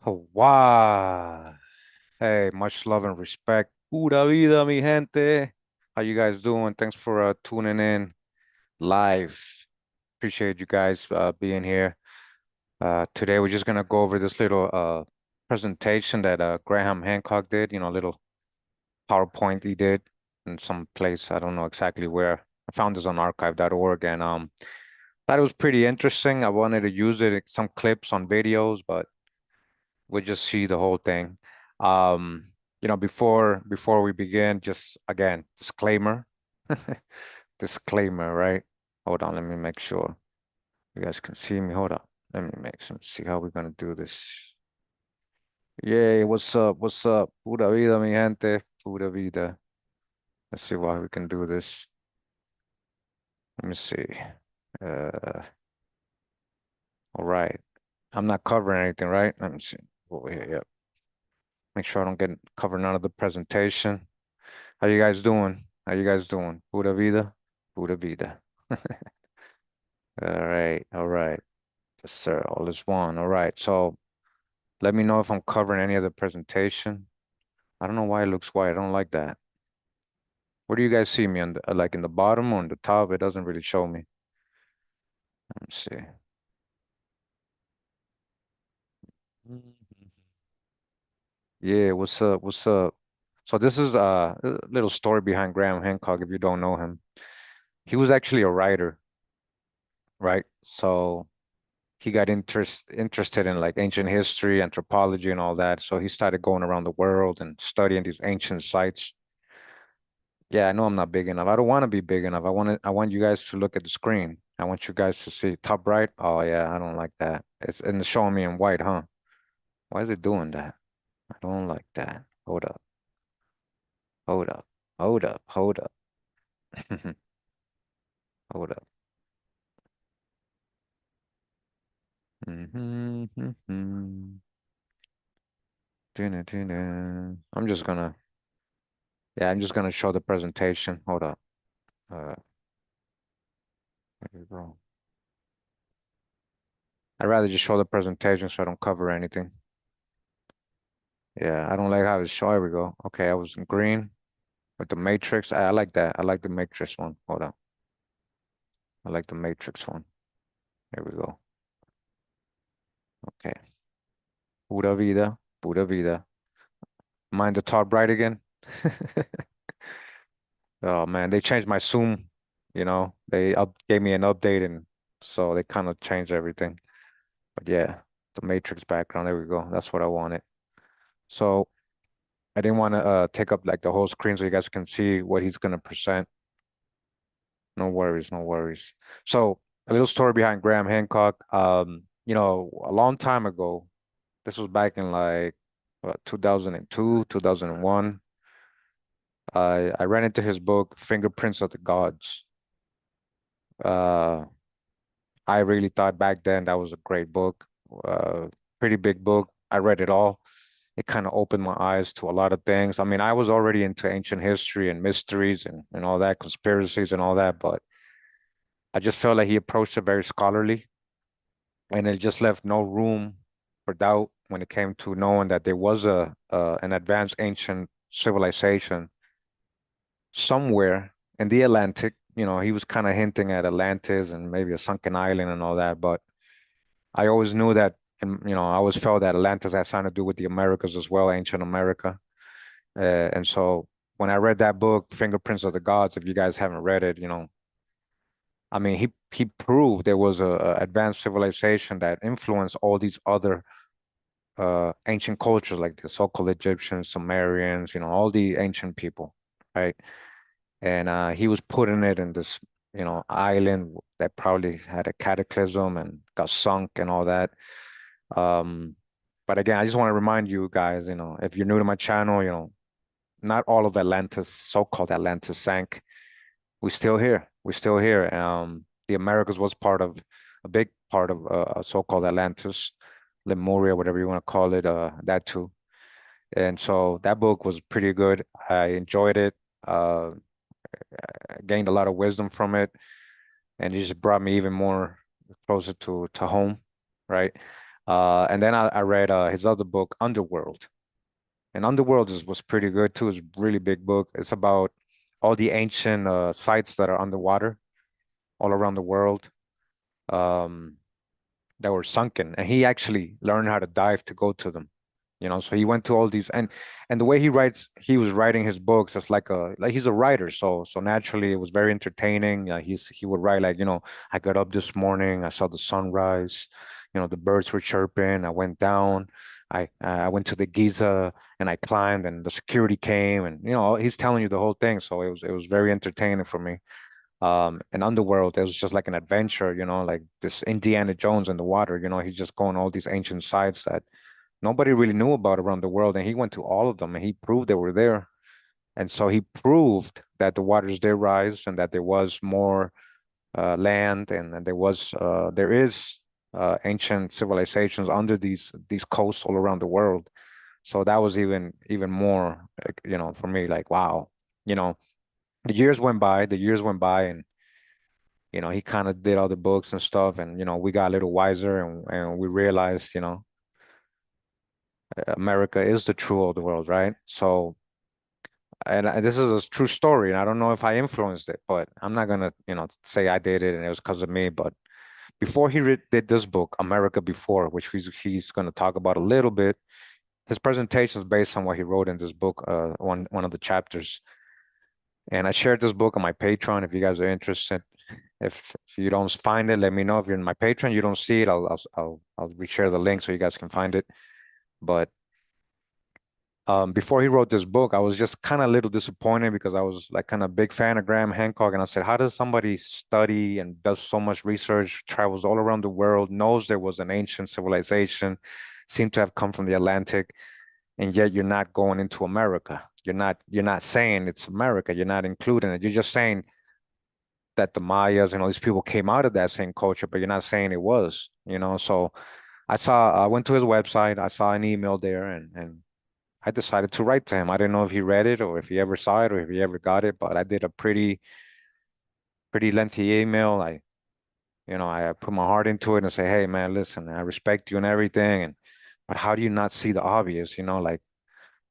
Wow. Hey, much love and respect. Pura vida, mi gente. How you guys doing? Thanks for tuning in live. Appreciate you guys being here. Today we're just gonna go over this little presentation that Graham Hancock did, a little PowerPoint he did in some place. I don't know exactly where. I found this on archive.org and thought it was pretty interesting. I wanted to use it in some clips on videos, but we'll just see the whole thing. Before we begin, just again, disclaimer. Disclaimer, right? Hold on, let me make sure you guys can see me. Hold on. Let me make some see how we're gonna do this. Yay, what's up? What's up? Pura vida, mi gente. Pura vida. Let's see why we can do this. Let me see. Uh, all right. I'm not covering anything, right? Let me see. Over here, yep. Make sure I don't get cover none of the presentation. How you guys doing? How you guys doing? Pura vida? Pura vida. All right, all right. Yes, sir. All is one. All right. So let me know if I'm covering any of the presentation. I don't know why it looks white. I don't like that. Where do you guys see me on the, like in the bottom or on the top? It doesn't really show me. Let me see. Mhm. Yeah, what's up? What's up? So this is a little story behind Graham Hancock if you don't know him. He was actually a writer, right? So he got interested in like ancient history, anthropology, and all that. So he started going around the world and studying these ancient sites. Yeah, I know I'm not big enough. I don't want to be big enough. I want you guys to look at the screen. I want you guys to see top right. Oh yeah, I don't like that. It's showing me in white, huh? Why is it doing that? I don't like that. Hold up. Hold up. Hold up. Hold up. Hold up. Mm-hmm. I'm just gonna, yeah, I'm just gonna show the presentation. Hold up. Uh, there you go. I'd rather just show the presentation so I don't cover anything. Yeah, I don't like how it's show. There we go. Okay, I was in green with the matrix. I like that. I like the matrix one. Hold on. I like the matrix one. There we go. Okay. Pura vida. Pura vida. Mind the top right again? Oh man, they changed my Zoom, They gave me an update and so they kind of changed everything. But yeah, the matrix background, there we go. That's what I wanted. So I didn't want to take up like the whole screen so you guys can see what he's gonna present. No worries, no worries. So a little story behind Graham Hancock. A long time ago, this was back in like 2002, 2001. I ran into his book, Fingerprints of the Gods. Uh, I really thought back then that was a great book, uh, pretty big book. I read it all. It kind of opened my eyes to a lot of things. I mean, I was already into ancient history and mysteries and all that, conspiracies and all that, but I just felt like he approached it very scholarly, and it just left no room for doubt when it came to knowing that there was a an advanced ancient civilization somewhere in the Atlantic. He was kind of hinting at Atlantis and maybe a sunken island and all that, but I always knew that, and I always felt that Atlantis has something to do with the Americas as well, ancient America. And so when I read that book, Fingerprints of the Gods, if you guys haven't read it, I mean, he proved there was a advanced civilization that influenced all these other ancient cultures like the so-called Egyptians, Sumerians, all the ancient people, right? And he was putting it in this, island that probably had a cataclysm and got sunk and all that. Um, but again, I just want to remind you guys, if you're new to my channel, not all of Atlantis, so-called Atlantis sank. We're still here. We're still here. The Americas was part of a big part of so-called Atlantis, Lemuria, whatever you want to call it, that too. And so that book was pretty good. I enjoyed it. Uh, gained a lot of wisdom from it, and it just brought me even more closer to home, right? And then I read his other book, Underworld. And Underworld was pretty good too. It's a really big book. It's about all the ancient sites that are underwater all around the world. Um, that were sunken, and he actually learned how to dive to go to them. So he went to all these, and the way he writes, he was writing his books as like he's a writer, so naturally it was very entertaining. He would write like, I got up this morning, I saw the sunrise, the birds were chirping, I went down, I went to the Giza and I climbed, and the security came, and he's telling you the whole thing, so it was very entertaining for me. And Underworld, it was just like an adventure, like this Indiana Jones in the water. He's just going all these ancient sites that nobody really knew about around the world, and he went to all of them, and he proved they were there. And so he proved that the waters did rise, and that there was more land, and there is ancient civilizations under these coasts all around the world. So that was even more, like, for me, like, wow. you know the years went by, and he kind of did all the books and stuff, and we got a little wiser, and we realized, America is the true old world, right? So, and this is a true story, and I don't know if I influenced it, but I'm not gonna, say I did it and it was because of me. But before he did this book, America Before, which he's gonna talk about a little bit, his presentation is based on what he wrote in this book, one of the chapters. And I shared this book on my Patreon if you guys are interested. If you don't find it, let me know. If you're in my Patreon, you don't see it, I'll reshare the link so you guys can find it. But before he wrote this book, I was just kind of a little disappointed because I was like kind of big fan of Graham Hancock, and I said, how does somebody study and does so much research, travels all around the world, knows there was an ancient civilization, seemed to have come from the Atlantic, and yet you're not going into America. You're not saying it's America. You're not including it. You're just saying that the Mayas and all these people came out of that same culture, but you're not saying it was. So I went to his website, I saw an email there, and I decided to write to him. I didn't know if he read it or if he ever saw it or if he ever got it, but I did a pretty lengthy email. I put my heart into it and say, hey man, listen, I respect you and everything, but how do you not see the obvious? Like,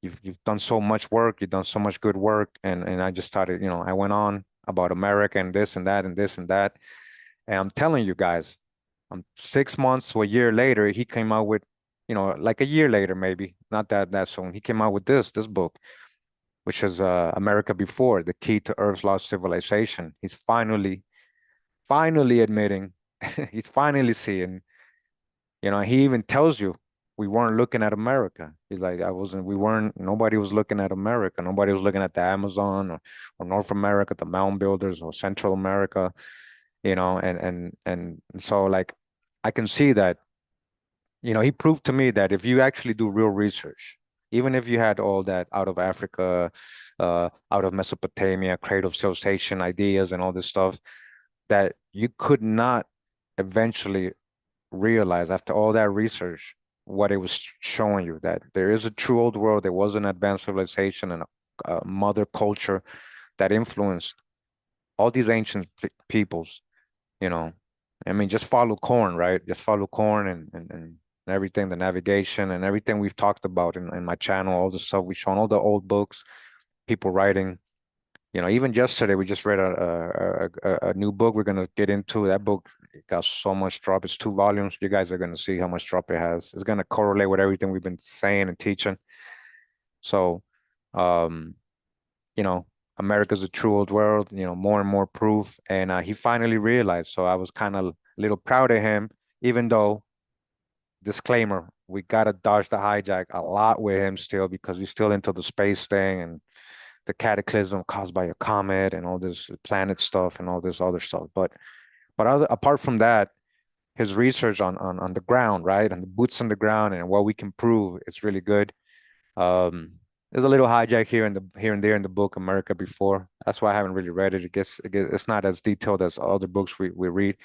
you've done so much work, you've done so much good work, and I just started, I went on about America and this and that and this and that. And I'm telling you guys, 6 months to a year later, he came out with, like a year later, maybe not that soon, he came out with this book, which is America Before, the key to Earth's lost civilization. He's finally admitting, he's finally seeing, he even tells you we weren't looking at America. He's like, nobody was looking at America. Nobody was looking at the Amazon or North America, the mound builders, or Central America, and so, like, I can see that, he proved to me that if you actually do real research, even if you had all that out of Africa, out of Mesopotamia, cradle civilization ideas and all this stuff, that you could not eventually realize after all that research what it was showing you, that there is a true old world, there was an advanced civilization and a mother culture that influenced all these ancient peoples, you know. I mean, just follow corn, right? Just follow corn and everything, the navigation and everything we've talked about in my channel, all the stuff we've shown, all the old books, people writing. Even yesterday we just read a new book we're gonna get into. That book, it got so much drop. It's 2 volumes. You guys are gonna see how much drop it has. It's gonna correlate with everything we've been saying and teaching. So, um, you know, America's a true old world. More and more proof, and he finally realized. So I was kind of a little proud of him, even though, disclaimer, we gotta dodge the hijack a lot with him still because he's still into the space thing and the cataclysm caused by a comet and all this planet stuff and all this other stuff. But apart from that, his research on the ground, right, and the boots on the ground and what we can prove, it's really good. There's a little hijack here and there in the book America Before. That's why I haven't really read it. It's not as detailed as other books we read,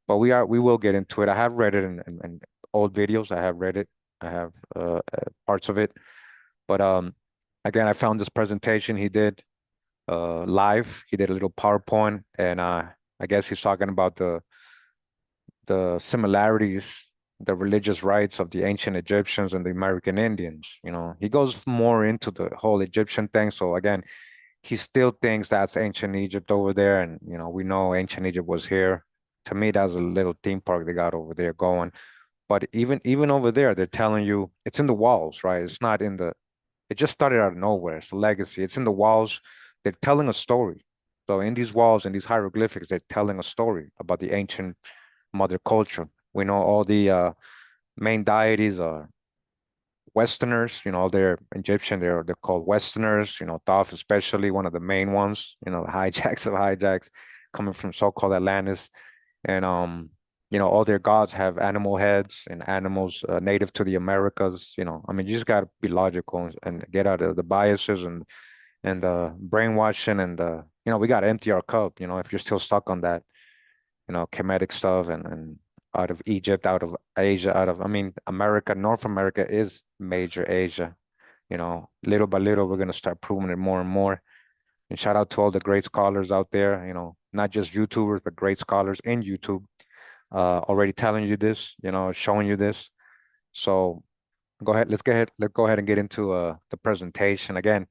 but we will get into it. I have read it in old videos. I have read it. I have parts of it, but again, I found this presentation he did live. He did a little PowerPoint, and I guess he's talking about the similarities the religious rites of the ancient Egyptians and the American Indians. He goes more into the whole Egyptian thing. So again, he still thinks that's ancient Egypt over there, and we know ancient Egypt was here. To me, that's a little theme park they got over there going. But even over there, they're telling you it's in the walls, right? It's not in the. It just started out of nowhere. It's a legacy. It's in the walls. They're telling a story. So in these walls and these hieroglyphics, they're telling a story about the ancient mother culture. We know all the main deities are Westerners. They're Egyptian. They're called Westerners. Thoth especially one of the main ones. The hijacks of hijacks coming from so-called Atlantis, and all their gods have animal heads and animals native to the Americas. I mean, you just got to be logical and get out of the biases and brainwashing and we got to empty our cup. If you're still stuck on that, Kemetic stuff and out of Egypt, out of Asia, I mean, America, North America is major Asia. Little by little, we're going to start proving it more and more. And shout out to all the great scholars out there, not just YouTubers, but great scholars in YouTube, already telling you this, showing you this. So go ahead, let's go ahead and get into the presentation. Again,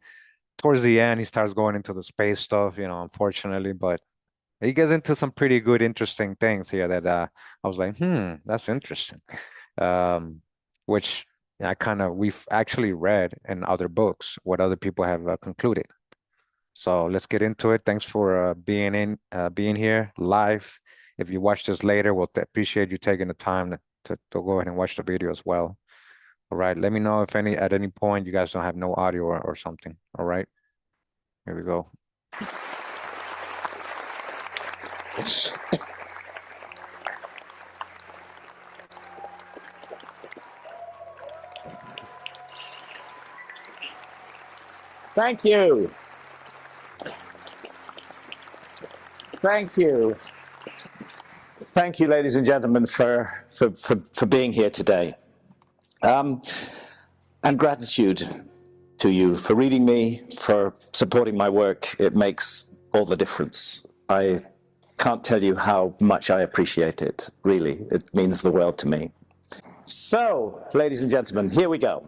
towards the end, he starts going into the space stuff, unfortunately, but he gets into some pretty good, interesting things here that I was like, that's interesting. Which we've actually read in other books what other people have concluded. So let's get into it. Thanks for being here live. If you watch this later, we'll appreciate you taking the time to go ahead and watch the video as well. All right. Let me know if at any point you guys don't have no audio or something. All right. Here we go. Thank you. Thank you. Thank you, ladies and gentlemen, for being here today. And gratitude to you for reading me, for supporting my work. It makes all the difference. I can't tell you how much I appreciate it, really. It means the world to me. So, ladies and gentlemen, here we go.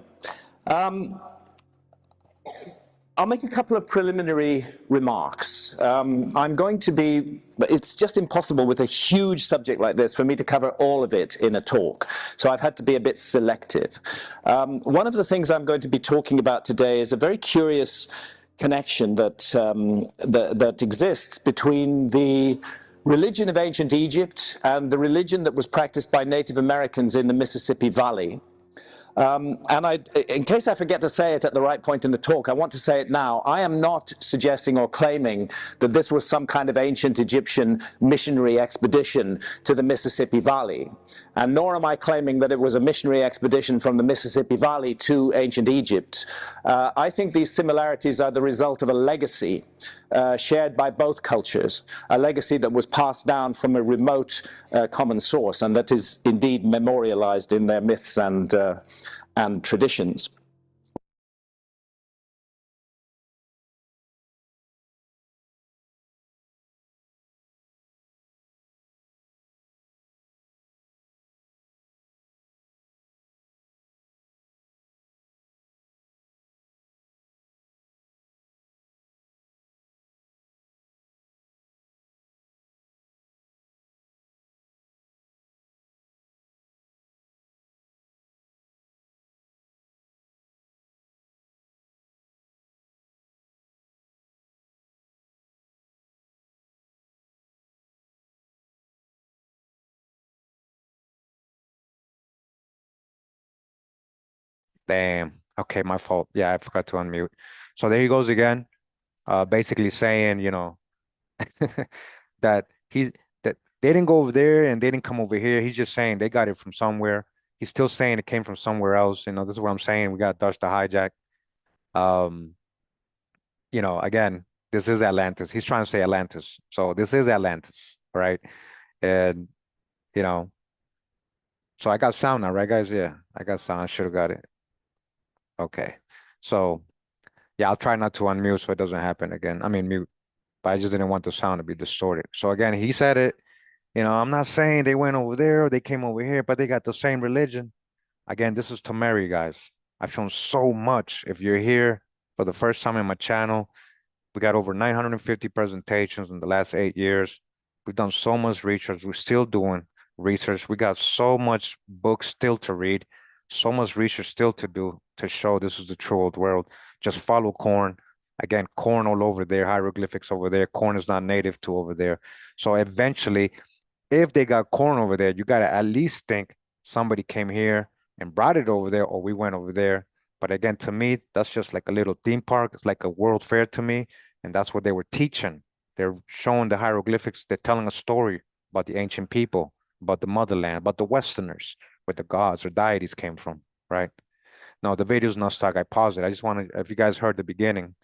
I'll make a couple of preliminary remarks. I'm going to be, it's just impossible with a huge subject like this for me to cover all of it in a talk. So I've had to be a bit selective. One of the things I'm going to be talking about today is a very curious connection that, that exists between the religion of ancient Egypt and the religion that was practiced by Native Americans in the Mississippi Valley. In case I forget to say it at the right point in the talk, I want to say it now. I am not suggesting or claiming that this was some kind of ancient Egyptian missionary expedition to the Mississippi Valley. And nor am I claiming that it was a missionary expedition from the Mississippi Valley to ancient Egypt. I think these similarities are the result of a legacy shared by both cultures, a legacy that was passed down from a remote common source, and that is indeed memorialized in their myths and traditions. Damn. Okay, my fault. Yeah, I forgot to unmute. So there he goes again, basically saying, that that they didn't go over there and they didn't come over here. He's just saying they got it from somewhere. He's still saying it came from somewhere else. This is what I'm saying. We got Dutch to hijack. Um, again, this is Atlantis. He's trying to say Atlantis. So this is Atlantis, right? And so I got sound now, right, guys? Yeah, I got sound. I should have got it. Okay. So yeah, I'll try not to unmute so it doesn't happen again. I mean, mute, but I just didn't want the sound to be distorted. So again, he said it. I'm not saying they went over there or they came over here, but they got the same religion. Again, this is to Mary, guys. I've shown so much. If you're here for the first time in my channel, we got over 950 presentations in the last 8 years. We've done so much research. We're still doing research. We got so much books still to read, so much research still to do to show this is the true old world. Just follow corn. Again, corn all over there, hieroglyphics over there. Corn is not native to over there. So eventually, if they got corn over there, you got to at least think somebody came here and brought it over there, or we went over there. But again, to me, that's just like a little theme park. It's like a world fair to me. And that's what they were teaching. They're showing the hieroglyphics. They're telling a story about the ancient people, about the motherland, about the Westerners, where the gods or deities came from, right? No, the video's not stuck. I paused it. I just wanted, if you guys heard the beginning,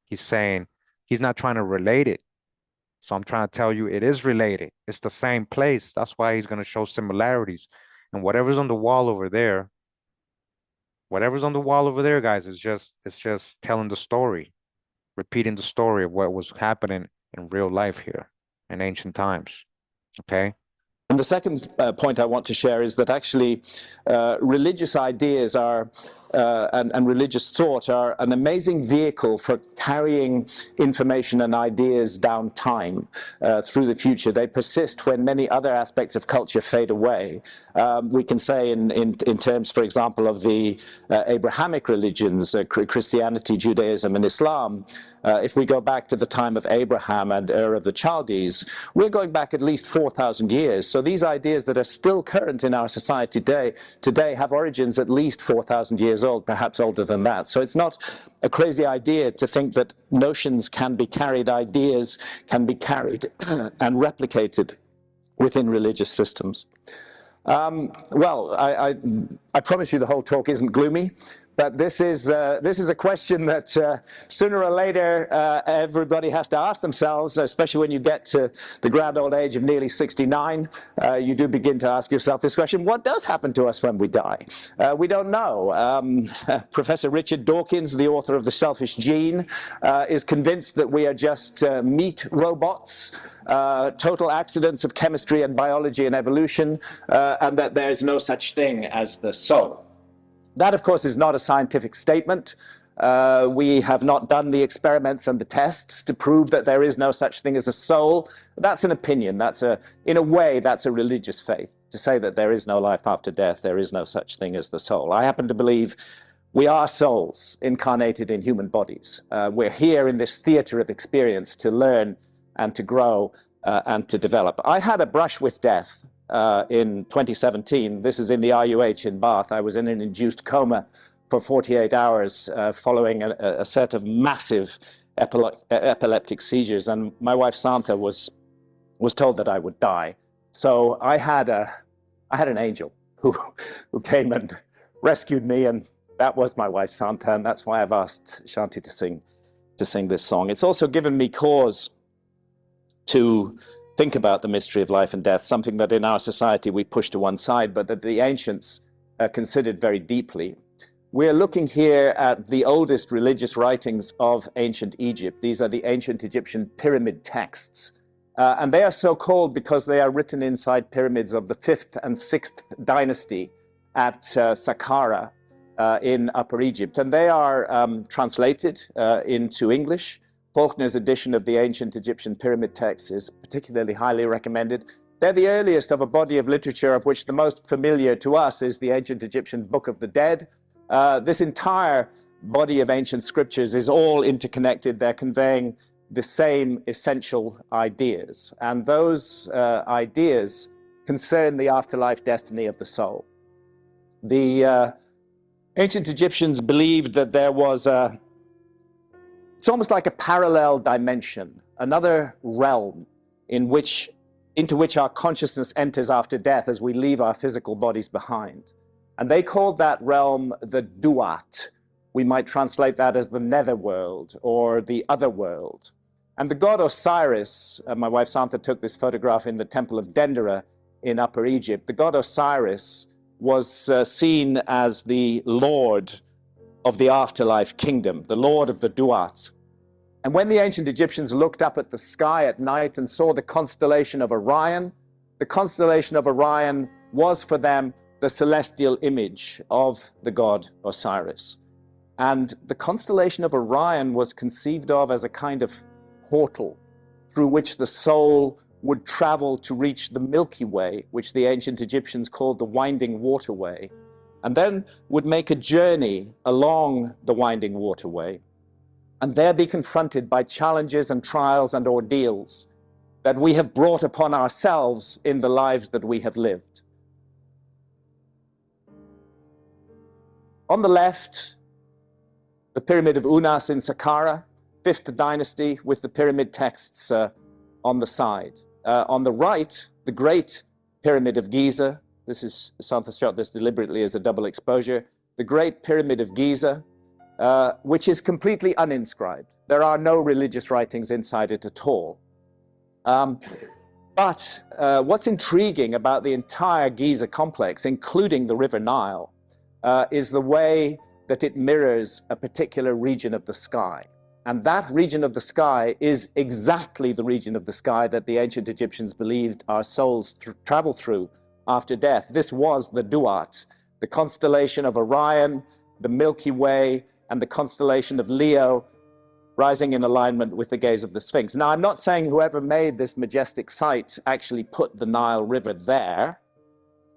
he's saying he's not trying to relate it. So I'm trying to tell you it is related. It's the same place. That's why he's going to show similarities. And whatever's on the wall over there, guys, it's just telling the story, repeating the story of what was happening in real life here in ancient times. Okay. And the second point I want to share is that actually religious ideas are and religious thought are an amazing vehicle for carrying information and ideas down time through the future. They persist when many other aspects of culture fade away. We can say in terms, for example, of the Abrahamic religions, Christianity, Judaism, and Islam, if we go back to the time of Abraham and Ur of the Chaldees, we're going back at least 4,000 years. So these ideas that are still current in our society today have origins at least 4,000 years old, perhaps older than that. So it's not a crazy idea to think that notions can be carried, ideas can be carried and replicated within religious systems. Well, I promise you the whole talk isn't gloomy, but this is a question that sooner or later everybody has to ask themselves, especially when you get to the grand old age of nearly 69. You do begin to ask yourself this question: what does happen to us when we die? We don't know. Professor Richard Dawkins, the author of The Selfish Gene, is convinced that we are just meat robots, total accidents of chemistry and biology and evolution, and that there is no such thing as the soul. That, of course, is not a scientific statement. We have not done the experiments and the tests to prove that there is no such thing as a soul. That's an opinion. In a way, that's a religious faith, to say that there is no life after death, there is no such thing as the soul. I happen to believe we are souls incarnated in human bodies. We're here in this theater of experience to learn and to grow and to develop. I had a brush with death in 2017. This is in the RUH in Bath. I was in an induced coma for 48 hours following a set of massive epileptic seizures, and my wife Santa was told that I would die. So I had an angel who came and rescued me, and that was my wife Santa, and that's why I've asked Shanti to sing this song. It's also given me cause to think about the mystery of life and death, something that in our society we push to one side, but that the ancients considered very deeply. We're looking here at the oldest religious writings of ancient Egypt. These are the ancient Egyptian pyramid texts. And they are so called because they are written inside pyramids of the 5th and 6th dynasty at Saqqara in Upper Egypt. And they are translated into English. Faulkner's edition of the ancient Egyptian pyramid texts is particularly highly recommended. They're the earliest of a body of literature of which the most familiar to us is the ancient Egyptian Book of the Dead. This entire body of ancient scriptures is all interconnected. They're conveying the same essential ideas. And those ideas concern the afterlife destiny of the soul. The ancient Egyptians believed that there was it's almost like a parallel dimension, another realm into which our consciousness enters after death as we leave our physical bodies behind. And they called that realm the Duat. We might translate that as the netherworld or the other world. And the god Osiris, my wife Santa took this photograph in the temple of Dendera in Upper Egypt. The god Osiris was seen as the lord of the afterlife kingdom, the lord of the Duat. And when the ancient Egyptians looked up at the sky at night and saw the constellation of Orion, the constellation of Orion was for them the celestial image of the god Osiris. And the constellation of Orion was conceived of as a kind of portal through which the soul would travel to reach the Milky Way, which the ancient Egyptians called the winding waterway, and then would make a journey along the winding waterway, and there be confronted by challenges and trials and ordeals that we have brought upon ourselves in the lives that we have lived. On the left, the pyramid of Unas in Saqqara, 5th dynasty, with the pyramid texts on the side. On the right, the Great Pyramid of Giza. This is, Santha shot this deliberately as a double exposure. The Great Pyramid of Giza, which is completely uninscribed. There are no religious writings inside it at all. But what's intriguing about the entire Giza complex, including the River Nile, is the way that it mirrors a particular region of the sky. And that region of the sky is exactly the region of the sky that the ancient Egyptians believed our souls travel through after death. This was the Duat, the constellation of Orion, the Milky Way, and the constellation of Leo, rising in alignment with the gaze of the Sphinx. Now, I'm not saying whoever made this majestic site actually put the Nile River there,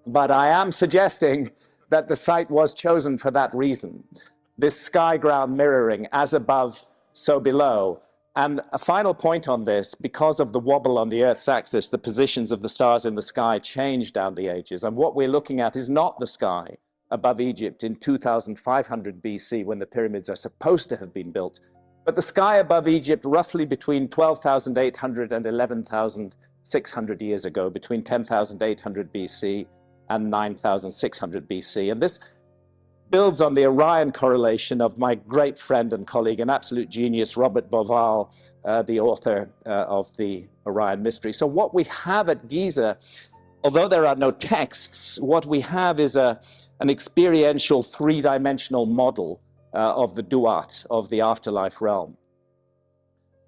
but I am suggesting that the site was chosen for that reason. This sky-ground mirroring, as above, so below. And a final point on this, because of the wobble on the Earth's axis, the positions of the stars in the sky change down the ages. And what we're looking at is not the sky above Egypt in 2500 BC, when the pyramids are supposed to have been built, but the sky above Egypt roughly between 12,800 and 11,600 years ago, between 10,800 BC and 9,600 BC. And this builds on the Orion correlation of my great friend and colleague, an absolute genius, Robert Bauval, the author of the Orion Mystery. So what we have at Giza, although there are no texts, what we have is an experiential three-dimensional model of the Duat, of the afterlife realm.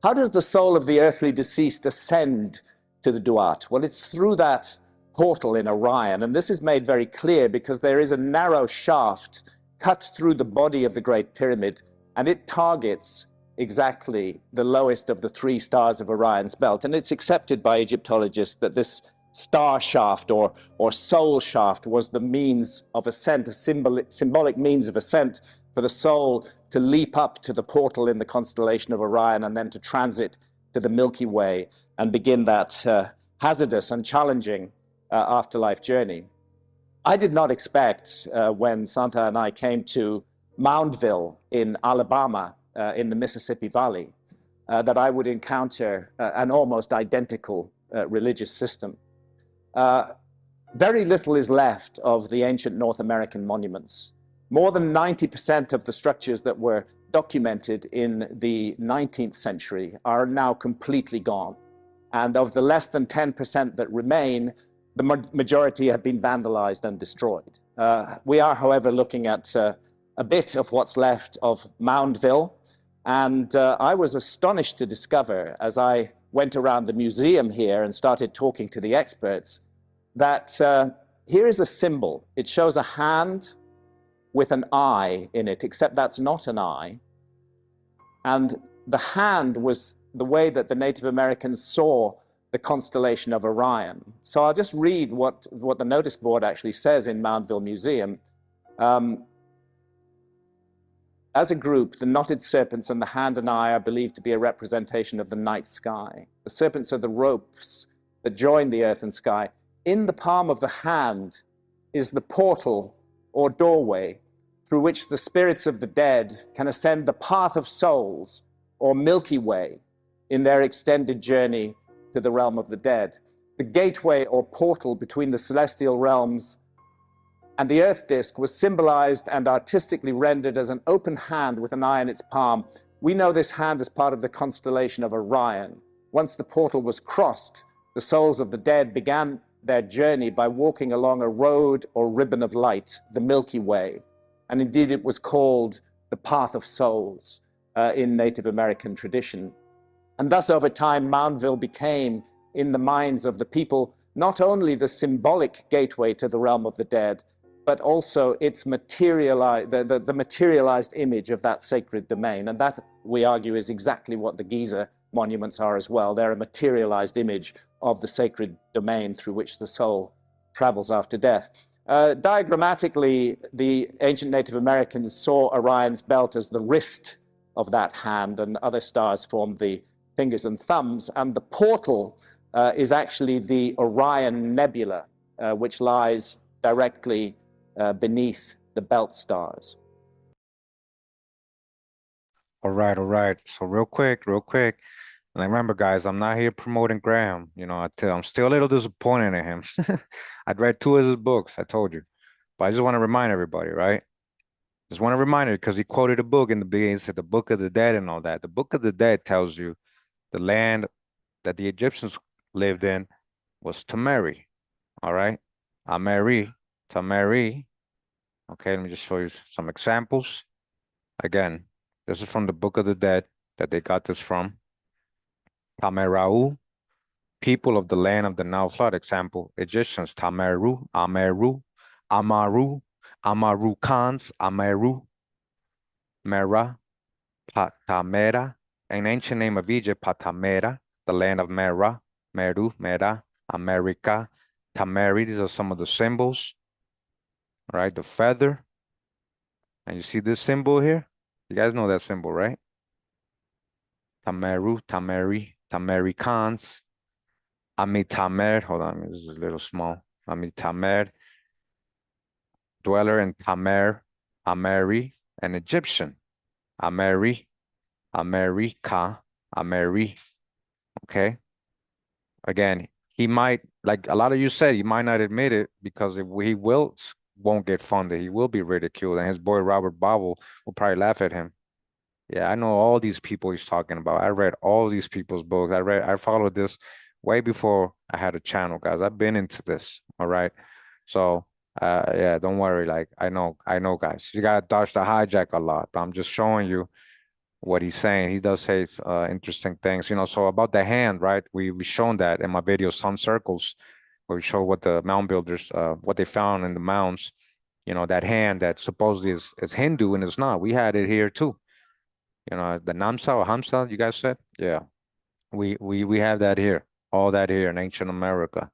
How does the soul of the earthly deceased ascend to the Duat? Well, it's through that portal in Orion, and this is made very clear because there is a narrow shaft cut through the body of the Great Pyramid, and it targets exactly the lowest of the three stars of Orion's belt. And it's accepted by Egyptologists that this star shaft or soul shaft was the means of ascent, a symbolic means of ascent for the soul to leap up to the portal in the constellation of Orion and then to transit to the Milky Way and begin that hazardous and challenging afterlife journey. I did not expect when Santha and I came to Moundville in Alabama in the Mississippi Valley that I would encounter an almost identical religious system. Very little is left of the ancient North American monuments. More than 90% of the structures that were documented in the 19th century are now completely gone. And of the less than 10% that remain, the majority have been vandalized and destroyed. We are, however, looking at a bit of what's left of Moundville. And I was astonished to discover, as I went around the museum here and started talking to the experts, that here is a symbol. It shows a hand with an eye in it, except that's not an eye. And the hand was the way that the Native Americans saw the constellation of Orion. So I'll just read what the notice board actually says in Moundville Museum. As a group, the knotted serpents and the hand and eye are believed to be a representation of the night sky. The serpents are the ropes that join the earth and sky. In the palm of the hand is the portal or doorway through which the spirits of the dead can ascend the path of souls or Milky Way in their extended journey to the realm of the dead. The gateway or portal between the celestial realms and the earth disk was symbolized and artistically rendered as an open hand with an eye in its palm. We know this hand as part of the constellation of Orion. Once the portal was crossed, the souls of the dead began their journey by walking along a road or ribbon of light, the Milky Way. And indeed, it was called the Path of Souls in Native American tradition. And thus, over time, Moundville became, in the minds of the people, not only the symbolic gateway to the realm of the dead, but also its the materialized image of that sacred domain. And that, we argue, is exactly what the Giza monuments are as well. They're a materialized image of the sacred domain through which the soul travels after death. Diagrammatically, the ancient Native Americans saw Orion's belt as the wrist of that hand, and other stars formed the fingers and thumbs. And the portal is actually the Orion Nebula, which lies directly beneath the belt stars. All right, all right. So real quick. And remember, guys, I'm not here promoting Graham. You know, I'm still a little disappointed in him. I'd read 2 of his books, I told you. But I just want to remind everybody, right? Just want to remind you because he quoted a book in the beginning. He said the Book of the Dead and all that. The Book of the Dead tells you the land that the Egyptians lived in was Tamari. All right? Ameri, Tamari. Okay, let me just show you some examples. Again, this is from the Book of the Dead that they got this from. Tamerau, people of the land of the Nile flood. Example, Egyptians, Tameru, Ameru, Amaru, Amarukans, Ameru, Mera, Patamera, an ancient name of Egypt, Patamera, the land of Mera, Meru, Mera, America, Tameri. These are some of the symbols. All right, the feather. And you see this symbol here? You guys know that symbol, right? Tameru, Tameri, Tamericans, Amitamer. Hold on, this is a little small. Amitamer, dweller in Tamer, Ameri, an Egyptian. Ameri, America, Ameri. Okay. Again, he might, like a lot of you said, he might not admit it because he won't get funded. He will be ridiculed, and his boy Robert Bobble will probably laugh at him. Yeah, I know all these people he's talking about. I read all these people's books. I followed this way before I had a channel, guys. I've been into this. All right. So yeah, don't worry. Like I know, guys. You gotta dodge the hijack a lot, but I'm just showing you what he's saying. He does say interesting things, you know. So about the hand, right? We shown that in my video, Sun Circles, where we show what the mound builders, what they found in the mounds. You know, that hand that supposedly is Hindu and it's not. We had it here too. You know, the Namsa or Hamsa, you guys said? Yeah. We have that here, all that here in ancient America.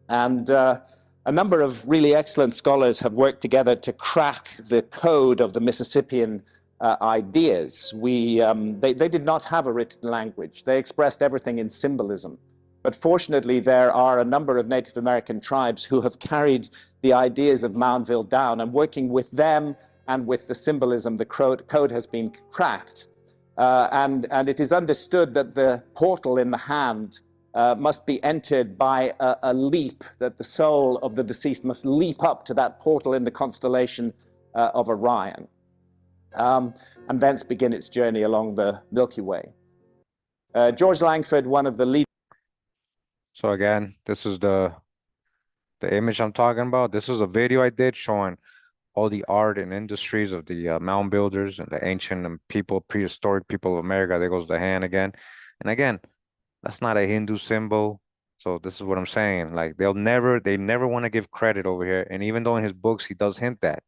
And a number of really excellent scholars have worked together to crack the code of the Mississippian ideas. They did not have a written language. They expressed everything in symbolism. But fortunately, there are a number of Native American tribes who have carried the ideas of Moundville down, and working with them and with the symbolism, the code has been cracked. And it is understood that the portal in the hand must be entered by a leap, that the soul of the deceased must leap up to that portal in the constellation of Orion, and thence begin its journey along the Milky Way. George Langford, one of the leaders. So again, this is the image I'm talking about. This is a video I did showing all the art and industries of the mound builders and the ancient and prehistoric people of America. There goes the hand again. And again, that's not a Hindu symbol. So this is what I'm saying. Like they never want to give credit over here. And even though in his books he does hint that,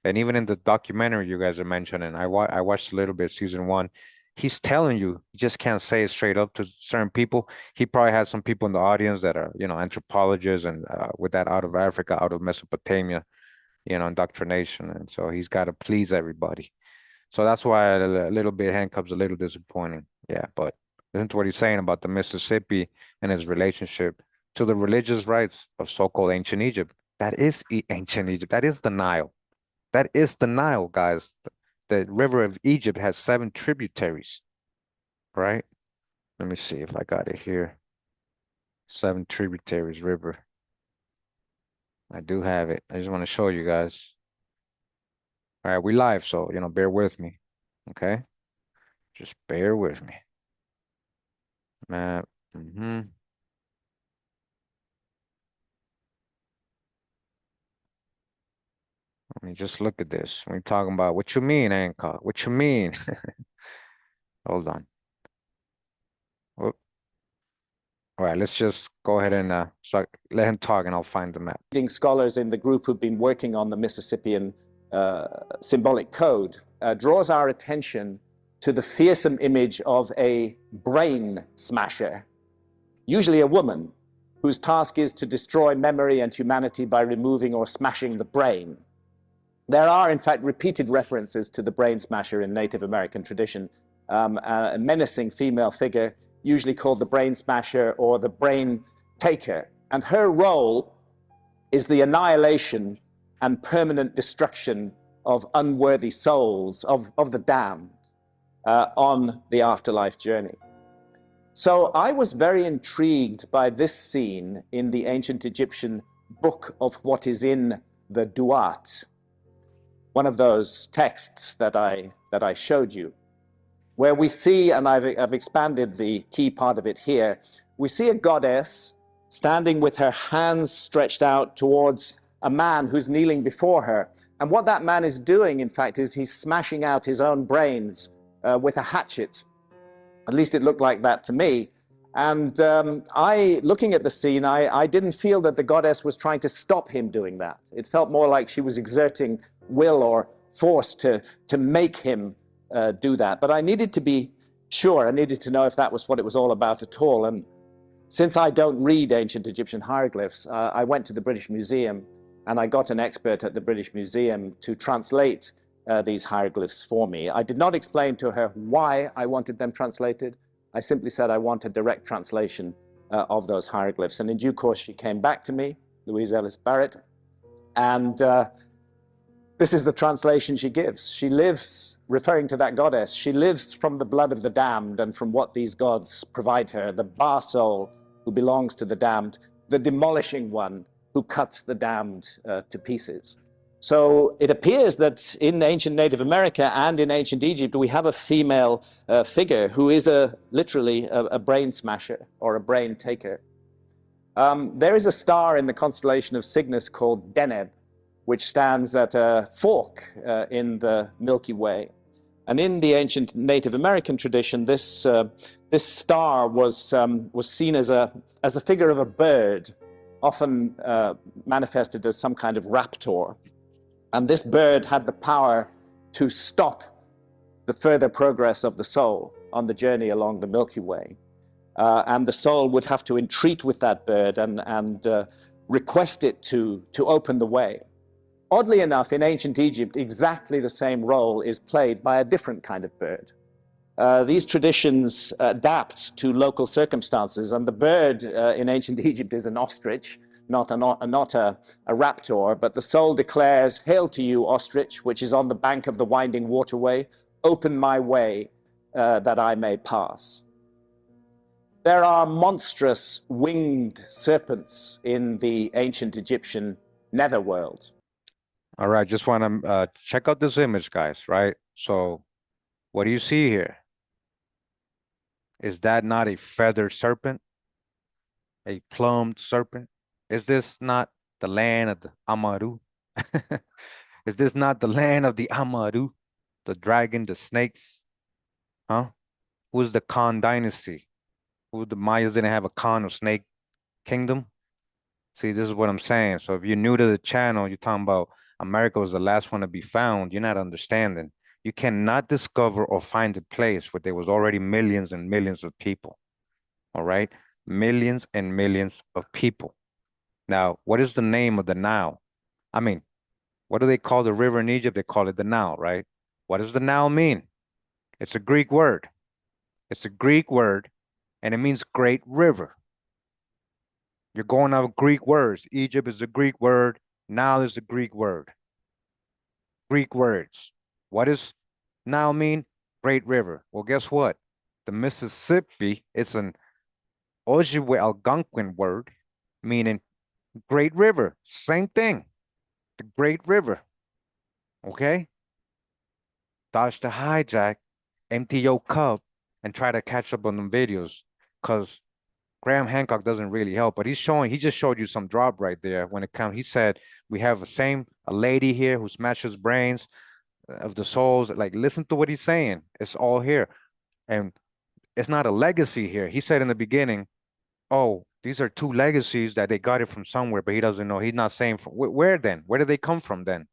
and even in the documentary you guys are mentioning, I watched a little bit season 1. He's telling you just can't say it straight up to certain people. He probably has some people in the audience that are, you know, anthropologists and with that out of Africa, out of Mesopotamia, you know, indoctrination. And so he's got to please everybody. So that's why a little bit Hancock's a little disappointing. Yeah, but listen to what he's saying about the Mississippi and his relationship to the religious rites of so-called ancient Egypt. That is ancient Egypt. That is the Nile. That is the Nile, guys. The river of Egypt has 7 tributaries, right? Let me see if I got it here. 7 tributaries river. I do have it. I just want to show you guys. All right, we live, so, you know, bear with me, okay? Just bear with me. Map. I mean, just look at this. We're talking about what you mean, Hancock? What you mean? Hold on. Whoop. All right, let's just go ahead and let him talk and I'll find the map. Leading scholars in the group who've been working on the Mississippian symbolic code draws our attention to the fearsome image of a brain smasher, usually a woman, whose task is to destroy memory and humanity by removing or smashing the brain. There are, in fact, repeated references to the brain smasher in Native American tradition, a menacing female figure, usually called the brain smasher or the brain taker. And her role is the annihilation and permanent destruction of unworthy souls, of the damned, on the afterlife journey. So I was very intrigued by this scene in the ancient Egyptian book of what is in the Duat, one of those texts that I showed you, where we see, and I've expanded the key part of it here, we see a goddess standing with her hands stretched out towards a man who's kneeling before her. And what that man is doing, in fact, is he's smashing out his own brains with a hatchet. At least it looked like that to me. And looking at the scene, I didn't feel that the goddess was trying to stop him doing that. It felt more like she was exerting will or force to make him do that. But I needed to be sure. I needed to know if that was what it was all about at all. And since I don't read ancient Egyptian hieroglyphs, I went to the British Museum and I got an expert at the British Museum to translate these hieroglyphs for me. I did not explain to her why I wanted them translated. I simply said I want a direct translation of those hieroglyphs. And in due course, she came back to me, Louise Ellis Barrett, and this is the translation she gives. She lives, referring to that goddess, she lives from the blood of the damned and from what these gods provide her, the bar soul who belongs to the damned, the demolishing one who cuts the damned to pieces. So it appears that in ancient Native America and in ancient Egypt, we have a female figure who is literally a brain smasher or a brain taker. There is a star in the constellation of Cygnus called Deneb, which stands at a fork in the Milky Way. And in the ancient Native American tradition, this star was seen as a figure of a bird, often manifested as some kind of raptor. And this bird had the power to stop the further progress of the soul on the journey along the Milky Way. And the soul would have to entreat with that bird and request it to open the way. Oddly enough, in ancient Egypt, exactly the same role is played by a different kind of bird. These traditions adapt to local circumstances, and the bird in ancient Egypt is an ostrich, not a raptor, but the soul declares, "Hail to you, ostrich, which is on the bank of the winding waterway. Open my way that I may pass." There are monstrous winged serpents in the ancient Egyptian netherworld. All right, just want to check out this image, guys, right? So what do you see here? Is that not a feathered serpent? A plumed serpent? Is this not the land of the Amaru? Is this not the land of the Amaru? The dragon, the snakes? Huh? Who's the Khan dynasty? Who the Mayas didn't have a Khan or snake kingdom? See, this is what I'm saying. So if you're new to the channel, you're talking about America was the last one to be found, you're not understanding. You cannot discover or find a place where there was already millions and millions of people. All right? Millions and millions of people. Now, what is the name of the Nile? I mean, what do they call the river in Egypt? They call it the Nile, right? What does the Nile mean? It's a Greek word. It's a Greek word, and it means great river. You're going off Greek words. Egypt is a Greek word. Nile is a Greek word. Greek words. What does Nile mean? Great river. Well, guess what? The Mississippi is an Ojibwe Algonquin word, meaning great river. Same thing. The great river. Okay? Dodge the hijack, empty your cup, and try to catch up on them videos. Because Graham Hancock doesn't really help, but he just showed you some drop right there when it comes. He said we have a lady here who smashes brains of the souls. Like, listen to what he's saying. It's all here. And it's not a legacy here. He said in the beginning, oh, these are two legacies that they got it from somewhere, but he doesn't know. He's not saying from where then? Where did they come from then?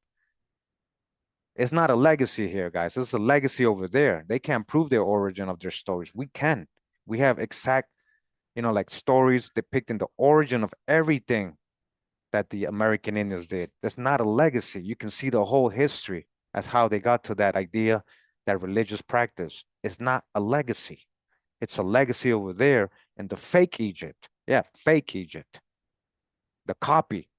It's not a legacy here, guys. It's a legacy over there. They can't prove their origin of their stories. We can. We have exact, like stories depicting the origin of everything that the American Indians did. That's not a legacy. You can see the whole history as how they got to that idea, that religious practice. It's not a legacy. It's a legacy over there in the fake Egypt. Yeah, fake Egypt. The copy,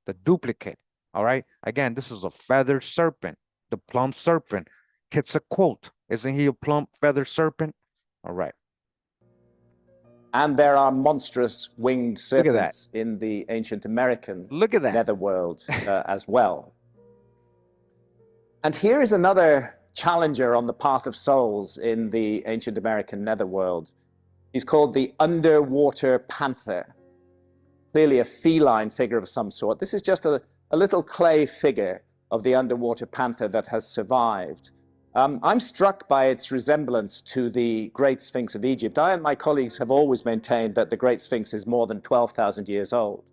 the duplicate. All right. Again, this is a feathered serpent. The plump serpent hits a quote. Isn't he a plump feathered serpent? All right. And there are monstrous winged Look at that. serpents in the ancient American Look at that. netherworld as well. And here is another challenger on the path of souls in the ancient American netherworld. He's called the underwater panther, clearly a feline figure of some sort. This is just a little clay figure of the underwater panther that has survived. I'm struck by its resemblance to the Great Sphinx of Egypt. I and my colleagues have always maintained that the Great Sphinx is more than 12,000 years old,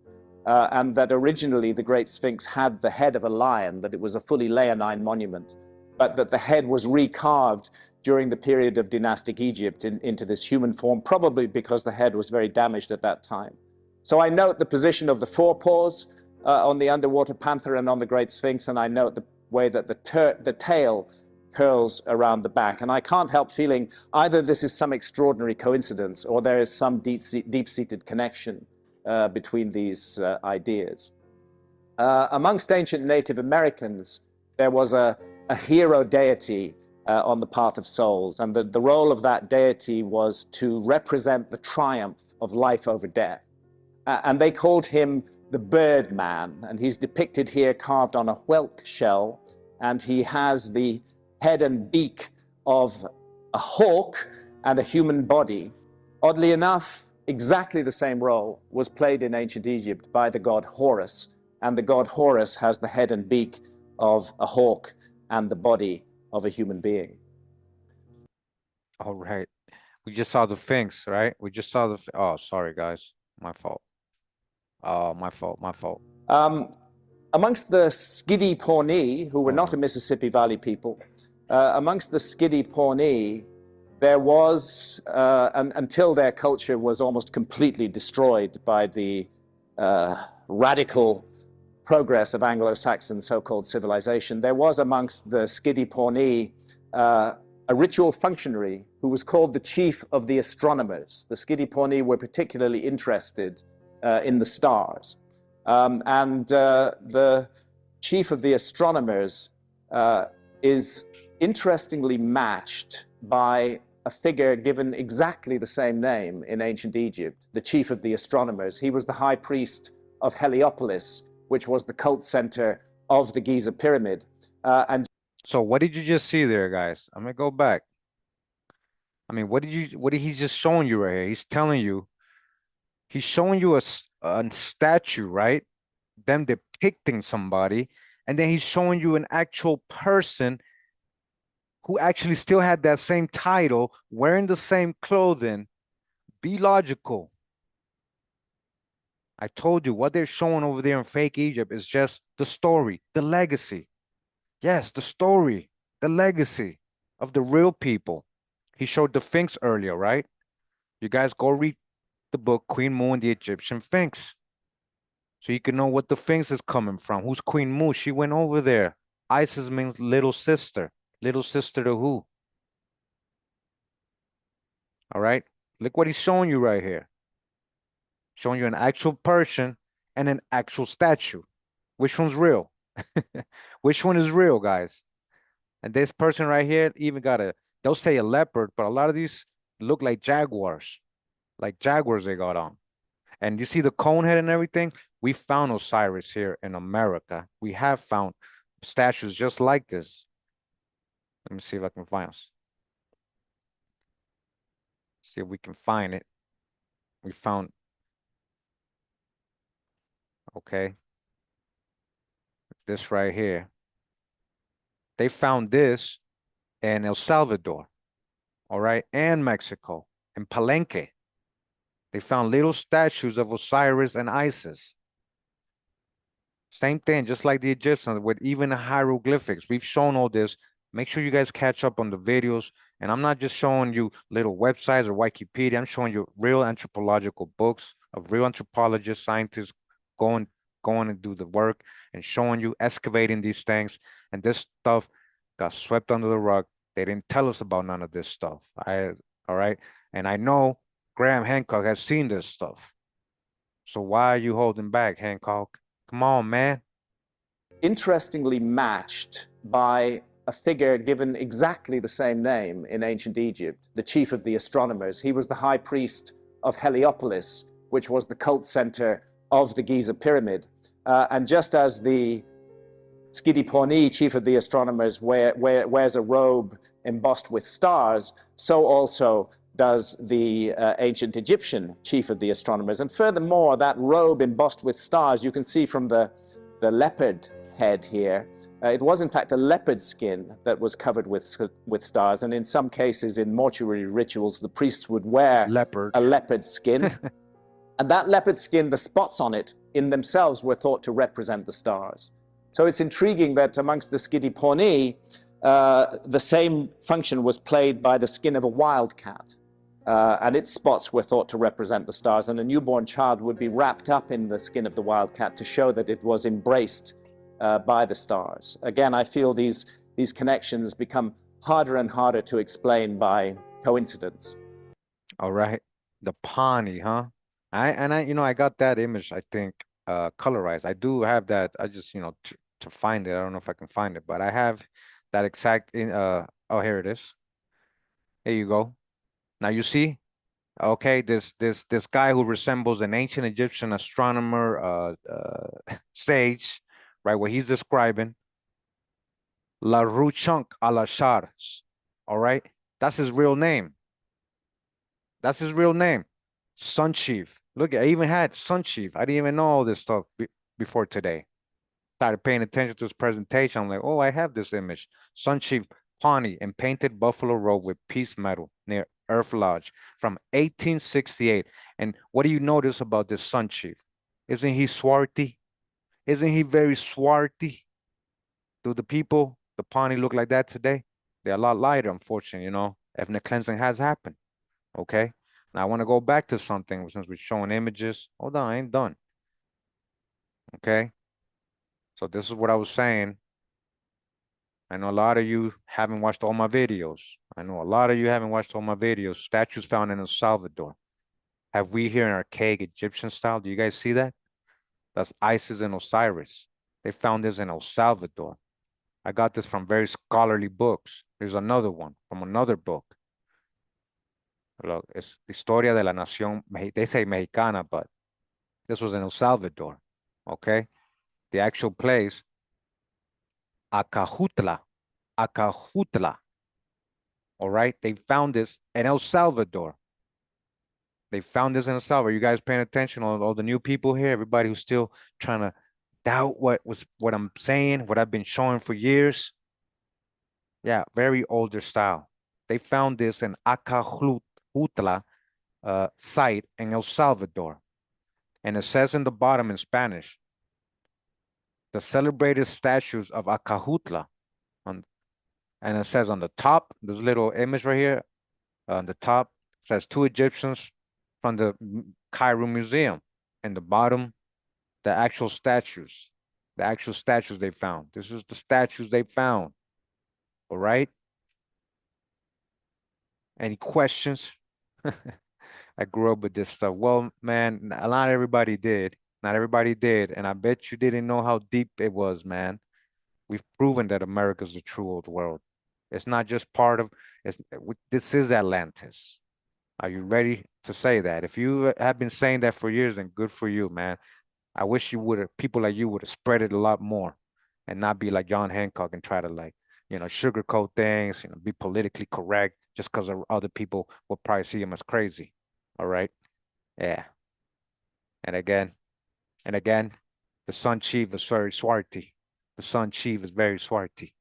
and that originally the Great Sphinx had the head of a lion, that it was a fully leonine monument, but that the head was recarved during the period of dynastic Egypt into this human form, probably because the head was very damaged at that time. So I note the position of the forepaws on the underwater panther and on the Great Sphinx, and I note the way that the tail curls around the back. And I can't help feeling either this is some extraordinary coincidence or there is some deep-seated connection between these ideas. Amongst ancient Native Americans, there was a hero deity on the path of souls, and the role of that deity was to represent the triumph of life over death. And they called him the bird man, and he's depicted here carved on a whelk shell, and he has the head and beak of a hawk and a human body. Oddly enough, exactly the same role was played in ancient Egypt by the god Horus, and the god Horus has the head and beak of a hawk and the body of a human being. All right. We just saw the Sphinx, right? We just saw oh, sorry, guys. My fault. Oh, my fault. Amongst the Skiddy Pawnee, who were not a Mississippi Valley people, amongst the Skiddy Pawnee, there was, until their culture was almost completely destroyed by the radical progress of Anglo-Saxon so-called civilization, there was amongst the Skiddy Pawnee a ritual functionary who was called the chief of the astronomers. The Skiddy Pawnee were particularly interested in the stars. The chief of the astronomers is interestingly matched by a figure given exactly the same name in ancient Egypt, the chief of the astronomers. He was the high priest of Heliopolis, which was the cult center of the Giza pyramid. So what did you just see there, guys? I'm gonna go back. I mean, what did he just showing you right here? He's showing you a statue, right? Them depicting somebody, and then he's showing you an actual person who actually still had that same title, wearing the same clothing. Be logical. I told you what they're showing over there in fake Egypt is just the story, the legacy. Yes, the story, the legacy of the real people. He showed the Sphinx earlier, right? You guys go read the book Queen Mu and the Egyptian Sphinx, so you can know what the Sphinx is coming from. Who's Queen Mu? She went over there. Isis means little sister. Little sister to who? All right. Look what he's showing you right here. Showing you an actual person and an actual statue. Which one's real? Which one is real, guys? And this person right here even got they'll say a leopard, but a lot of these look like jaguars. Like jaguars they got on. And you see the cone head and everything? We found Osiris here in America. We have found statues just like this. Let me see if I can find us. See if we can find it. We found, okay, this right here. They found this in El Salvador, all right, and Mexico, in Palenque. They found little statues of Osiris and Isis. Same thing, just like the Egyptians with even the hieroglyphics. We've shown all this. Make sure you guys catch up on the videos. And I'm not just showing you little websites or Wikipedia. I'm showing you real anthropological books of real anthropologists, scientists going to do the work and showing you excavating these things. And this stuff got swept under the rug. They didn't tell us about none of this stuff. All right. And I know Graham Hancock has seen this stuff. So why are you holding back, Hancock? Come on, man. Interestingly matched by a figure given exactly the same name in ancient Egypt, the chief of the astronomers. He was the high priest of Heliopolis, which was the cult center of the Giza pyramid. And just as the Skidi Poni, chief of the astronomers, wears a robe embossed with stars, so also does the ancient Egyptian chief of the astronomers. And furthermore, that robe embossed with stars, you can see from the leopard head here, it was in fact a leopard skin that was covered with stars. And in some cases, in mortuary rituals, the priests would wear a leopard skin. And that leopard skin, the spots on it in themselves were thought to represent the stars. So it's intriguing that amongst the Skidi Poni, the same function was played by the skin of a wildcat. And its spots were thought to represent the stars, and a newborn child would be wrapped up in the skin of the wildcat to show that it was embraced by the stars. Again, I feel these connections become harder and harder to explain by coincidence. All right. The Pawnee, huh? I got that image, I think, colorized. I do have that. I just, to find it. I don't know if I can find it, but I have that exact oh, here it is. There you go. Now you see, okay, this guy who resembles an ancient Egyptian astronomer, sage, right? What he's describing, La Ruchunk al-Ashar, all right? That's his real name. That's his real name, Sun Chief. Look, I even had Sun Chief. I didn't even know all this stuff before today. Started paying attention to his presentation. I'm like, oh, I have this image. Sun Chief Pawnee in painted buffalo robe with piece metal near Earth Lodge from 1868. And what do you notice about this Sun Chief? Isn't he swarthy? Isn't he very swarthy? Do the people, the Pawnee, look like that today? They're a lot lighter, unfortunately, ethnic cleansing has happened. Okay. Now I want to go back to something since we're showing images. Hold on, I ain't done. Okay. So this is what I was saying. I know a lot of you haven't watched all my videos. I know a lot of you haven't watched all my videos. Statues found in El Salvador. Have we here in archaic Egyptian style? Do you guys see that? That's Isis and Osiris. They found this in El Salvador. I got this from very scholarly books. There's another one from another book. Look, it's Historia de la Nación. They say Mexicana, but this was in El Salvador. Okay. The actual place, Acajutla. All right. They found this in El Salvador. They found this in El Salvador. You guys paying attention? All the new people here, everybody who's still trying to doubt what I'm saying, what I've been showing for years. Yeah, very older style. They found this in Acajutla site in El Salvador. And it says in the bottom in Spanish, the celebrated statues of Acajutla. And it says on the top, this little image right here, on the top, says 2 Egyptians from the Cairo Museum. And the bottom, the actual statues they found. This is the statues they found. All right. Any questions? I grew up with this stuff. Well, man, not everybody did. Not everybody did. And I bet you didn't know how deep it was, man. We've proven that America's the true old world. It's not just part of, this is Atlantis. Are you ready to say that? If you have been saying that for years, then good for you, man. I wish you would have, people like you would have spread it a lot more and not be like John Hancock and try to sugarcoat things, be politically correct just because other people will probably see him as crazy. All right. Yeah. And again, the Sun Chief is very swarthy. The Sun Chief is very swarthy.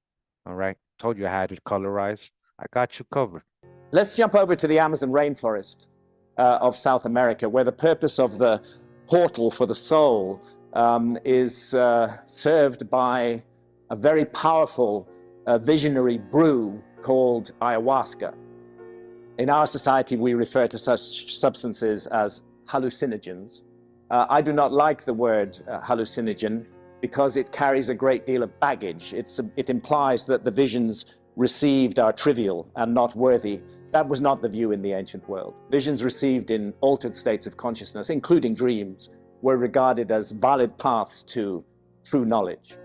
All right. Told you I had it colorized. I got you covered. Let's jump over to the Amazon rainforest. of South America, where the purpose of the portal for the soul is served by a very powerful visionary brew called ayahuasca. In our society, we refer to such substances as hallucinogens. I do not like the word hallucinogen because it carries a great deal of baggage. It implies that the visions received are trivial and not worthy. That was not the view in the ancient world. Visions received in altered states of consciousness, including dreams, were regarded as valid paths to true knowledge.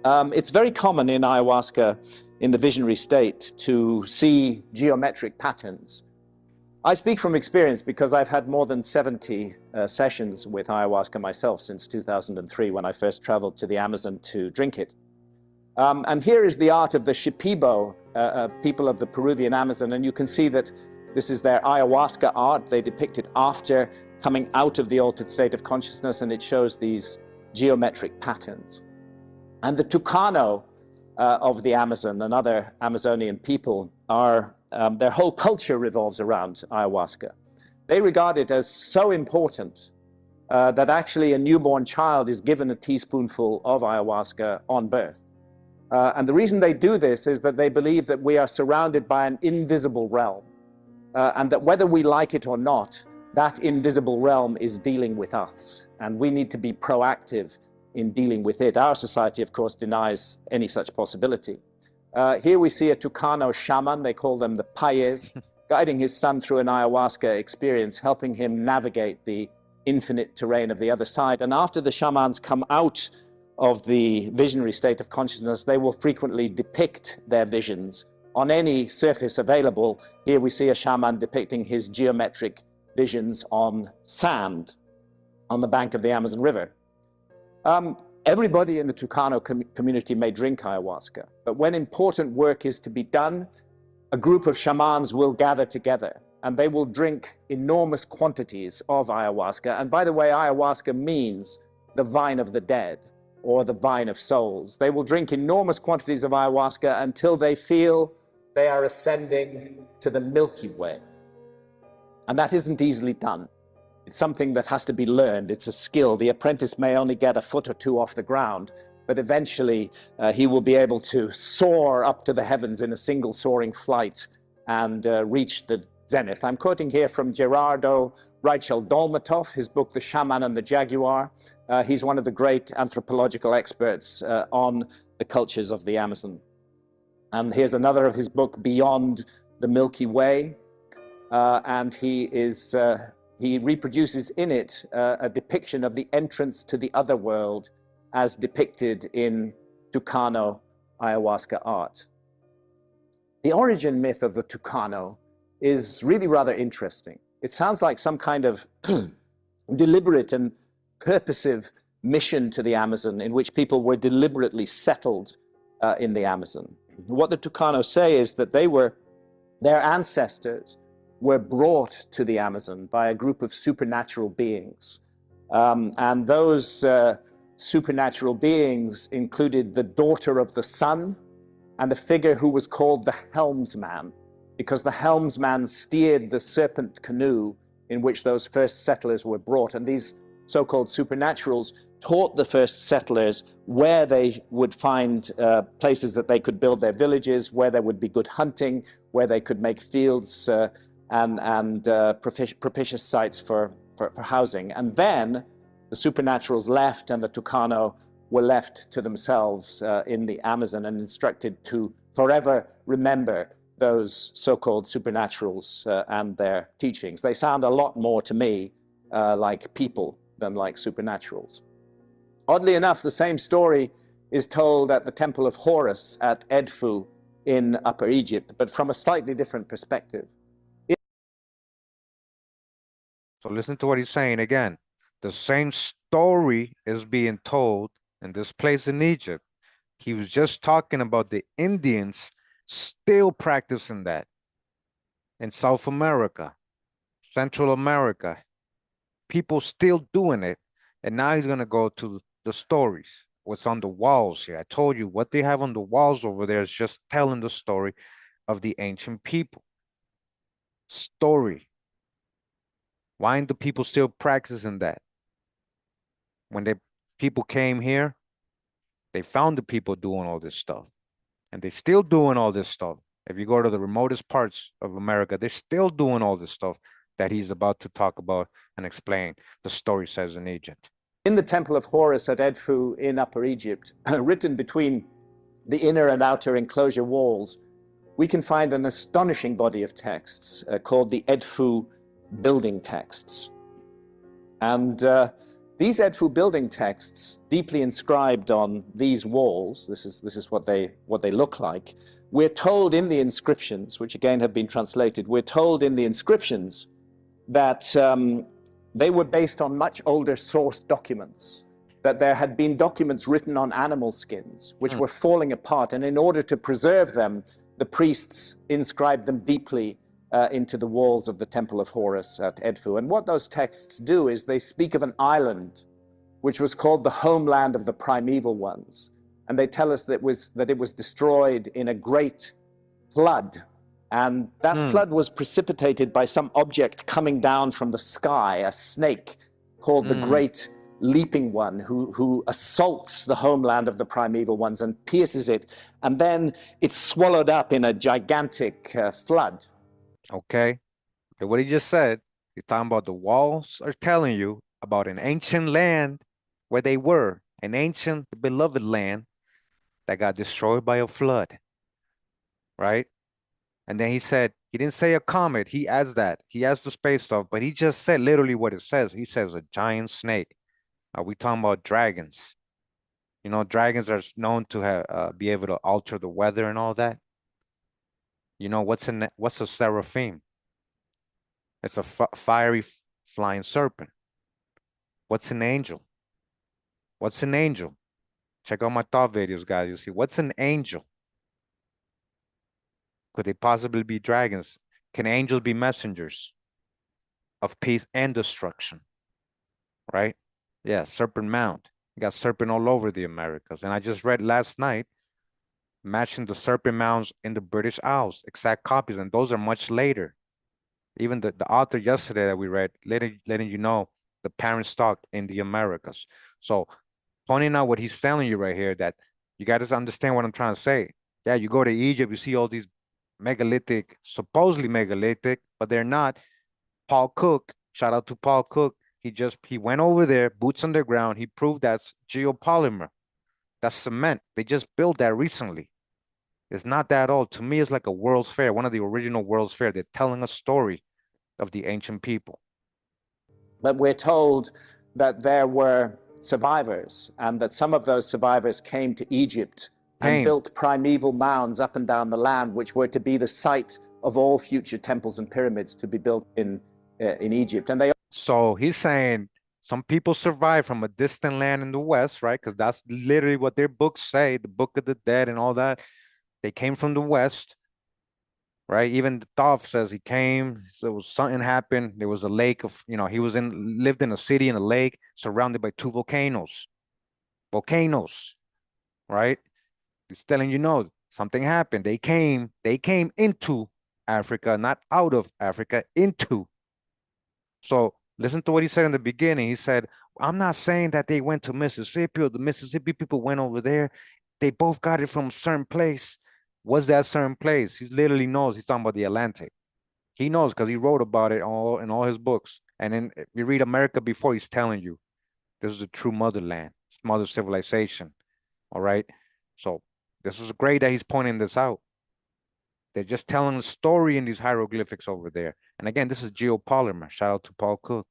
It's very common in ayahuasca, in the visionary state, to see geometric patterns. I speak from experience because I've had more than 70 sessions with ayahuasca myself since 2003, when I first traveled to the Amazon to drink it. And here is the art of the Shipibo, people of the Peruvian Amazon, and you can see that this is their ayahuasca art. They depict it after coming out of the altered state of consciousness, and it shows these geometric patterns. And the Tucano of the Amazon and other Amazonian people are, their whole culture revolves around ayahuasca. They regard it as so important that actually a newborn child is given a teaspoonful of ayahuasca on birth. And the reason they do this is that they believe that we are surrounded by an invisible realm, and that whether we like it or not, that invisible realm is dealing with us, and we need to be proactive in dealing with it. Our society, of course, denies any such possibility. Here we see a Tucano shaman, they call them the Payes, guiding his son through an ayahuasca experience, helping him navigate the infinite terrain of the other side. And after the shamans come out of the visionary state of consciousness, they will frequently depict their visions on any surface available. Here we see a shaman depicting his geometric visions on sand on the bank of the Amazon River. Everybody in the Tucano community may drink ayahuasca, but when important work is to be done, a group of shamans will gather together and they will drink enormous quantities of ayahuasca. And by the way, ayahuasca means the vine of the dead, or the vine of souls. They will drink enormous quantities of ayahuasca until they feel they are ascending to the Milky Way. And that isn't easily done. It's something that has to be learned. It's a skill. The apprentice may only get a foot or two off the ground, but eventually he will be able to soar up to the heavens in a single soaring flight and reach the zenith. I'm quoting here from Gerardo Reichel Dolmatov, his book, The Shaman and the Jaguar. He's one of the great anthropological experts on the cultures of the Amazon. And here's another of his book, Beyond the Milky Way. And he reproduces in it a depiction of the entrance to the other world as depicted in Tucano ayahuasca art. The origin myth of the Tucano is really rather interesting. It sounds like some kind of deliberate and purposive mission to the Amazon in which people were deliberately settled in the Amazon. What the Tucano say is that their ancestors were brought to the Amazon by a group of supernatural beings. And those supernatural beings included the daughter of the sun and a figure who was called the helmsman, because the helmsman steered the serpent canoe in which those first settlers were brought. And these so-called supernaturals taught the first settlers where they would find places that they could build their villages, where there would be good hunting, where they could make fields and propitious sites for housing. And then the supernaturals left and the Tucano were left to themselves in the Amazon and instructed to forever remember those so-called supernaturals and their teachings. They sound a lot more to me like people than like supernaturals. Oddly enough, the same story is told at the Temple of Horus at Edfu in Upper Egypt, but from a slightly different perspective. So listen to what he's saying again. The same story is being told in this place in Egypt. He was just talking about the Indians still practicing that in South America, Central America, people still doing it. And now he's going to go to the stories, what's on the walls here. I told you what they have on the walls over there is just telling the story of the ancient people. Story. Why aren't the people still practicing that? When the people came here, they found the people doing all this stuff, and they're still doing all this stuff. If you go to the remotest parts of America, they're still doing all this stuff that he's about to talk about and explain. The story says in Egypt. In the Temple of Horus at Edfu in Upper Egypt, written between the inner and outer enclosure walls, we can find an astonishing body of texts called the Edfu building texts. And these Edfu building texts, deeply inscribed on these walls, this is what they look like. We're told in the inscriptions, which again have been translated, we're told in the inscriptions that they were based on much older source documents, that there had been documents written on animal skins, which were falling apart, and in order to preserve them, the priests inscribed them deeply into the walls of the Temple of Horus at Edfu. And what those texts do is they speak of an island which was called the homeland of the primeval ones. And they tell us that it was destroyed in a great flood. And that flood was precipitated by some object coming down from the sky, a snake called the Great Leaping One, who assaults the homeland of the primeval ones and pierces it. And then it's swallowed up in a gigantic flood. Okay. What he just said, he's talking about the walls are telling you about an ancient land where they were, an ancient beloved land that got destroyed by a flood, right? And then he said, he didn't say a comet. He adds that. He adds the space stuff, but he just said literally what it says. He says a giant snake. Are we talking about dragons? You know, dragons are known to have, be able to alter the weather and all that. You know, what's a seraphim? It's a fiery flying serpent. What's an angel? What's an angel? Check out my thought videos, guys. You see, what's an angel? Could they possibly be dragons? Can angels be messengers of peace and destruction? Right? Yeah, Serpent Mound. You got serpent all over the Americas. And I just read last night, matching the serpent mounds in the British Isles, exact copies, and those are much later. Even the author yesterday that we read, letting you know the parent stock in the Americas. So pointing out what he's telling you right here, that you got to understand what I'm trying to say. Yeah, you go to Egypt, you see all these megalithic, supposedly megalithic, but they're not. Paul Cook, shout out to Paul Cook. He went over there, boots on the ground. He proved that's geopolymer. That's cement. They just built that recently. It's not that old. To me, it's like a World's Fair, one of the original World's Fair. They're telling a story of the ancient people. But we're told that there were survivors, and that some of those survivors came to Egypt and built primeval mounds up and down the land, which were to be the site of all future temples and pyramids to be built in Egypt. And so he's saying some people survived from a distant land in the West, right? Because that's literally what their books say, the Book of the Dead and all that. They came from the West, right? Even the Thoth says he came, so something happened. There was a lake of, you know, lived in a city in a lake surrounded by two volcanoes, right? He's telling you, no, something happened. They came into Africa, not out of Africa, into. So listen to what he said in the beginning. He said, I'm not saying that they went to Mississippi or the Mississippi people went over there. They both got it from a certain place. What's that certain place? He literally knows. He's talking about the Atlantic. He knows because he wrote about it in all his books. And then if you read America before, he's telling you this is a true motherland, it's mother civilization. All right. So this is great that he's pointing this out. They're just telling a story in these hieroglyphics over there. And again, this is geopolymer. Shout out to Paul Cook.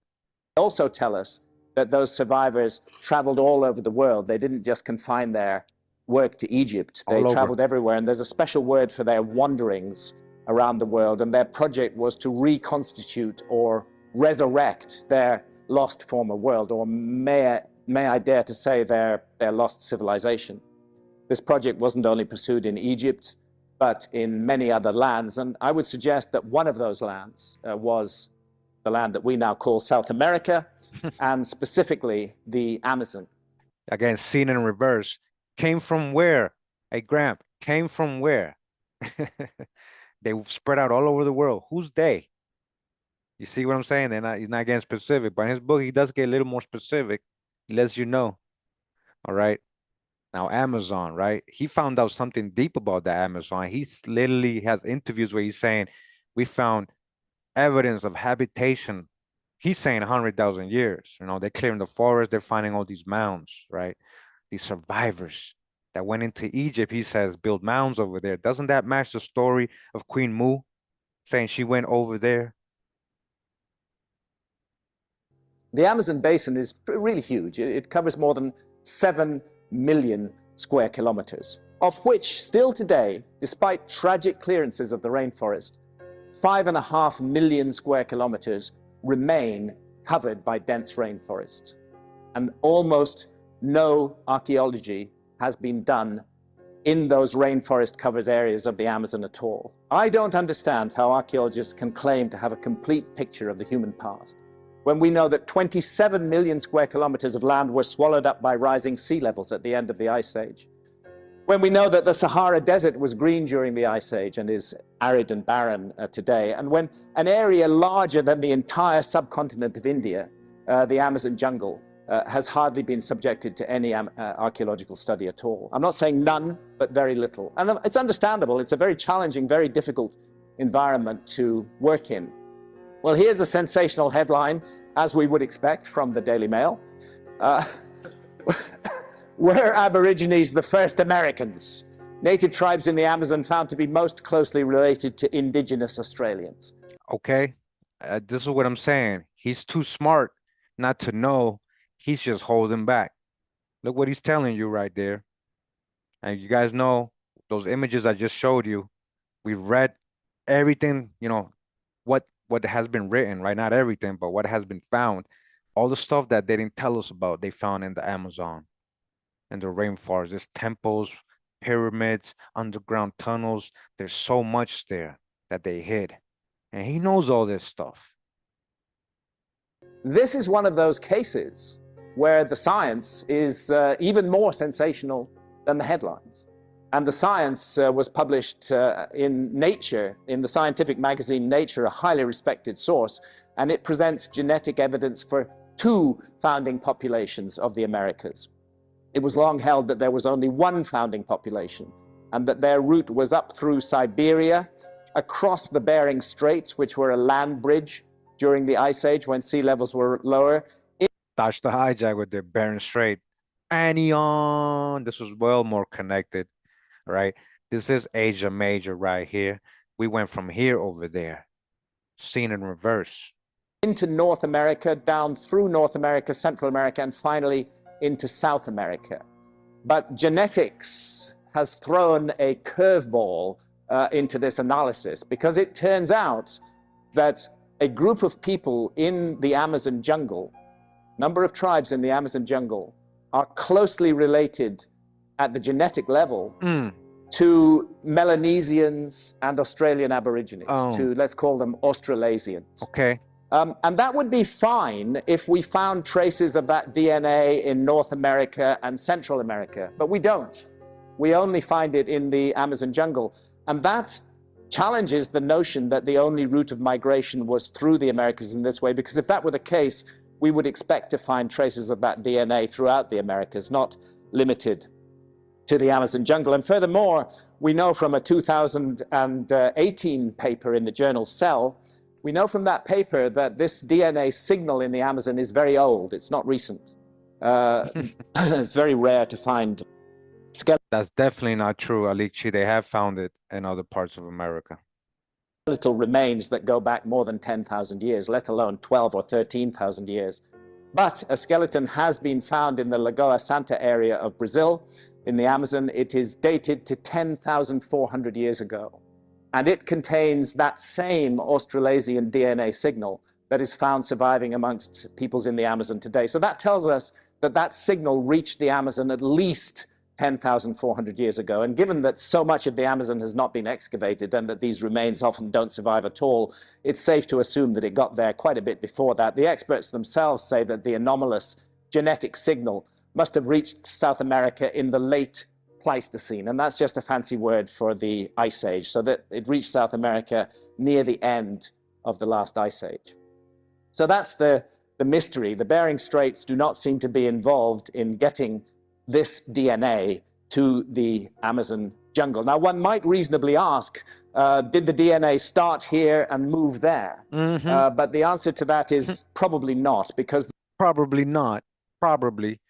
They also tell us that those survivors traveled all over the world. They didn't just confine their work to Egypt. They traveled everywhere. And there's a special word for their wanderings around the world. And their project was to reconstitute or resurrect their lost former world, or may I dare to say their lost civilization. This project wasn't only pursued in Egypt, but in many other lands. And I would suggest that one of those lands was the land that we now call South America, and specifically the Amazon. Again, seen in reverse. Came from where? Hey, Graham, came from where? They spread out all over the world. Who's they? You see what I'm saying? He's not getting specific, but in his book, he does get a little more specific. He lets you know. All right. Now, Amazon, right? He found out something deep about the Amazon. Literally has interviews where he's saying, we found evidence of habitation. He's saying 100,000 years. You know, they're clearing the forest. They're finding all these mounds, right? These survivors that went into Egypt, he says, build mounds over there. Doesn't that match the story of Queen Mu, saying she went over there? The Amazon basin is really huge. It covers more than 7 million square kilometers, of which still today, despite tragic clearances of the rainforest, 5.5 million square kilometers remain covered by dense rainforest. And almost no archaeology has been done in those rainforest-covered areas of the Amazon at all. I don't understand how archaeologists can claim to have a complete picture of the human past when we know that 27 million square kilometers of land were swallowed up by rising sea levels at the end of the Ice Age, when we know that the Sahara Desert was green during the Ice Age and is arid and barren today, and when an area larger than the entire subcontinent of India, the Amazon jungle, has hardly been subjected to any archaeological study at all. I'm not saying none, but very little. And it's understandable. It's a very challenging, very difficult environment to work in. Well, here's a sensational headline, as we would expect from the Daily Mail. Were Aborigines the first Americans? Native tribes in the Amazon found to be most closely related to indigenous Australians. Okay, this is what I'm saying. He's too smart not to know. He's just holding back. Look what he's telling you right there. And you guys know those images I just showed you. We've read everything, you know, what has been written, right? Not everything, but what has been found. All the stuff that they didn't tell us about, they found in the Amazon and the rainforest. There's temples, pyramids, underground tunnels. There's so much there that they hid. And he knows all this stuff. This is one of those cases where the science is even more sensational than the headlines. And the science was published in Nature, in the scientific magazine Nature, a highly respected source, and it presents genetic evidence for 2 founding populations of the Americas. It was long held that there was only one founding population, and that their route was up through Siberia, across the Bering Straits, which were a land bridge during the Ice Age when sea levels were lower. Dodge the hijack with their Bering Strait. Anion, this was well more connected, right? This is Asia Major right here. We went from here over there, seen in reverse. Into North America, down through North America, Central America, and finally into South America. But genetics has thrown a curveball into this analysis, because it turns out that a group of people in the Amazon jungle, number of tribes in the Amazon jungle, are closely related at the genetic level to Melanesians and Australian Aborigines, to, let's call them, Australasians. Okay. And that would be fine if we found traces of that DNA in North America and Central America, but we don't. We only find it in the Amazon jungle. And that challenges the notion that the only route of migration was through the Americas in this way, because if that were the case, we would expect to find traces of that DNA throughout the Americas, not limited to the Amazon jungle. And furthermore, we know from a 2018 paper in the journal Cell, we know from that paper that this DNA signal in the Amazon is very old. It's not recent. It's very rare to find skeletal. That's definitely not true, Alici. They have found it in other parts of America. Skeletal remains that go back more than 10,000 years, let alone 12 or 13,000 years. But a skeleton has been found in the Lagoa Santa area of Brazil, in the Amazon. It is dated to 10,400 years ago. And it contains that same Australasian DNA signal that is found surviving amongst peoples in the Amazon today. So that tells us that that signal reached the Amazon at least 10,400 years ago. And given that so much of the Amazon has not been excavated and that these remains often don't survive at all, it's safe to assume that it got there quite a bit before that. The experts themselves say that the anomalous genetic signal must have reached South America in the late Pleistocene, and that's just a fancy word for the Ice Age, so that it reached South America near the end of the last Ice Age. So that's the mystery. The Bering Straits do not seem to be involved in getting this DNA to the Amazon jungle. Now, one might reasonably ask, did the DNA start here and move there? But the answer to that is probably not, because... Probably not. Probably.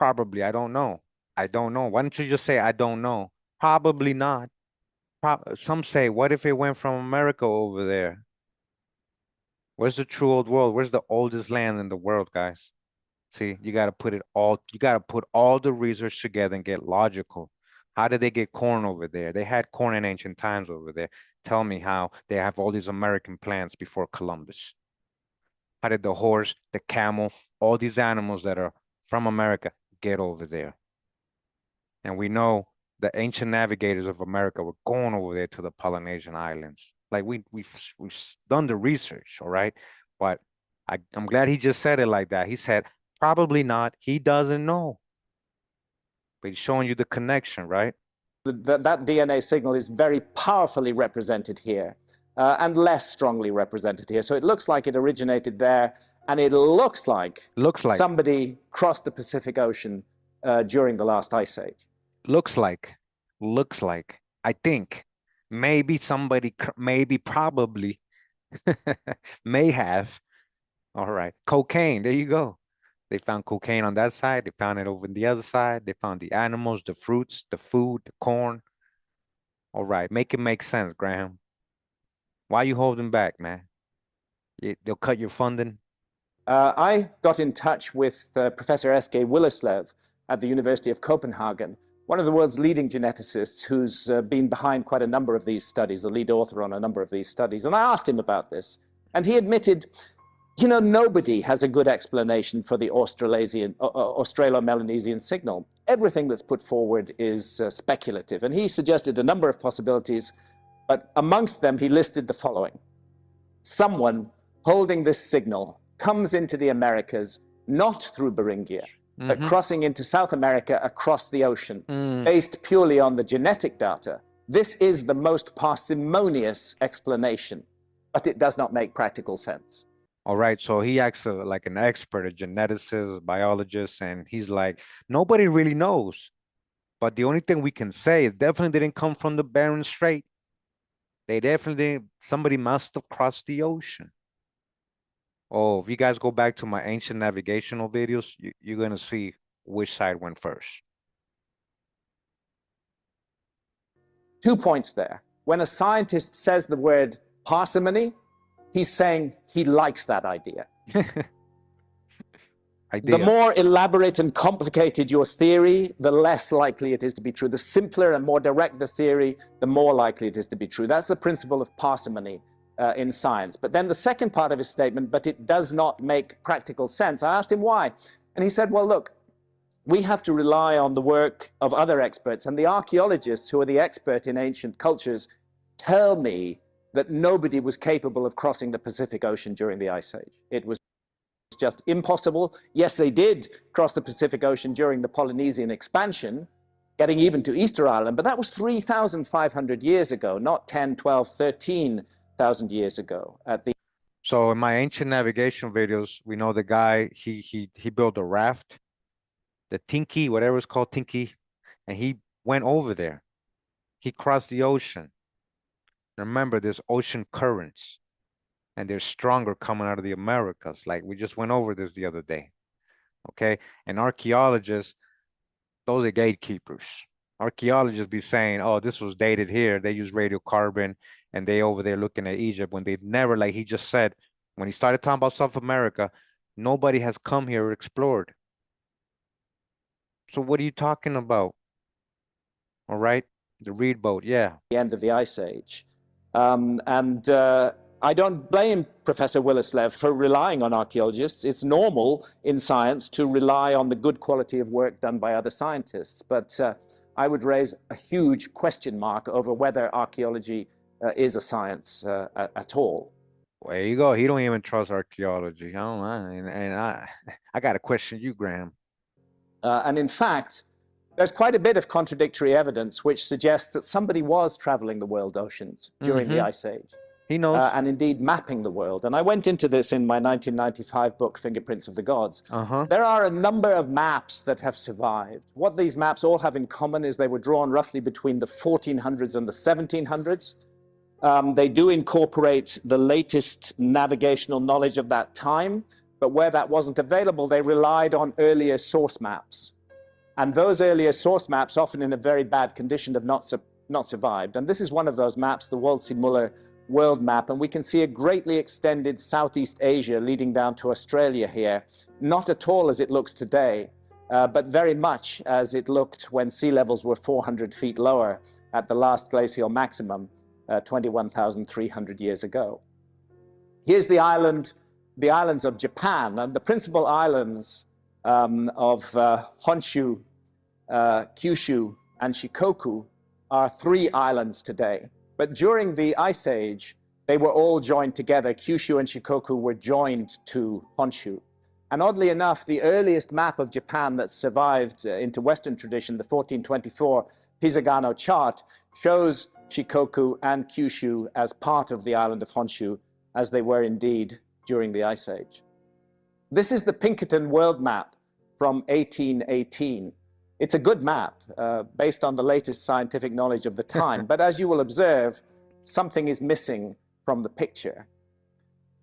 I don't know. I don't know. Why don't you just say, I don't know? Probably not. Some say, what if it went from America over there? Where's the true old world? Where's the oldest land in the world, guys? See, you got to put all the research together and get logical. How did they get corn over there? They had corn in ancient times over there. Tell me how they have all these American plants before Columbus. How did the horse, the camel, all these animals that are from America get over there? And we know the ancient navigators of America were going over there to the Polynesian islands. Like we've done the research, all right? But I'm glad he just said it like that. He said, probably not. He doesn't know. But he's showing you the connection, right? That DNA signal is very powerfully represented here and less strongly represented here. So it looks like it originated there, and it looks like somebody crossed the Pacific Ocean during the last ice age. Looks like, I think maybe somebody, probably may have. All right. Cocaine. There you go. They found cocaine on that side. They found it over on the other side. They found the animals, the fruits, the food, the corn. All right. Make it make sense, Graham. Why are you holding back, man? They'll cut your funding. I got in touch with Professor S.K. Willerslev at the University of Copenhagen, one of the world's leading geneticists who's been behind quite a number of these studies, the lead author on a number of these studies. And I asked him about this, and he admitted, you know, nobody has a good explanation for the Australo-Melanesian signal. Everything that's put forward is speculative. And he suggested a number of possibilities, but amongst them, he listed the following. Someone holding this signal comes into the Americas, not through Beringia, but crossing into South America across the ocean, based purely on the genetic data. This is the most parsimonious explanation, but it does not make practical sense. All right, so he acts like an expert, a geneticist, a biologist, and he's like, nobody really knows. But the only thing we can say is definitely didn't come from the Bering Strait. They definitely, somebody must have crossed the ocean. Oh, if you guys go back to my ancient navigational videos, you're going to see which side went first. 2 points there. When a scientist says the word parsimony, he's saying he likes that idea. The more elaborate and complicated your theory, the less likely it is to be true. The simpler and more direct the theory, the more likely it is to be true. That's the principle of parsimony in science. But then the second part of his statement, but it does not make practical sense. I asked him why. And he said, well, look, we have to rely on the work of other experts. And the archaeologists who are the expert in ancient cultures tell me that nobody was capable of crossing the Pacific Ocean during the Ice Age. It was just impossible. Yes, they did cross the Pacific Ocean during the Polynesian expansion, getting even to Easter Island, but that was 3,500 years ago, not 10, 12, 13,000 years ago. So in my ancient navigation videos, we know the guy, he built a raft, the Tinky, whatever it's called, Tinky, and he went over there. He crossed the ocean. Remember, there's ocean currents, and they're stronger coming out of the Americas. Like we just went over this the other day, okay? And archaeologists, those are gatekeepers. Archaeologists be saying, oh, this was dated here. They use radiocarbon, and they over there looking at Egypt when they never, like he just said, when he started talking about South America, nobody has come here or explored. So what are you talking about? All right, the reed boat, yeah. The end of the Ice Age. I don't blame Professor Willerslev for relying on archaeologists. It's normal in science to rely on the good quality of work done by other scientists. But I would raise a huge question mark over whether archaeology is a science at all. Well, there you go. He don't even trust archaeology. I don't know. And I got to question you, Graham. And in fact, there's quite a bit of contradictory evidence which suggests that somebody was traveling the world oceans during the Ice Age. He knows. and indeed mapping the world. And I went into this in my 1995 book, Fingerprints of the Gods. Uh-huh. There are a number of maps that have survived. What these maps all have in common is they were drawn roughly between the 1400s and the 1700s. They do incorporate the latest navigational knowledge of that time, but where that wasn't available, they relied on earlier source maps. And those earlier source maps, often in a very bad condition, have not survived. And this is one of those maps, the Waldsee-Muller world map, and we can see a greatly extended Southeast Asia leading down to Australia here, not at all as it looks today, but very much as it looked when sea levels were 400 feet lower at the last glacial maximum 21,300 years ago. Here's the islands of Japan, and the principal islands of Honshu, Kyushu, and Shikoku are 3 islands today. But during the Ice Age, they were all joined together. Kyushu and Shikoku were joined to Honshu. And oddly enough, the earliest map of Japan that survived into Western tradition, the 1424 Pisagano chart, shows Shikoku and Kyushu as part of the island of Honshu, as they were indeed during the Ice Age. This is the Pinkerton world map from 1818. It's a good map based on the latest scientific knowledge of the time, but as you will observe, something is missing from the picture,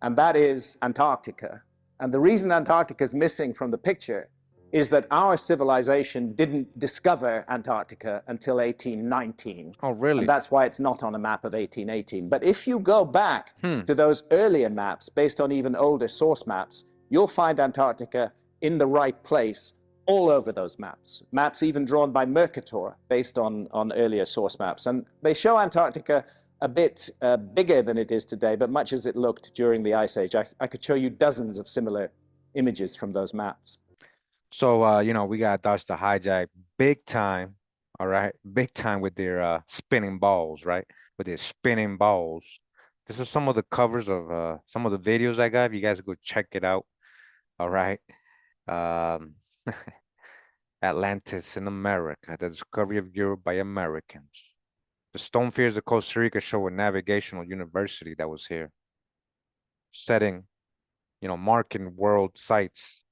and that is Antarctica. And the reason Antarctica is missing from the picture is that our civilization didn't discover Antarctica until 1819. Oh, really? And that's why it's not on a map of 1818. But if you go back to those earlier maps, based on even older source maps, you'll find Antarctica in the right place all over those maps. Maps even drawn by Mercator, based on earlier source maps. And they show Antarctica a bit bigger than it is today, but much as it looked during the Ice Age. I could show you dozens of similar images from those maps. So, you know, we got Dodge the hijack big time, all right? Big time with their spinning balls, right? With their spinning balls. This is some of the covers of some of the videos I got. You guys go check it out, all right? Atlantis in America, the discovery of Europe by Americans. The stone fears of Costa Rica show a navigational university that was here, setting, you know, marking world sites.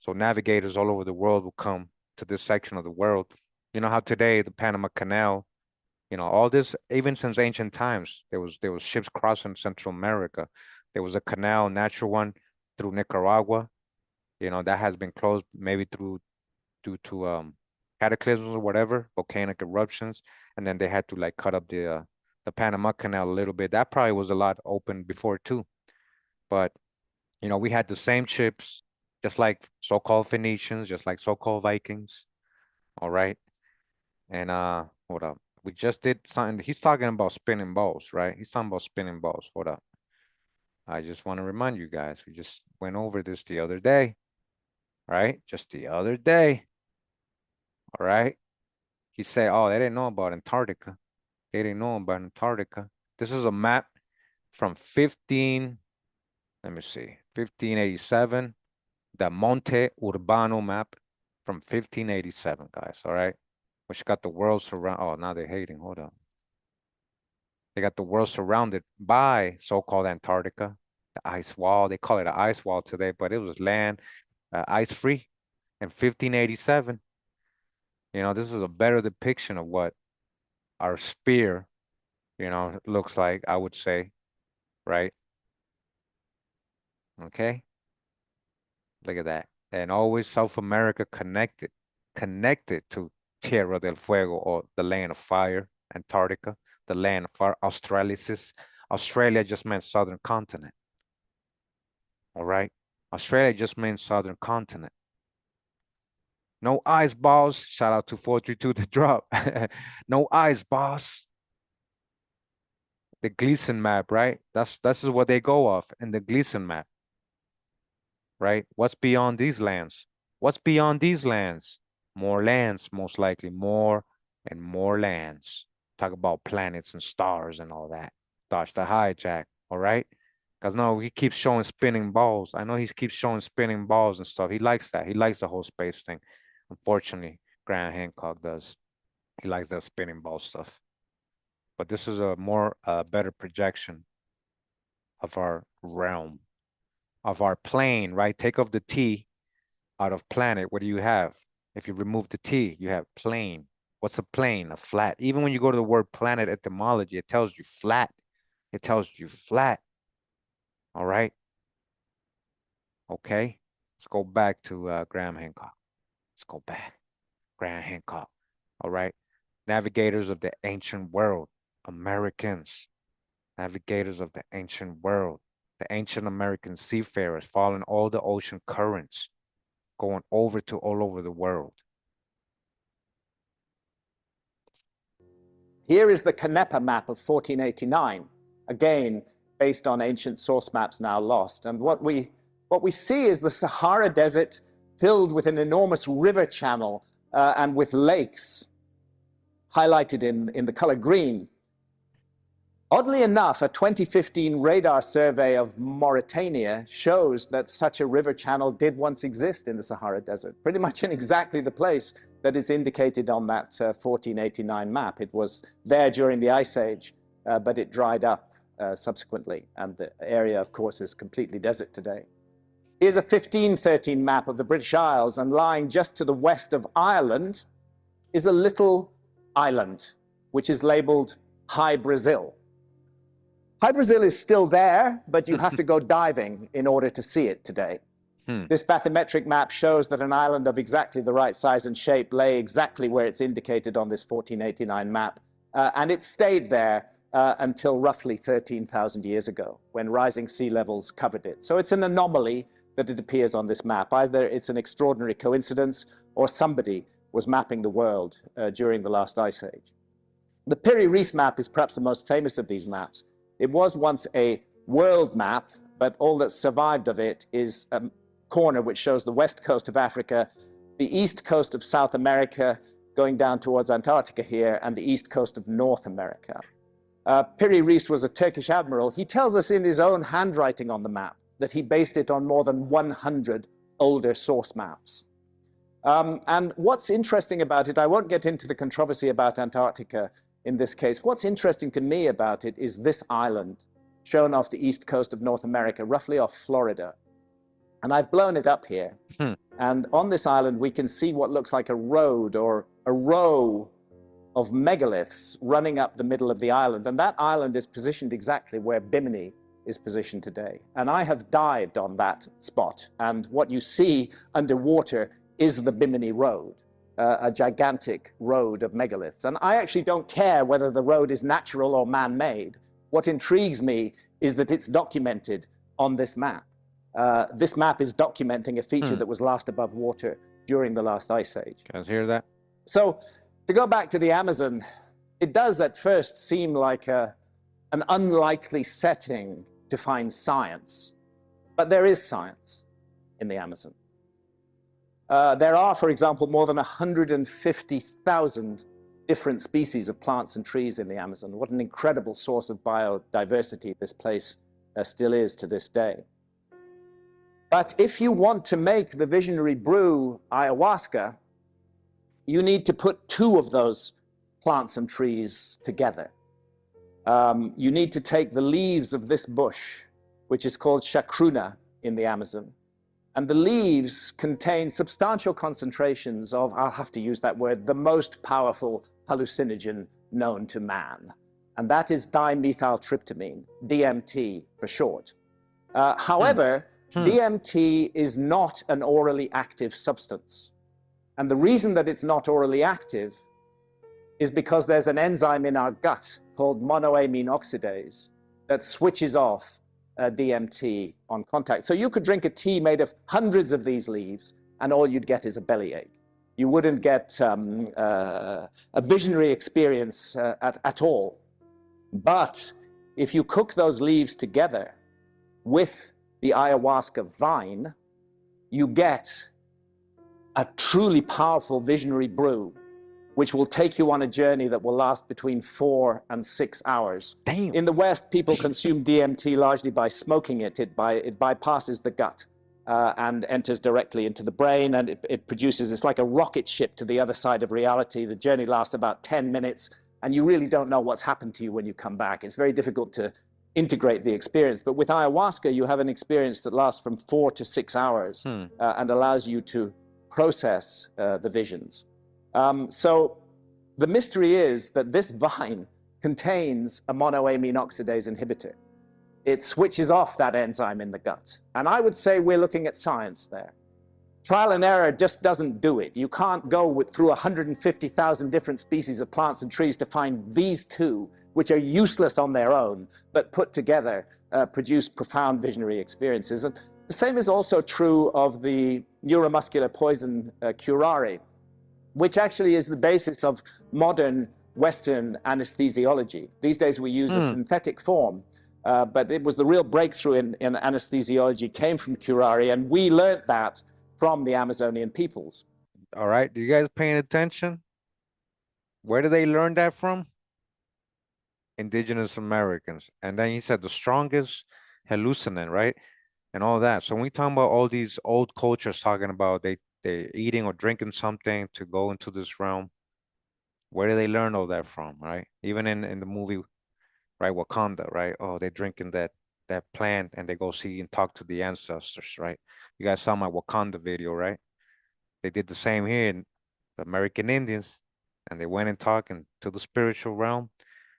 So navigators all over the world will come to this section of the world. You know how today the Panama Canal, you know, all this, even since ancient times, there was ships crossing Central America. There was a canal, natural one, through Nicaragua. You know, that has been closed maybe due to cataclysms or whatever, volcanic eruptions, and then they had to like cut up the Panama Canal a little bit. That probably was a lot open before too. But you know, we had the same ships, just like so-called Phoenicians, just like so-called Vikings. All right. And hold up. We just did something. He's talking about spinning balls, right? He's talking about spinning balls. Hold up. I just want to remind you guys, we just went over this the other day, right? Just the other day. All right. He said, oh, they didn't know about Antarctica. They didn't know about Antarctica. This is a map from 1587, the Monte Urbano map from 1587, guys, all right? Which got the world surrounded. Oh, now they're hating, hold on. They got the world surrounded by so-called Antarctica, the ice wall. They call it an ice wall today, but it was land, ice-free in 1587. You know, this is a better depiction of what our spear, you know, looks like, I would say, right? Okay. Look at that. And always South America connected to Tierra del Fuego, or the land of fire, Antarctica, the land of fire, Australis. Australia just meant southern continent. All right. Australia just means southern continent. No ice, boss. Shout out to 432 the drop. No ice, boss. The Gleason map, right? This is what they go off in the Gleason map. Right? What's beyond these lands? What's beyond these lands? More lands, most likely. More and more lands. Talk about planets and stars and all that. Dodge the hijack, all right? Because no, he keeps showing spinning balls. I know he keeps showing spinning balls and stuff. He likes that. He likes the whole space thing. Unfortunately, Graham Hancock does. He likes that spinning ball stuff. But this is a more better projection of our realm, of our plane, right? Take off the T out of planet. What do you have? If you remove the T, you have plane. What's a plane? A flat. Even when you go to the word planet etymology, it tells you flat. It tells you flat. All right. Okay. Let's go back to Graham Hancock. Let's go back. Graham Hancock. All right. Navigators of the ancient world. Americans. Navigators of the ancient world. The ancient American seafarers following all the ocean currents, going over to all over the world. Here is the Canepa map of 1489, again, based on ancient source maps now lost. And what we see is the Sahara Desert filled with an enormous river channel and with lakes highlighted in the color green. Oddly enough, a 2015 radar survey of Mauritania shows that such a river channel did once exist in the Sahara Desert, pretty much in exactly the place that is indicated on that 1489 map. It was there during the Ice Age, but it dried up subsequently, and the area, of course, is completely desert today. Here's a 1513 map of the British Isles, and lying just to the west of Ireland is a little island, which is labeled High Brazil. High Brazil is still there, but you have to go diving in order to see it today. This bathymetric map shows that an island of exactly the right size and shape lay exactly where it's indicated on this 1489 map, and it stayed there until roughly 13,000 years ago, when rising sea levels covered it. So it's an anomaly that it appears on this map. Either it's an extraordinary coincidence, or somebody was mapping the world during the last ice age. The Piri-Reis map is perhaps the most famous of these maps. It was once a world map, but all that survived of it is a corner which shows the west coast of Africa, the east coast of South America, going down towards Antarctica here, and the east coast of North America. Piri-Reis was a Turkish admiral. He tells us in his own handwriting on the map that he based it on more than 100 older source maps. And what's interesting about it, I won't get into the controversy about Antarctica in this case. What's interesting to me about it is this island shown off the east coast of North America, roughly off Florida. And I've blown it up here. And on this island, we can see what looks like a road or a row of megaliths running up the middle of the island. And that island is positioned exactly where Bimini is positioned today. And I have dived on that spot. And what you see underwater is the Bimini Road, a gigantic road of megaliths. And I actually don't care whether the road is natural or man-made. What intrigues me is that it's documented on this map. This map is documenting a feature that was last above water during the last ice age. Guys hear that? So to go back to the Amazon, it does at first seem like an unlikely setting to find science, but there is science in the Amazon. There are, for example, more than 150,000 different species of plants and trees in the Amazon. What an incredible source of biodiversity this place still is to this day. But if you want to make the visionary brew ayahuasca, you need to put two of those plants and trees together. You need to take the leaves of this bush, which is called chacruna in the Amazon, and the leaves contain substantial concentrations of, I'll have to use that word, the most powerful hallucinogen known to man. And that is dimethyltryptamine, DMT for short. However, DMT is not an orally active substance. And the reason that it's not orally active is because there's an enzyme in our gut called monoamine oxidase that switches off DMT on contact. So you could drink a tea made of hundreds of these leaves, and all you'd get is a bellyache. You wouldn't get a visionary experience at all. But if you cook those leaves together with the ayahuasca vine, you get a truly powerful visionary brew, which will take you on a journey that will last between 4 and 6 hours. Damn. In the West, people consume DMT largely by smoking it. It bypasses the gut and enters directly into the brain, and it produces, it's like a rocket ship to the other side of reality. The journey lasts about 10 minutes, and you really don't know what's happened to you when you come back. It's very difficult to integrate the experience. But with ayahuasca, you have an experience that lasts from 4 to 6 hours and allows you to process the visions. So the mystery is that this vine contains a monoamine oxidase inhibitor. It switches off that enzyme in the gut. And I would say we're looking at science there. Trial and error just doesn't do it. You can't go through 150,000 different species of plants and trees to find these two, which are useless on their own, but put together produce profound visionary experiences. And the same is also true of the neuromuscular poison curare, which actually is the basis of modern Western anesthesiology. These days we use a synthetic form, but it was the real breakthrough in anesthesiology came from curare, and we learned that from the Amazonian peoples. All right, do you guys paying attention? Where do they learn that from? Indigenous Americans. And then he said the strongest hallucinant, right? And all that. So when we talk about all these old cultures talking about they eating or drinking something to go into this realm, where do they learn all that from, right? Even in the movie, right, Wakanda, right? Oh, they're drinking that plant and they go see and talk to the ancestors, right? You guys saw my Wakanda video, right? They did the same here in the American Indians, and they went and talked to the spiritual realm.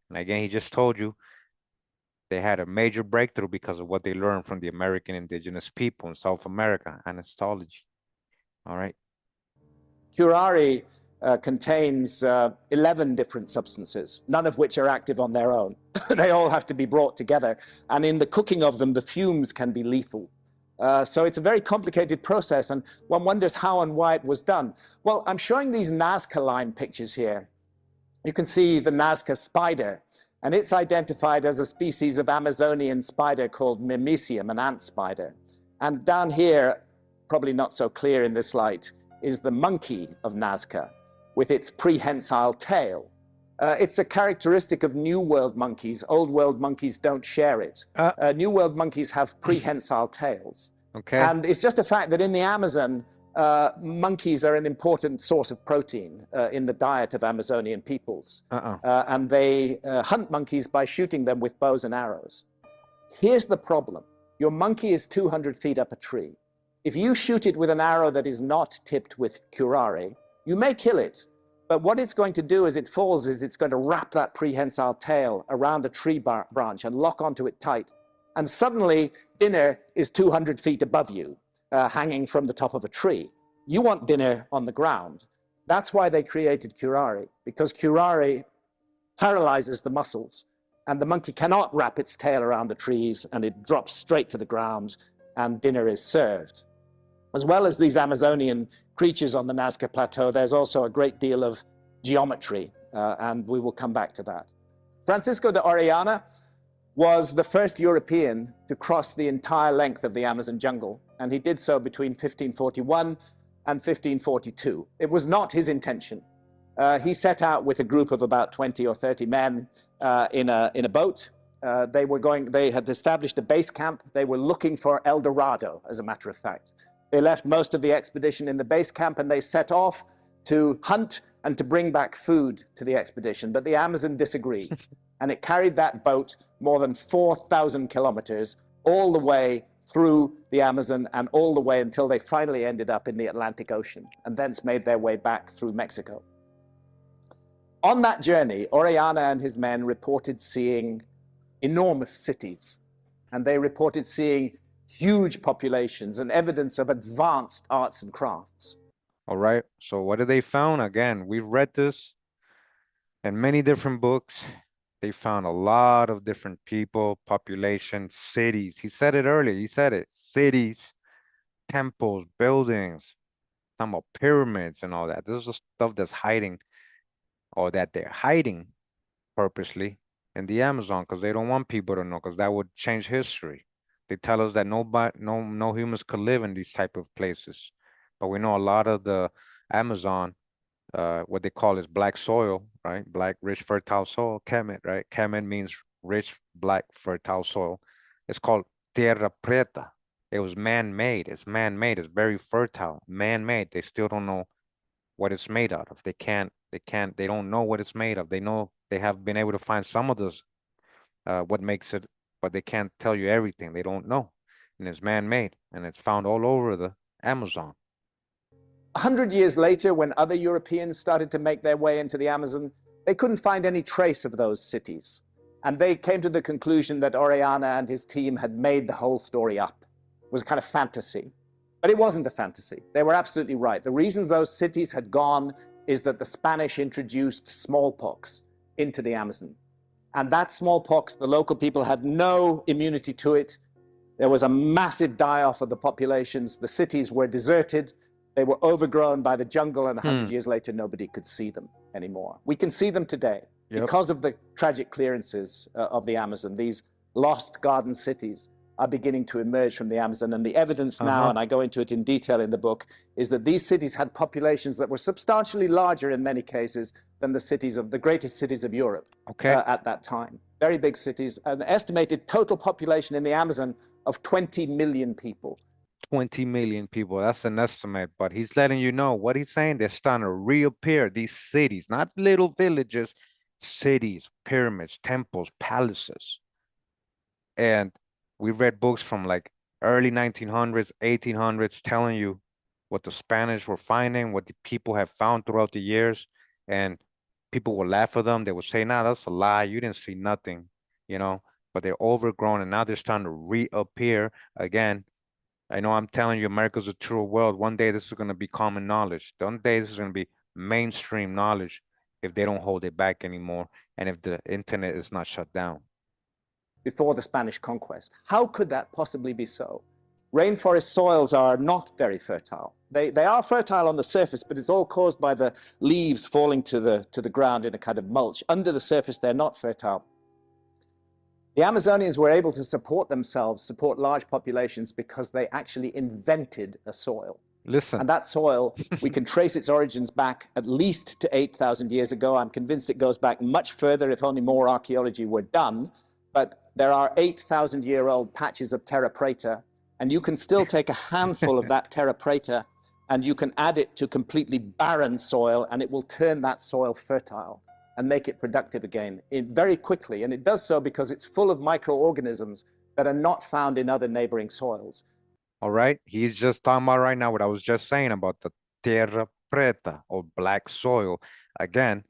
And again, he just told you they had a major breakthrough because of what they learned from the American indigenous people in South America and astrology. All right. Curare contains 11 different substances, none of which are active on their own. They all have to be brought together. And in the cooking of them, the fumes can be lethal. So it's a very complicated process, and one wonders how and why it was done. Well, I'm showing these Nazca line pictures here. You can see the Nazca spider, and it's identified as a species of Amazonian spider called Mimicium, an ant spider. And down here, probably not so clear in this light, is the monkey of Nazca with its prehensile tail. It's a characteristic of New World monkeys. Old World monkeys don't share it. New World monkeys have prehensile tails. Okay. And it's just a fact that in the Amazon, monkeys are an important source of protein in the diet of Amazonian peoples. And they hunt monkeys by shooting them with bows and arrows. Here's the problem. Your monkey is 200 feet up a tree. If you shoot it with an arrow that is not tipped with curare, you may kill it. But what it's going to do as it falls is it's going to wrap that prehensile tail around a tree branch and lock onto it tight. And suddenly, dinner is 200 feet above you, hanging from the top of a tree. You want dinner on the ground. That's why they created curare, because curare paralyzes the muscles, and the monkey cannot wrap its tail around the trees, and it drops straight to the ground, and dinner is served. As well as these Amazonian creatures on the Nazca Plateau, there's also a great deal of geometry, and we will come back to that. Francisco de Orellana was the first European to cross the entire length of the Amazon jungle, and he did so between 1541 and 1542. It was not his intention. He set out with a group of about 20 or 30 men in a boat. They had established a base camp. They were looking for El Dorado, as a matter of fact. They left most of the expedition in the base camp, and they set off to hunt and to bring back food to the expedition. But the Amazon disagreed, and it carried that boat more than 4,000 kilometers all the way through the Amazon and all the way until they finally ended up in the Atlantic Ocean, and thence made their way back through Mexico. On that journey, Orellana and his men reported seeing enormous cities, and they reported seeing huge populations and evidence of advanced arts and crafts. All right. So what did they found? Again, we read this in many different books. They found a lot of different people, population, cities. He said it earlier. He said it. Cities, temples, buildings, talking about pyramids and all that. This is the stuff that's hiding, or that they're hiding purposely in the Amazon, because they don't want people to know, because that would change history. They tell us that no humans could live in these type of places. But we know a lot of the Amazon, what they call is black soil, right? Black, rich, fertile soil, Kemet, right? Kemet means rich, black, fertile soil. It's called Tera Preta. It was man-made. It's man-made. It's very fertile, man-made. They still don't know what it's made out of. They don't know what it's made of. They know they have been able to find some of those, what makes it but they can't tell you everything. They don't know. And it's man-made, and it's found all over the Amazon. 100 years later, when other Europeans started to make their way into the Amazon, they couldn't find any trace of those cities. And they came to the conclusion that Oriana and his team had made the whole story up. It was a kind of fantasy. But it wasn't a fantasy. They were absolutely right. The reasons those cities had gone is that the Spanish introduced smallpox into the Amazon. And that smallpox, the local people had no immunity to it. There was a massive die-off of the populations. The cities were deserted. They were overgrown by the jungle, and 100 years later, nobody could see them anymore. We can see them today because of the tragic clearances of the Amazon. These lost garden cities are beginning to emerge from the Amazon. And the evidence now, and I go into it in detail in the book, is that these cities had populations that were substantially larger in many cases than the greatest cities of Europe at that time. Very big cities, an estimated total population in the Amazon of 20 million people. 20 million people, that's an estimate, but he's letting you know what he's saying. They're starting to reappear, these cities, not little villages, cities, pyramids, temples, palaces. And we read books from like early 1900s, 1800s, telling you what the Spanish were finding, what the people have found throughout the years. And people would laugh at them. They would say, nah, that's a lie. You didn't see nothing, you know, but they're overgrown and now they're starting to reappear again. I know I'm telling you, America's a true world. One day this is going to be common knowledge. One day this is going to be mainstream knowledge if they don't hold it back anymore and if the internet is not shut down. Before the Spanish conquest. How could that possibly be so? Rainforest soils are not very fertile. They are fertile on the surface, but it's all caused by the leaves falling to the ground in a kind of mulch. Under the surface, they're not fertile. The Amazonians were able to support themselves, support large populations, because they actually invented a soil. Listen. And that soil, we can trace its origins back at least to 8,000 years ago. I'm convinced it goes back much further if only more archaeology were done. But there are 8,000-year-old patches of Tera Preta, and you can still take a handful of that Tera Preta and you can add it to completely barren soil, and it will turn that soil fertile and make it productive again very quickly. And it does so because it's full of microorganisms that are not found in other neighboring soils. All right. He's just talking about right now what I was just saying about the Tera Preta, or black soil. Again,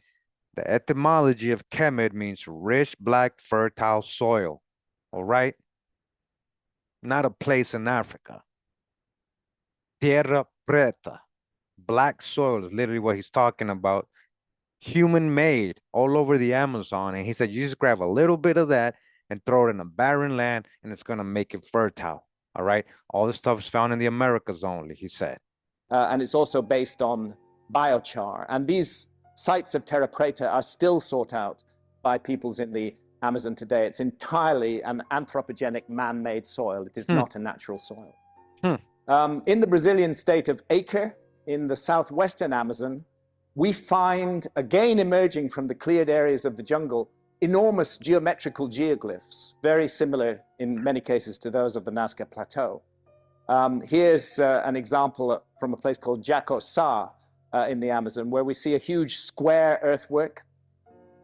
the etymology of Kemet means rich, black, fertile soil. All right. Not a place in Africa. Tera Preta, black soil, is literally what he's talking about. Human-made all over the Amazon. And he said, you just grab a little bit of that and throw it in a barren land and it's going to make it fertile. All right. All this stuff is found in the Americas only, he said. And it's also based on biochar. And these sites of Tera Preta are still sought out by peoples in the Amazon today. It's entirely an anthropogenic man-made soil. It is not a natural soil. In the Brazilian state of Acre, in the southwestern Amazon, we find, again emerging from the cleared areas of the jungle, enormous geometrical geoglyphs, very similar in many cases to those of the Nasca Plateau. Here's an example from a place called Jacosá in the Amazon, where we see a huge square earthwork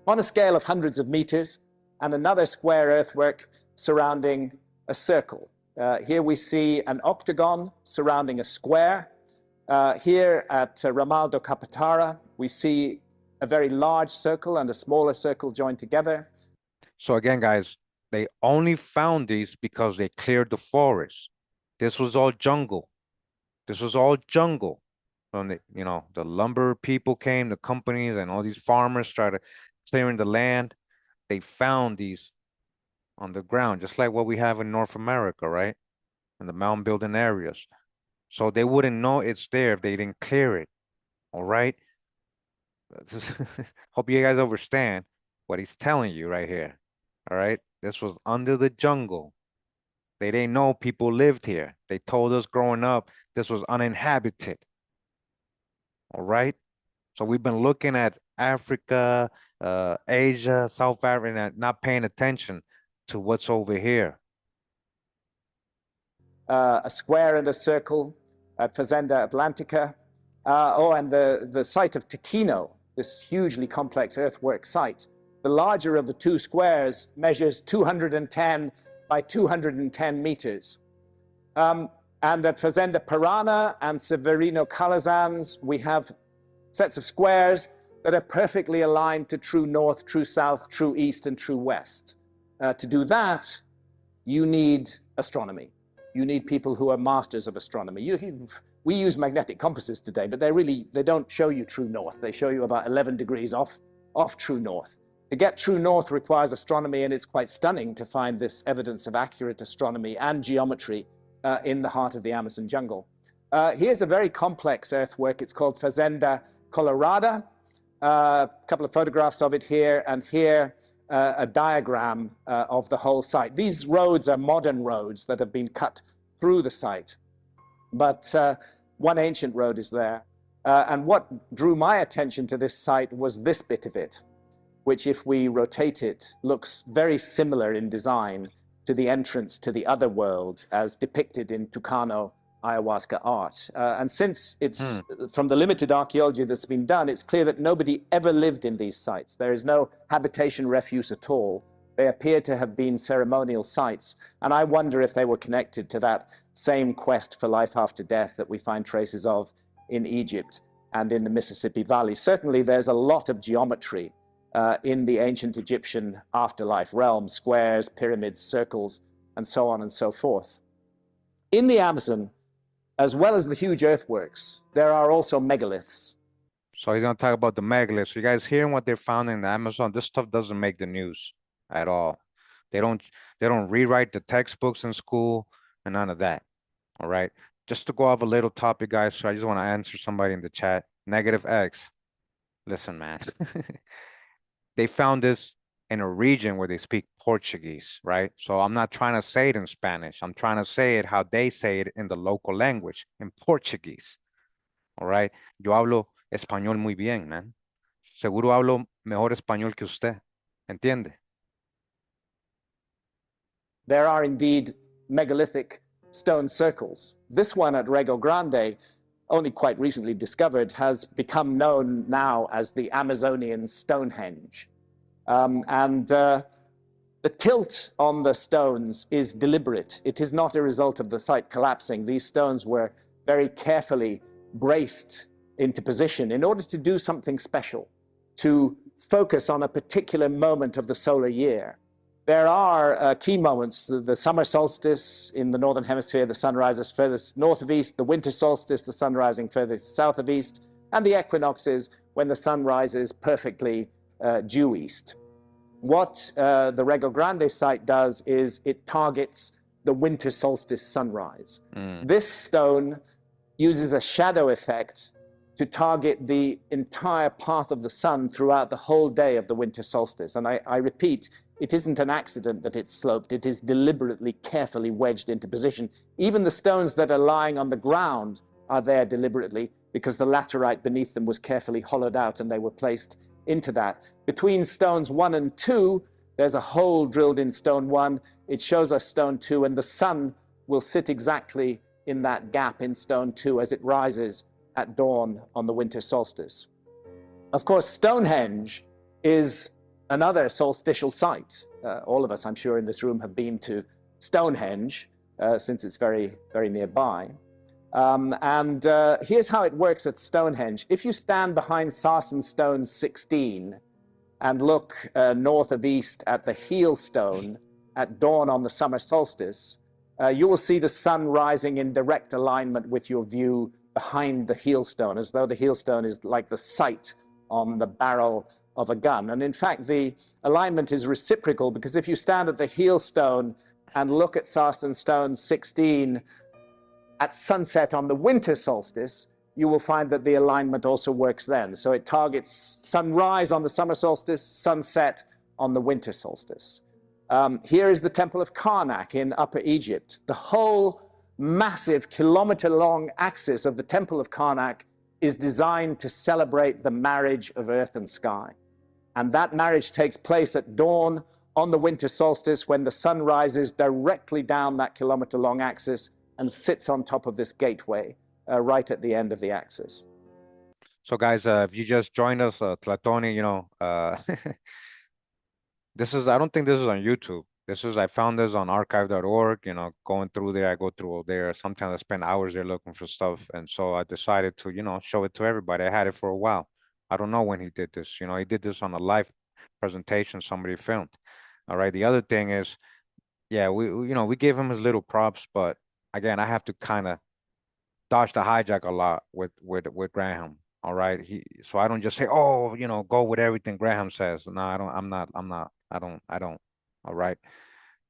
on a scale of hundreds of meters, and another square earthwork surrounding a circle. Here we see an octagon surrounding a square. Here at Ramal do Capatara, we see a very large circle and a smaller circle joined together. So again, guys, they only found these because they cleared the forest. This was all jungle. This was all jungle. When the, you know, the lumber people came, the companies and all these farmers started clearing the land. They found these on the ground, just like what we have in North America, right? In the mound building areas. So they wouldn't know it's there if they didn't clear it. All right. Hope you guys understand what he's telling you right here. All right. This was under the jungle. They didn't know people lived here. They told us growing up this was uninhabited. All right. So we've been looking at Africa, Asia, South Africa, not paying attention to what's over here. A square and a circle at Fazenda Atlantica. And the site of Tequino, this hugely complex earthwork site. The larger of the two squares measures 210 by 210 meters. And at Fazenda Parana and Severino Calazans, we have sets of squares that are perfectly aligned to true north, true south, true east, and true west. To do that, you need astronomy. You need people who are masters of astronomy. We use magnetic compasses today, but they don't show you true north. They show you about 11 degrees off true north. To get true north requires astronomy, and it's quite stunning to find this evidence of accurate astronomy and geometry in the heart of the Amazon jungle. Here's a very complex earthwork. It's called Fazenda Colorada. A couple of photographs of it here, and here a diagram of the whole site. These roads are modern roads that have been cut through the site, but one ancient road is there. And what drew my attention to this site was this bit of it, which, if we rotate it, looks very similar in design to the entrance to the other world as depicted in Tucano Ayahuasca art. And since it's from the limited archaeology that's been done, it's clear that nobody ever lived in these sites. There is no habitation refuse at all. They appear to have been ceremonial sites. And I wonder if they were connected to that same quest for life after death that we find traces of in Egypt and in the Mississippi Valley. Certainly, there's a lot of geometry in the ancient Egyptian afterlife realm: squares, pyramids, circles, and so on and so forth. In the Amazon, as well as the huge earthworks, there are also megaliths. So he's going to talk about the megaliths. You guys hearing what they found in the Amazon? This stuff doesn't make the news at all. They don't rewrite the textbooks in school and none of that. All right. Just to go off a little topic, guys. So I just want to answer somebody in the chat. Negative X. Listen, man. They found this in a region where they speak Portuguese, right? So I'm not trying to say it in Spanish. I'm trying to say it how they say it in the local language, in Portuguese. All right. Yo hablo español muy bien, man. Seguro hablo mejor español que usted. ¿Entiende? There are indeed megalithic stone circles. This one at Rego Grande, only quite recently discovered, has become known now as the Amazonian Stonehenge. The tilt on the stones is deliberate. It is not a result of the site collapsing. These stones were very carefully braced into position in order to do something special, to focus on a particular moment of the solar year. There are key moments: the summer solstice in the northern hemisphere, the sun rises furthest north of east; the winter solstice, the sun rising furthest south of east; and the equinoxes, when the sun rises perfectly due east. What the Rego Grande site does is it targets the winter solstice sunrise. This stone uses a shadow effect to target the entire path of the sun throughout the whole day of the winter solstice. And I repeat, it isn't an accident that it's sloped. It is deliberately, carefully wedged into position. Even the stones that are lying on the ground are there deliberately, because the laterite beneath them was carefully hollowed out and they were placed into that. Between stones 1 and 2, there's a hole drilled in stone 1. It shows us stone 2, and the sun will sit exactly in that gap in stone 2 as it rises at dawn on the winter solstice. Of course, Stonehenge is another solstitial site. All of us, I'm sure, in this room have been to Stonehenge, since it's very, very nearby. Here's how it works at Stonehenge. If you stand behind Sarsen Stone 16 and look north of east at the heel stone at dawn on the summer solstice, you will see the sun rising in direct alignment with your view behind the heel stone, as though the heel stone is like the sight on the barrel of a gun. And in fact, the alignment is reciprocal, because if you stand at the heel stone and look at Sarsen Stone 16 at sunset on the winter solstice, you will find that the alignment also works then. So it targets sunrise on the summer solstice, sunset on the winter solstice. Here is the Temple of Karnak in Upper Egypt. The whole massive kilometer-long axis of the Temple of Karnak is designed to celebrate the marriage of earth and sky. And that marriage takes place at dawn on the winter solstice, when the sun rises directly down that kilometer-long axis and sits on top of this gateway right at the end of the axis. So guys, if you just joined us, Tlatoni, this is, I don't think this is on YouTube. I found this on archive.org, you know, going through there, I go through there. Sometimes I spend hours there looking for stuff. And so I decided to, you know, show it to everybody. I had it for a while. I don't know when he did this. You know, he did this on a live presentation somebody filmed. All right. The other thing is, yeah, you know, we gave him his little props, but again, I have to kind of dodge the hijack a lot with Graham. All right. So I don't just say, oh, you know, go with everything Graham says. No, I don't, I'm not, I don't. All right.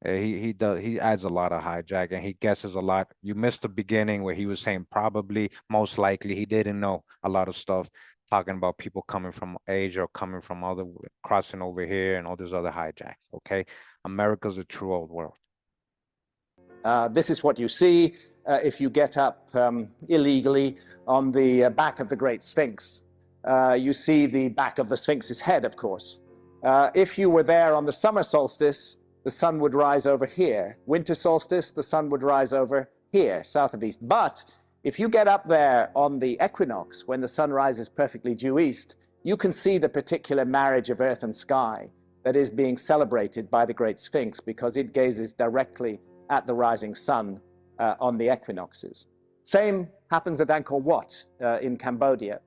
He adds a lot of hijack and he guesses a lot. You missed the beginning where he was saying probably, most likely. He didn't know a lot of stuff, talking about people coming from Asia or coming from other crossing over here and all these other hijacks. Okay. America's a true old world. This is what you see if you get up illegally on the back of the Great Sphinx. You see the back of the Sphinx's head, of course. If you were there on the summer solstice, the sun would rise over here. Winter solstice, the sun would rise over here, south of east. But if you get up there on the equinox, when the sun rises perfectly due east, you can see the particular marriage of earth and sky that is being celebrated by the Great Sphinx, because it gazes directly at the rising sun on the equinoxes. Same happens at Angkor Wat in Cambodia.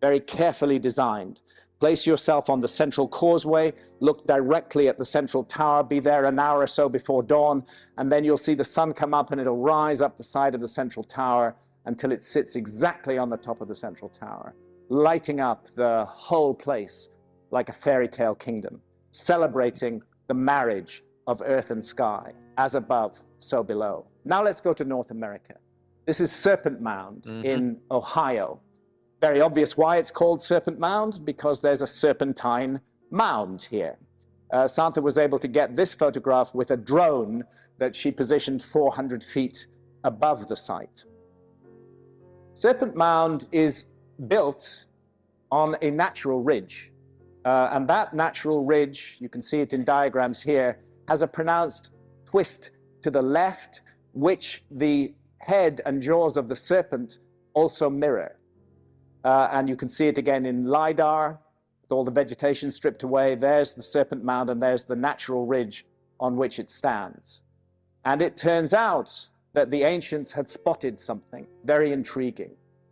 Very carefully designed. Place yourself on the central causeway, look directly at the central tower, be there an hour or so before dawn, and then you'll see the sun come up and it'll rise up the side of the central tower until it sits exactly on the top of the central tower, lighting up the whole place like a fairy tale kingdom, celebrating the marriage of earth and sky, as above, so below. Now let's go to North America. This is Serpent Mound in Ohio. Very obvious why it's called Serpent Mound, because there's a serpentine mound here. Santha was able to get this photograph with a drone that she positioned 400 feet above the site. Serpent Mound is built on a natural ridge. And that natural ridge, you can see it in diagrams here, has a pronounced twist to the left, which the head and jaws of the serpent also mirror. And you can see it again in LiDAR, with all the vegetation stripped away. There's the Serpent Mound, and there's the natural ridge on which it stands. And it turns out that the ancients had spotted something very intriguing.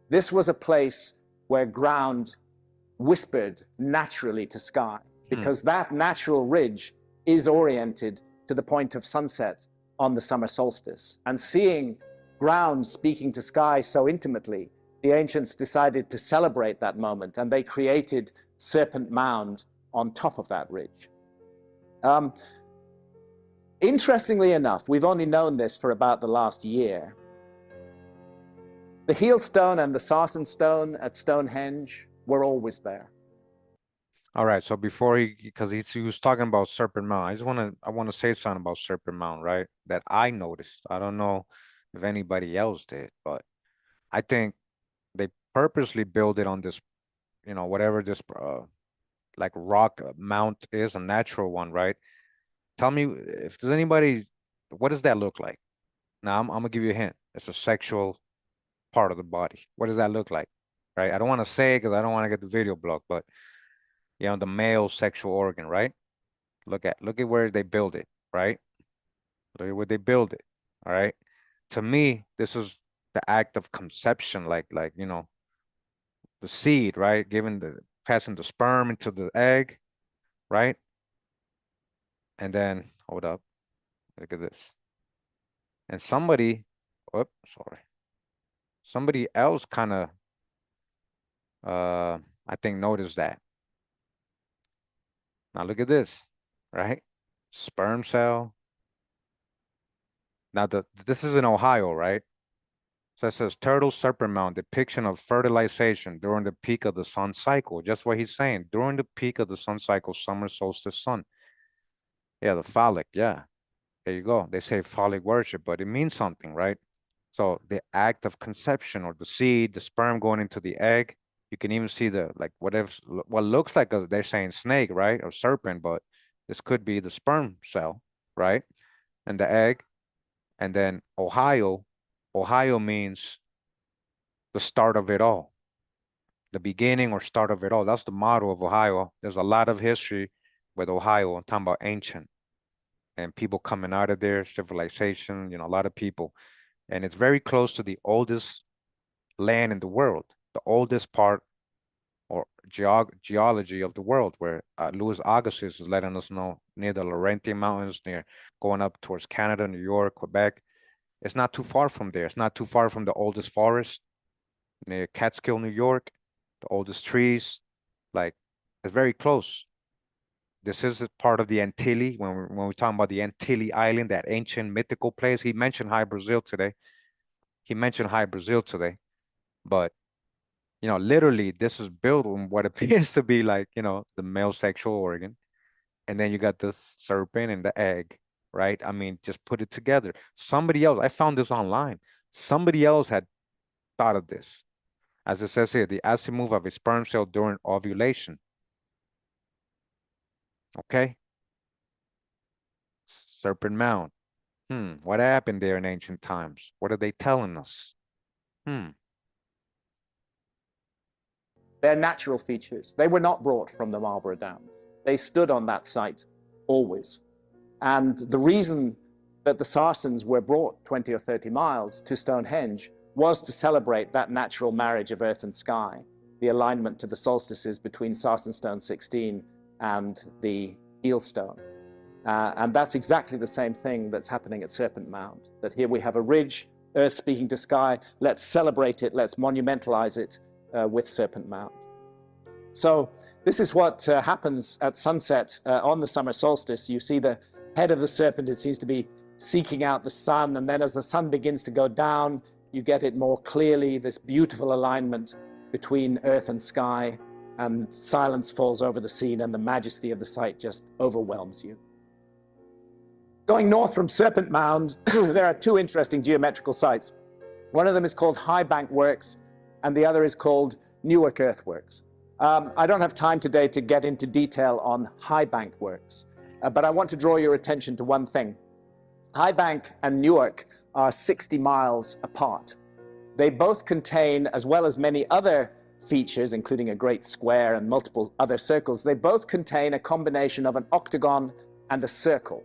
This was a place where ground whispered naturally to sky, because that natural ridge is oriented to the point of sunset on the summer solstice. And seeing ground speaking to sky so intimately, the ancients decided to celebrate that moment, and they created Serpent Mound on top of that ridge. Interestingly enough, we've only known this for about the last year. The heel stone and the sarsen stone at Stonehenge were always there. All right, so before because he was talking about Serpent Mound, I want to say something about Serpent Mound, right? That I noticed. I don't know if anybody else did, but I think they purposely build it on this, you know, whatever this like rock mount is, a natural one, right? Tell me if there's anybody, what does that look like? Now I'm gonna give you a hint. It's a sexual part of the body. What does that look like? Right? I don't want to say it because I don't want to get the video blocked, but you know, the male sexual organ, right? Look at where they build it, right? Look at where they build it. All right. To me, this is the act of conception, like you know, the seed, right? Passing the sperm into the egg, right? And then hold up. Look at this. And somebody, oops, sorry. Somebody else kind of I think noticed that. Now look at this, right? Sperm cell. Now this is in Ohio, right? So it says turtle serpent mound, depiction of fertilization during the peak of the sun cycle. Just what he's saying, during the peak of the sun cycle, summer solstice sun. Yeah, the phallic, yeah. There you go. They say phallic worship, but it means something, right? So the act of conception, or the seed, the sperm going into the egg. You can even see the, like, what looks like they're saying snake, right? Or serpent, but this could be the sperm cell, right? And the egg. And then Ohio means the start of it all, the beginning or start of it all. That's the motto of Ohio. There's a lot of history with Ohio. I'm talking about ancient. and people coming out of there, civilization, a lot of people. And it's very close to the oldest land in the world, the oldest part or geology of the world, where Louis Agassiz is letting us know, near the Laurentian Mountains, near going up towards Canada, New York, Quebec. It's not too far from there. It's not too far from the oldest forest near Catskill, New York, the oldest trees. Like, it's very close. This is a part of the Antilles. When we're talking about the Antilles Island, that ancient mythical place, he mentioned High Brazil today. But literally, this is built on what appears to be like, the male sexual organ. And then you got this serpent and the egg, right? I mean, just put it together. Somebody else, I found this online. Somebody else had thought of this. As it says here, the azimuth of a sperm cell during ovulation. Okay? Serpent mound. What happened there in ancient times? What are they telling us? They're natural features. They were not brought from the Marlborough Downs. They stood on that site always. And the reason that the Sarsens were brought 20 or 30 miles to Stonehenge was to celebrate that natural marriage of earth and sky, the alignment to the solstices between Sarsen Stone 16 and the heel stone. And that's exactly the same thing that's happening at Serpent Mound, that here we have a ridge, earth speaking to sky, let's celebrate it, let's monumentalize it with Serpent Mound. So this is what happens at sunset on the summer solstice. You see the head of the serpent, it seems to be seeking out the sun, and then as the sun begins to go down, you get it more clearly, this beautiful alignment between earth and sky, and silence falls over the scene, and the majesty of the site just overwhelms you. Going north from Serpent Mound, there are two interesting geometrical sites. One of them is called High Bank Works, and the other is called Newark Earthworks. I don't have time today to get into detail on High Bank Works, but I want to draw your attention to one thing. High Bank and Newark are 60 miles apart. They both contain, as well as many other features, including a great square and multiple other circles, they both contain a combination of an octagon and a circle.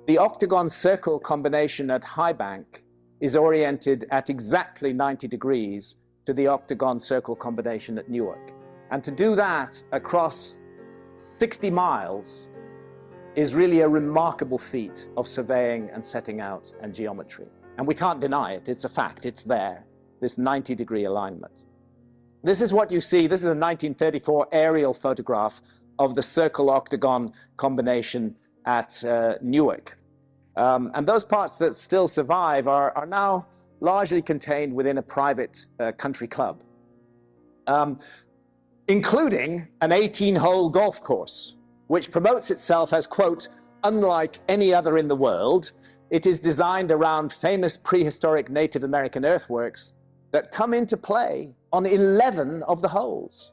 The octagon-circle combination at High Bank is oriented at exactly 90 degrees to the octagon-circle combination at Newark. And to do that across 60 miles is really a remarkable feat of surveying and setting out and geometry. And we can't deny it. It's a fact. It's there, this 90-degree alignment. This is what you see. This is a 1934 aerial photograph of the circle-octagon combination at Newark. And those parts that still survive are now largely contained within a private country club, including an 18-hole golf course, which promotes itself as, quote, unlike any other in the world. It is designed around famous prehistoric Native American earthworks that come into play on 11 of the holes.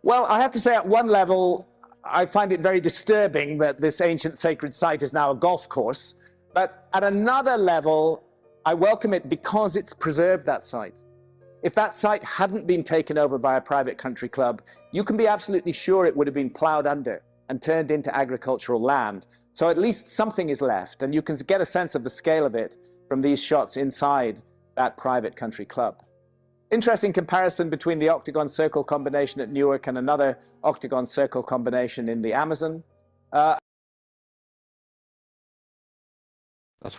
Well, I have to say, at one level, I find it very disturbing that this ancient sacred site is now a golf course. But at another level, I welcome it because it's preserved that site. If that site hadn't been taken over by a private country club, you can be absolutely sure it would have been plowed under and turned into agricultural land. So at least something is left, and you can get a sense of the scale of it from these shots inside that private country club. Interesting comparison between the octagon circle combination at Newark and another octagon circle combination in the Amazon. That's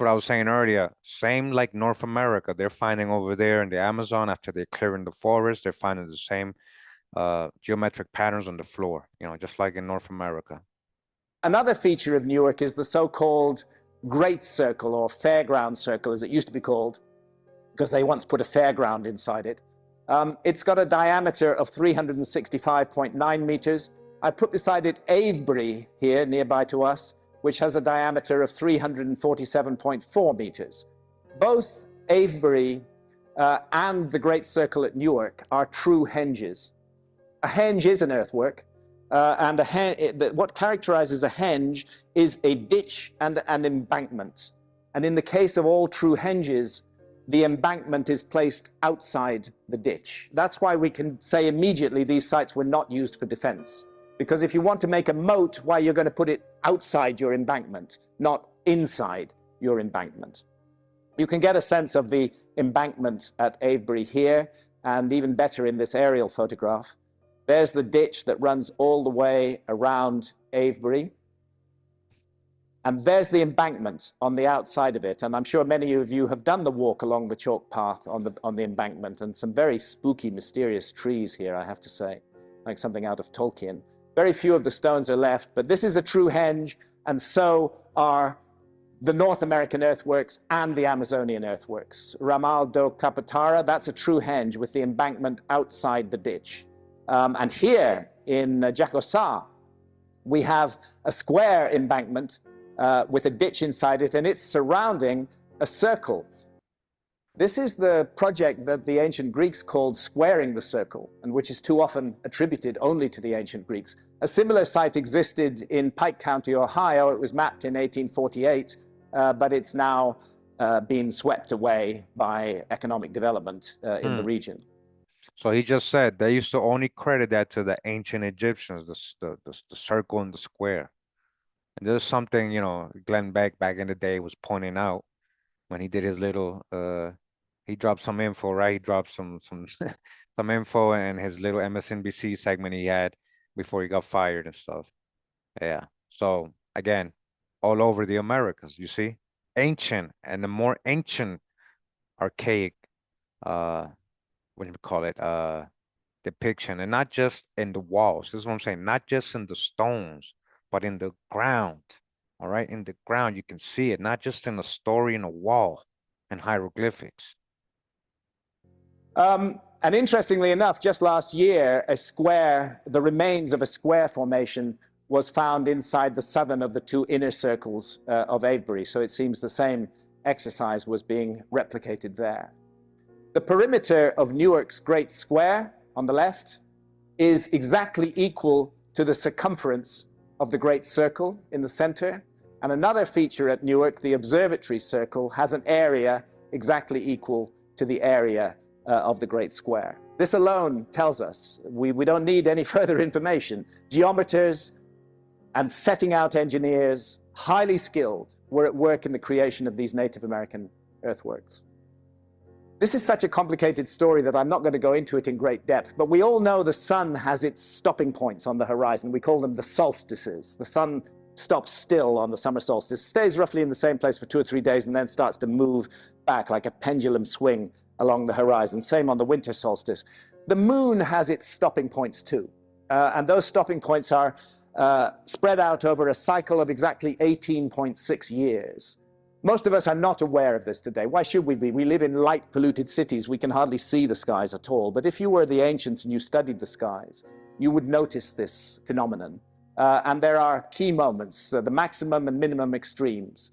what I was saying earlier. Same like North America. They're finding over there in the Amazon, after they're clearing the forest, they're finding the same geometric patterns on the floor, just like in North America. Another feature of Newark is the so-called Great Circle, or Fairground Circle, as it used to be called, because they once put a fairground inside it. It's got a diameter of 365.9 meters. I put beside it Avebury here, nearby to us, which has a diameter of 347.4 meters. Both Avebury and the Great Circle at Newark are true henges. A henge is an earthwork, and what characterizes a henge is a ditch and an embankment. And in the case of all true henges, the embankment is placed outside the ditch. That's why we can say immediately these sites were not used for defense. Because if you want to make a moat, why, you're going to put it outside your embankment, not inside your embankment. You can get a sense of the embankment at Avebury here, and even better in this aerial photograph. There's the ditch that runs all the way around Avebury. And there's the embankment on the outside of it. And I'm sure many of you have done the walk along the chalk path on the embankment, and some very spooky, mysterious trees here, I have to say, like something out of Tolkien. Very few of the stones are left, but this is a true henge, and so are the North American earthworks and the Amazonian earthworks. Ramal do Capatara, that's a true henge with the embankment outside the ditch. And here in Jacosa, we have a square embankment with a ditch inside it, and it's surrounding a circle. This is the project that the ancient Greeks called squaring the circle, and which is too often attributed only to the ancient Greeks. A similar site existed in Pike County, Ohio. It was mapped in 1848, but it's now been swept away by economic development in the region. So he just said they used to only credit that to the ancient Egyptians, the circle and the square. And there's something, you know, Glenn Beck back in the day was pointing out when he did his little, he dropped some info, right? He dropped some some info in his little MSNBC segment he had before he got fired and stuff. Yeah. So again, all over the Americas, you see, ancient, and the more ancient, archaic, what do you call it, depiction, and not just in the walls. This is what I'm saying, not just in the stones, but in the ground. All right, in the ground, you can see it, not just in a story in a wall and hieroglyphics. And interestingly enough, just last year, a square, the remains of a square formation was found inside the southern of the two inner circles of Avebury. So it seems the same exercise was being replicated there. The perimeter of Newark's Great Square on the left is exactly equal to the circumference of the Great Circle in the center. And another feature at Newark, the Observatory Circle, has an area exactly equal to the area of the Great Square. This alone tells us we don't need any further information. Geometers and setting out engineers, highly skilled, were at work in the creation of these Native American earthworks. This is such a complicated story that I'm not going to go into it in great depth, but we all know the sun has its stopping points on the horizon. We call them the solstices. The sun stops still on the summer solstice, stays roughly in the same place for 2 or 3 days, and then starts to move back like a pendulum swing along the horizon. Same on the winter solstice. The moon has its stopping points too, and those stopping points are spread out over a cycle of exactly 18.6 years. Most of us are not aware of this today. Why should we be? We live in light-polluted cities. We can hardly see the skies at all. But if you were the ancients and you studied the skies, you would notice this phenomenon. And there are key moments, the maximum and minimum extremes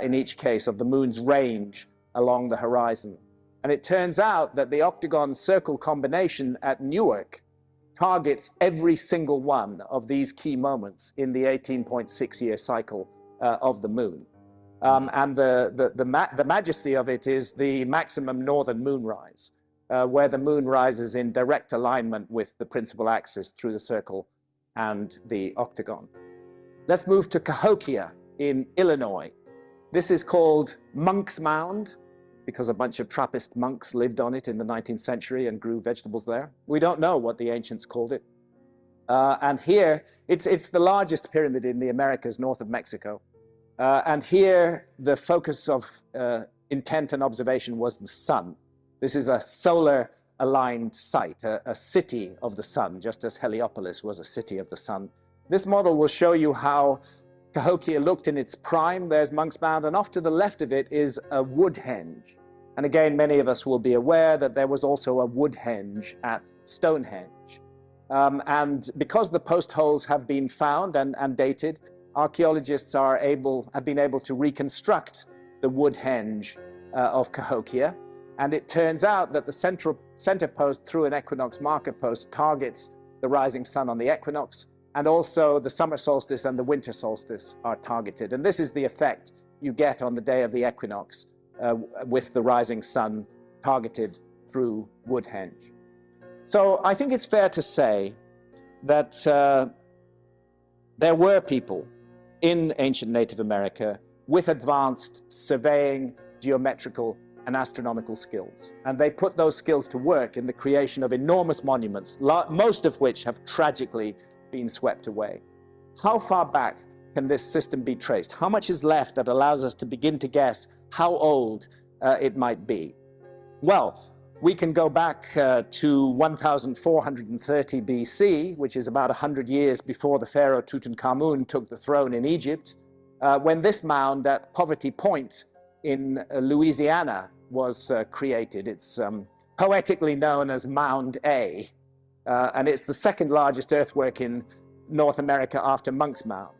in each case of the moon's range along the horizon. And it turns out that the octagon-circle combination at Newark targets every single one of these key moments in the 18.6-year cycle of the moon. And the majesty of it is the maximum northern moonrise, where the moon rises in direct alignment with the principal axis through the circle and the octagon. Let's move to Cahokia in Illinois. This is called Monk's Mound because a bunch of Trappist monks lived on it in the 19th century and grew vegetables there. We don't know what the ancients called it. And here, it's the largest pyramid in the Americas north of Mexico. And here, the focus of intent and observation was the sun. This is a solar-aligned site, a city of the sun, just as Heliopolis was a city of the sun. This model will show you how Cahokia looked in its prime. There's Monk's Mound, and off to the left of it is a wood henge. And again, many of us will be aware that there was also a wood henge at Stonehenge. And because the post holes have been found and dated, archaeologists have been able to reconstruct the wood henge of Cahokia. And it turns out that the center post through an equinox marker post targets the rising sun on the equinox, and also the summer solstice and the winter solstice are targeted. And this is the effect you get on the day of the equinox with the rising sun targeted through wood henge. So I think it's fair to say that there were people in ancient Native America with advanced surveying, geometrical, and astronomical skills. And they put those skills to work in the creation of enormous monuments, most of which have tragically been swept away. How far back can this system be traced? How much is left that allows us to begin to guess how old it might be? Well, we can go back to 1430 BC, which is about 100 years before the pharaoh Tutankhamun took the throne in Egypt, when this mound at Poverty Point in Louisiana was created. It's poetically known as Mound A, and it's the second largest earthwork in North America after Monk's Mound.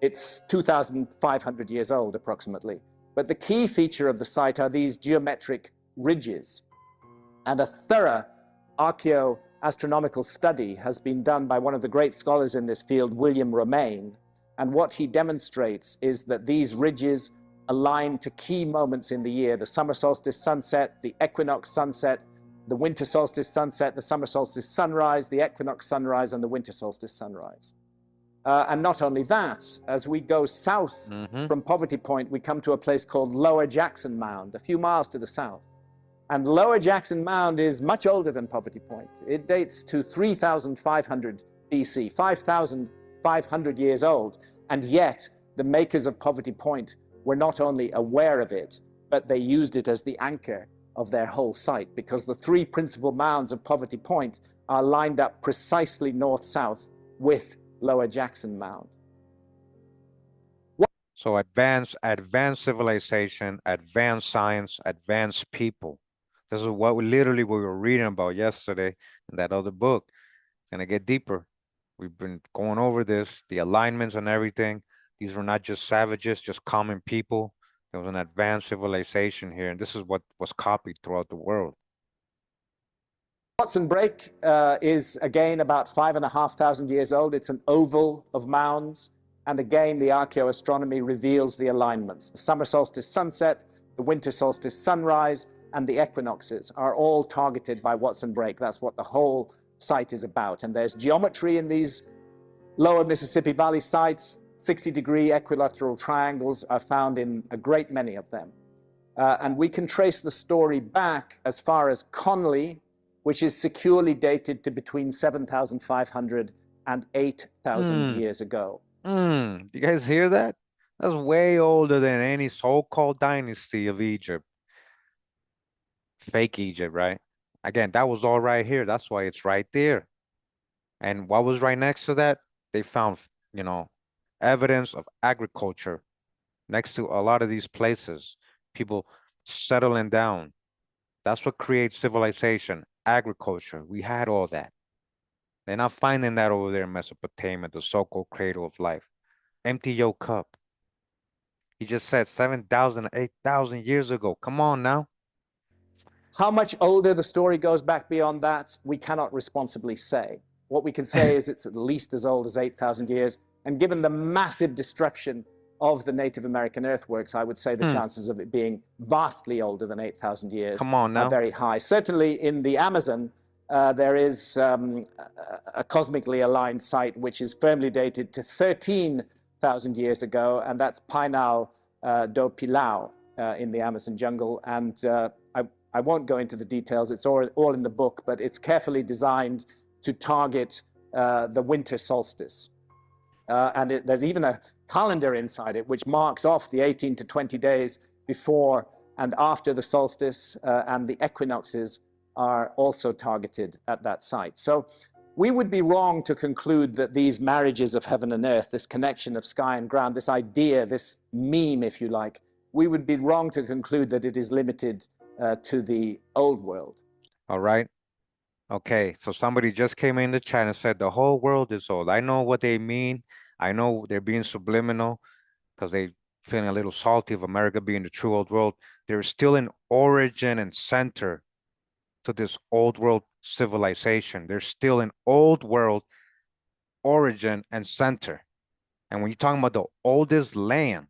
It's 2,500 years old, approximately. But the key feature of the site are these geometric ridges. And a thorough archaeoastronomical study has been done by one of the great scholars in this field, William Romaine. And what he demonstrates is that these ridges align to key moments in the year: the summer solstice sunset, the equinox sunset, the winter solstice sunset, the summer solstice sunrise, the equinox sunrise, and the winter solstice sunrise. And not only that, as we go south from Poverty Point, we come to a place called Lower Jackson Mound, a few miles to the south. And Lower Jackson Mound is much older than Poverty Point. It dates to 3,500 BC, 5,500 years old. And yet, the makers of Poverty Point were not only aware of it, but they used it as the anchor of their whole site, because the three principal mounds of Poverty Point are lined up precisely north-south with Lower Jackson Mound. So advanced civilization, advanced science, advanced people. This is what we were reading about yesterday in that other book. It's gonna get deeper. We've been going over this, the alignments and everything. These were not just savages, just common people. There was an advanced civilization here, and this is what was copied throughout the world. Watson Break is, again, about 5,500 years old. It's an oval of mounds. And again, the archaeoastronomy reveals the alignments. The summer solstice sunset, the winter solstice sunrise, and the equinoxes are all targeted by Watson Break. That's what the whole site is about. And there's geometry in these lower Mississippi Valley sites. 60-degree equilateral triangles are found in a great many of them. And we can trace the story back as far as Conley, which is securely dated to between 7,500 and 8,000 years ago. You guys hear that? That's way older than any so-called dynasty of Egypt. Fake Egypt, right? Again, that was all right here. That's why it's right there. And what was right next to that? They found, you know, evidence of agriculture next to a lot of these places. People settling down. That's what creates civilization, agriculture. We had all that. They're not finding that over there in Mesopotamia, the so-called cradle of life. Empty your cup. He just said 7,000, 8,000 years ago. Come on now. How much older the story goes back beyond that, we cannot responsibly say. What we can say is it's at least as old as 8,000 years. And given the massive destruction of the Native American earthworks, I would say the chances of it being vastly older than 8,000 years are very high. Certainly in the Amazon, there is a cosmically aligned site which is firmly dated to 13,000 years ago, and that's Painal do Pilau in the Amazon jungle. And I won't go into the details, it's all in the book, but it's carefully designed to target the winter solstice. And there's even a calendar inside it which marks off the 18 to 20 days before and after the solstice, and the equinoxes are also targeted at that site. So we would be wrong to conclude that these marriages of heaven and earth, this connection of sky and ground, this idea, this meme, if you like, we would be wrong to conclude that it is limited to the old world. All right. Okay, so somebody just came in the chat and said the whole world is old. I know what they mean. I know they're being subliminal because they feeling a little salty of America being the true old world. There's still an origin and center to this old world civilization. There's still an old world origin and center. And when you're talking about the oldest land,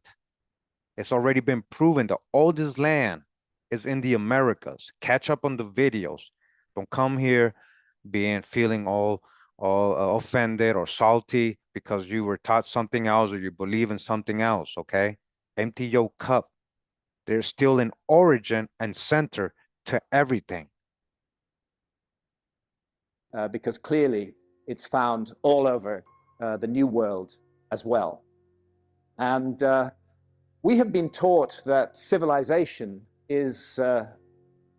it's already been proven the oldest land is in the Americas. Catch up on the videos. Don't come here feeling all offended or salty because you were taught something else or you believe in something else, okay? Empty your cup. There's still an origin and center to everything. Because clearly it's found all over the New World as well. And we have been taught that civilization is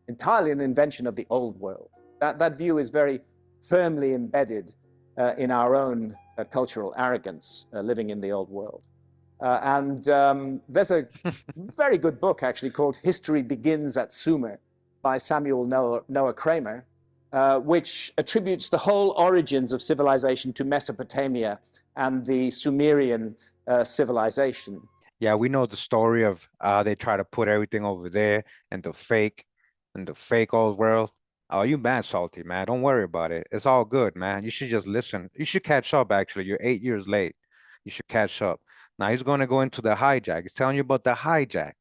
entirely an invention of the Old World. That view is very firmly embedded in our own cultural arrogance living in the Old World. There's a very good book actually called History Begins at Sumer by Samuel Noah Kramer, which attributes the whole origins of civilization to Mesopotamia and the Sumerian civilization. Yeah, we know the story of they try to put everything over there and the fake old world. Oh, you mad salty, man. Don't worry about it. It's all good, man. You should just listen. You should catch up, actually. You're 8 years late. You should catch up. Now he's going to go into the hijack. He's telling you about the hijack.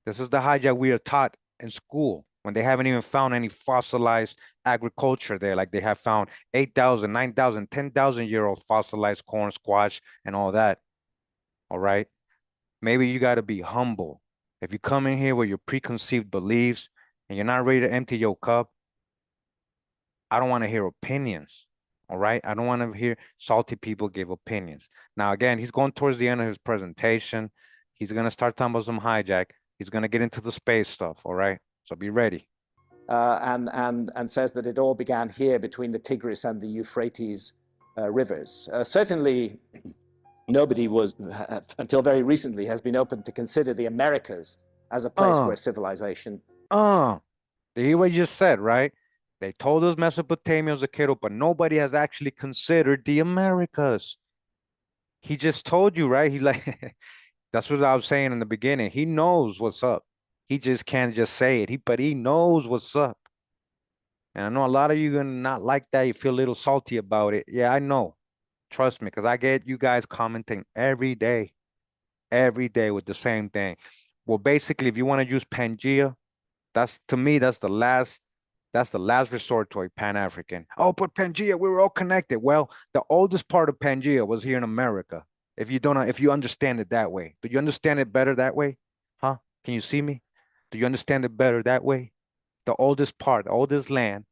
This is the hijack we are taught in school when they haven't even found any fossilized agriculture there. Like they have found 8,000, 9,000, 10,000-year-old fossilized corn, squash, and all that. All right. Maybe you got to be humble. If you come in here with your preconceived beliefs and you're not ready to empty your cup, I don't want to hear opinions. All right. I don't want to hear salty people give opinions. Now, again, he's going towards the end of his presentation. He's going to start talking about some hijack. He's going to get into the space stuff. All right. So be ready. And says that it all began here between the Tigris and the Euphrates rivers. Certainly, nobody was, until very recently, has been open to consider the Americas as a place where civilization. You hear what you just said, right? They told us Mesopotamia was a kiddo, but nobody has actually considered the Americas. He just told you, right? He like, that's what I was saying in the beginning. He knows what's up. He just can't just say it. But he knows what's up. And I know a lot of you gonna not like that. You feel a little salty about it. Yeah, I know. Trust me, because I get you guys commenting every day with the same thing. Well, basically, if you want to use Pangea, that's to me, that's the last resort to a Pan-African. Oh, but Pangea, we were all connected. Well, the oldest part of Pangea was here in America. If you understand it that way. Do you understand it better that way? Huh? Can you see me? Do you understand it better that way? The oldest part, the oldest land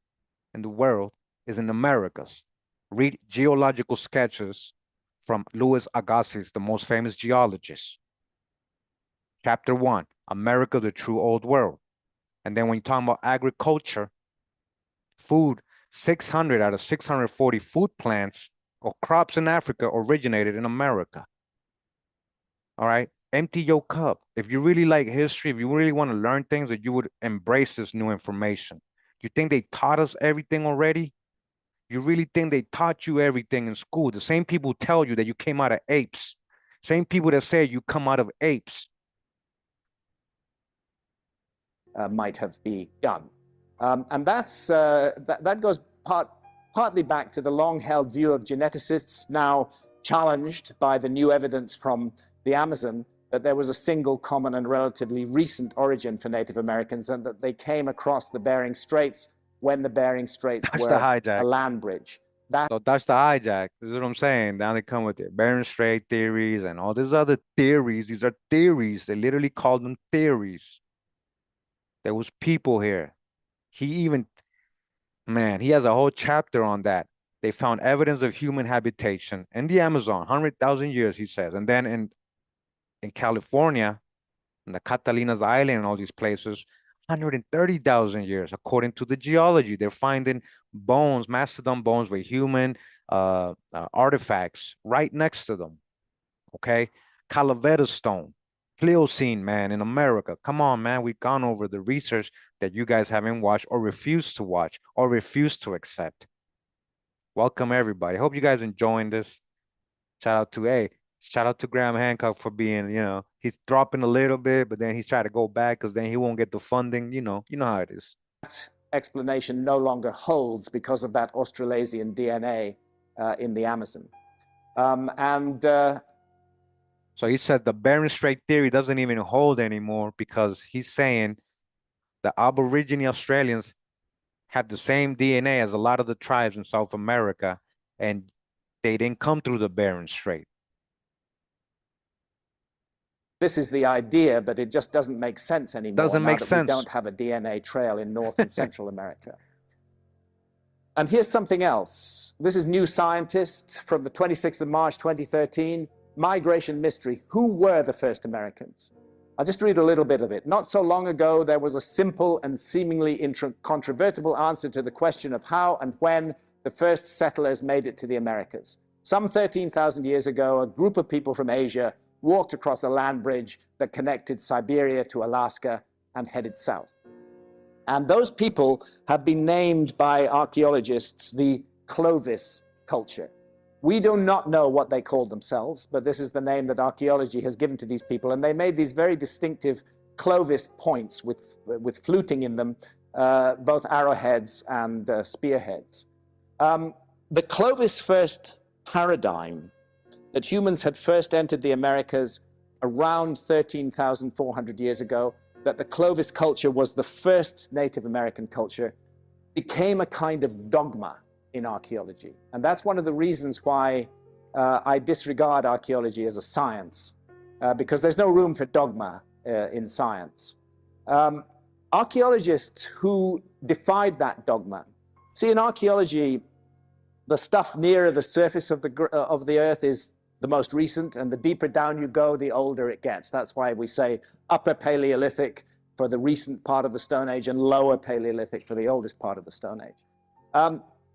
in the world is in Americas. Read geological sketches from Louis Agassiz, the most famous geologist. Chapter 1, America, the true old world. And then when you talk about agriculture, food, 600 out of 640 food plants or crops in Africa originated in America. All right, empty your cup. If you really like history, if you really want to learn things, that you would embrace this new information. You think they taught us everything already? You really think they taught you everything in school? The same people tell you that you came out of apes. Same people that say you come out of apes. Might have begun. And that goes partly back to the long-held view of geneticists, now challenged by the new evidence from the Amazon, that there was a single common and relatively recent origin for Native Americans, and that they came across the Bering Straits when the Bering Straits were a land bridge. So that's the hijack. This is what I'm saying. Now they come with their Bering Strait theories and all these other theories. These are theories. They literally call them theories. There was people here. He has a whole chapter on that. They found evidence of human habitation in the Amazon, 100,000 years, he says. And then in California, in the Catalinas Island and all these places, 130,000 years, according to the geology. They're finding bones, mastodon bones with human artifacts right next to them. Okay? Calavera stone, Pliocene, man, in America. Come on, man. We've gone over the research that you guys haven't watched or refused to watch or refused to accept. Welcome, everybody. Hope you guys enjoying this. Shout out to Graham Hancock for being, he's dropping a little bit, but then he's trying to go back because then he won't get the funding. You know how it is. That explanation no longer holds because of that Australasian DNA in the Amazon. So he said the Bering Strait theory doesn't even hold anymore because he's saying the Aborigine Australians have the same DNA as a lot of the tribes in South America. And They didn't come through the Bering Strait. This is the idea, but it just doesn't make sense anymore Doesn't now make that sense. we don't have a DNA trail in North and Central America. And here's something else. This is New Scientist from the 26th of March, 2013. Migration mystery. Who were the first Americans? I'll just read a little bit of it. Not so long ago, there was a simple and seemingly incontrovertible answer to the question of how and when the first settlers made it to the Americas. Some 13,000 years ago, a group of people from Asia walked across a land bridge that connected Siberia to Alaska and headed south. And those people have been named by archaeologists the Clovis culture. We do not know what they called themselves, but this is the name that archaeology has given to these people. And they made these very distinctive Clovis points with fluting in them, both arrowheads and spearheads. The Clovis first paradigm that humans had first entered the Americas around 13,400 years ago, that the Clovis culture was the first Native American culture, became a kind of dogma in archaeology. And that's one of the reasons why I disregard archaeology as a science, because there's no room for dogma in science. Archaeologists who defied that dogma, see, in archaeology, the stuff nearer the surface of the earth is the most recent, and the deeper down you go, the older it gets. That's why we say Upper Paleolithic for the recent part of the Stone Age and Lower Paleolithic for the oldest part of the Stone Age.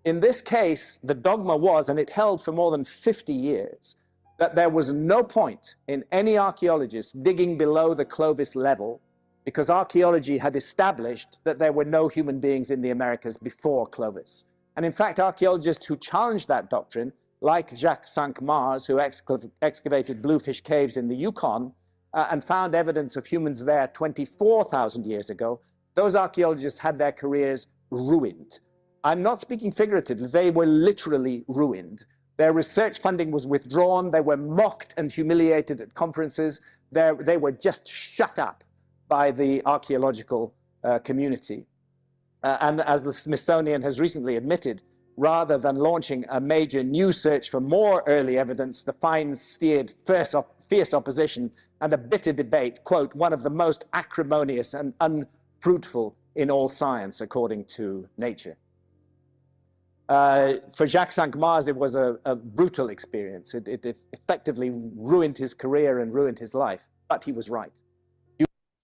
In this case, the dogma was, and it held for more than 50 years, that there was no point in any archaeologist digging below the Clovis level, because archaeology had established that there were no human beings in the Americas before Clovis. And in fact, archaeologists who challenged that doctrine, like Jacques Cinq-Mars, who excavated Bluefish Caves in the Yukon and found evidence of humans there 24,000 years ago, those archaeologists had their careers ruined. I'm not speaking figuratively, they were literally ruined. Their research funding was withdrawn, they were mocked and humiliated at conferences, they were just shut up by the archaeological community. And as the Smithsonian has recently admitted, rather than launching a major new search for more early evidence, the finds steered fierce opposition and a bitter debate, quote, one of the most acrimonious and unfruitful in all science, according to Nature. For Jacques Cinq-Mars, it was a brutal experience. It effectively ruined his career and ruined his life, but he was right.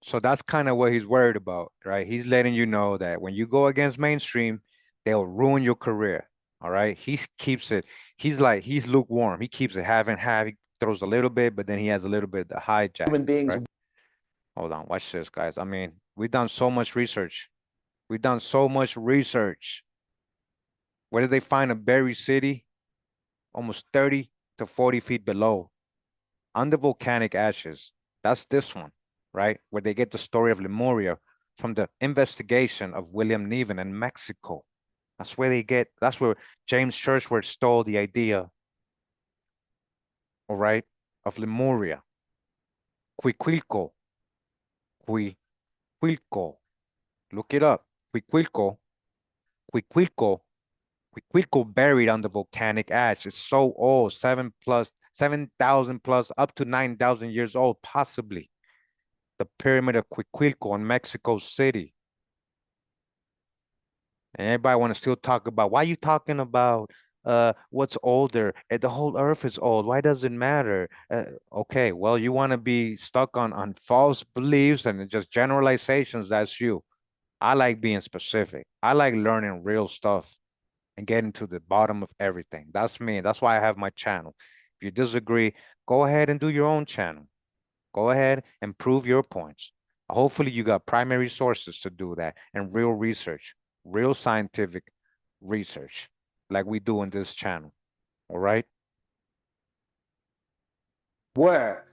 So that's kind of what he's worried about, right? He's letting you know that when you go against mainstream, they'll ruin your career. All right. He keeps it. He's lukewarm. He keeps it half and half. He throws a little bit, but then he has a little bit of the hijack. Human beings. Right? Hold on. Watch this, guys. I mean, we've done so much research. We've done so much research. Where did they find a buried city? Almost 30 to 40 feet below, under volcanic ashes. That's this one, right? Where they get the story of Lemuria from the investigation of William Niven in Mexico. That's where that's where James Churchward stole the idea, all right, of Lemuria. Cuicuilco. Look it up. Cuicuilco buried under volcanic ash. It's so old, 7,000 plus, up to 9,000 years old, possibly. The pyramid of Cuicuilco in Mexico City. And everybody want to still talk about, why are you talking about what's older? The whole earth is old. Why does it matter? Okay, well, you want to be stuck on false beliefs and just generalizations. That's you. I like being specific. I like learning real stuff and getting to the bottom of everything. That's me. That's why I have my channel. If you disagree, go ahead and do your own channel. Go ahead and prove your points. Hopefully you got primary sources to do that and real research, real scientific research like we do in this channel. All right? Were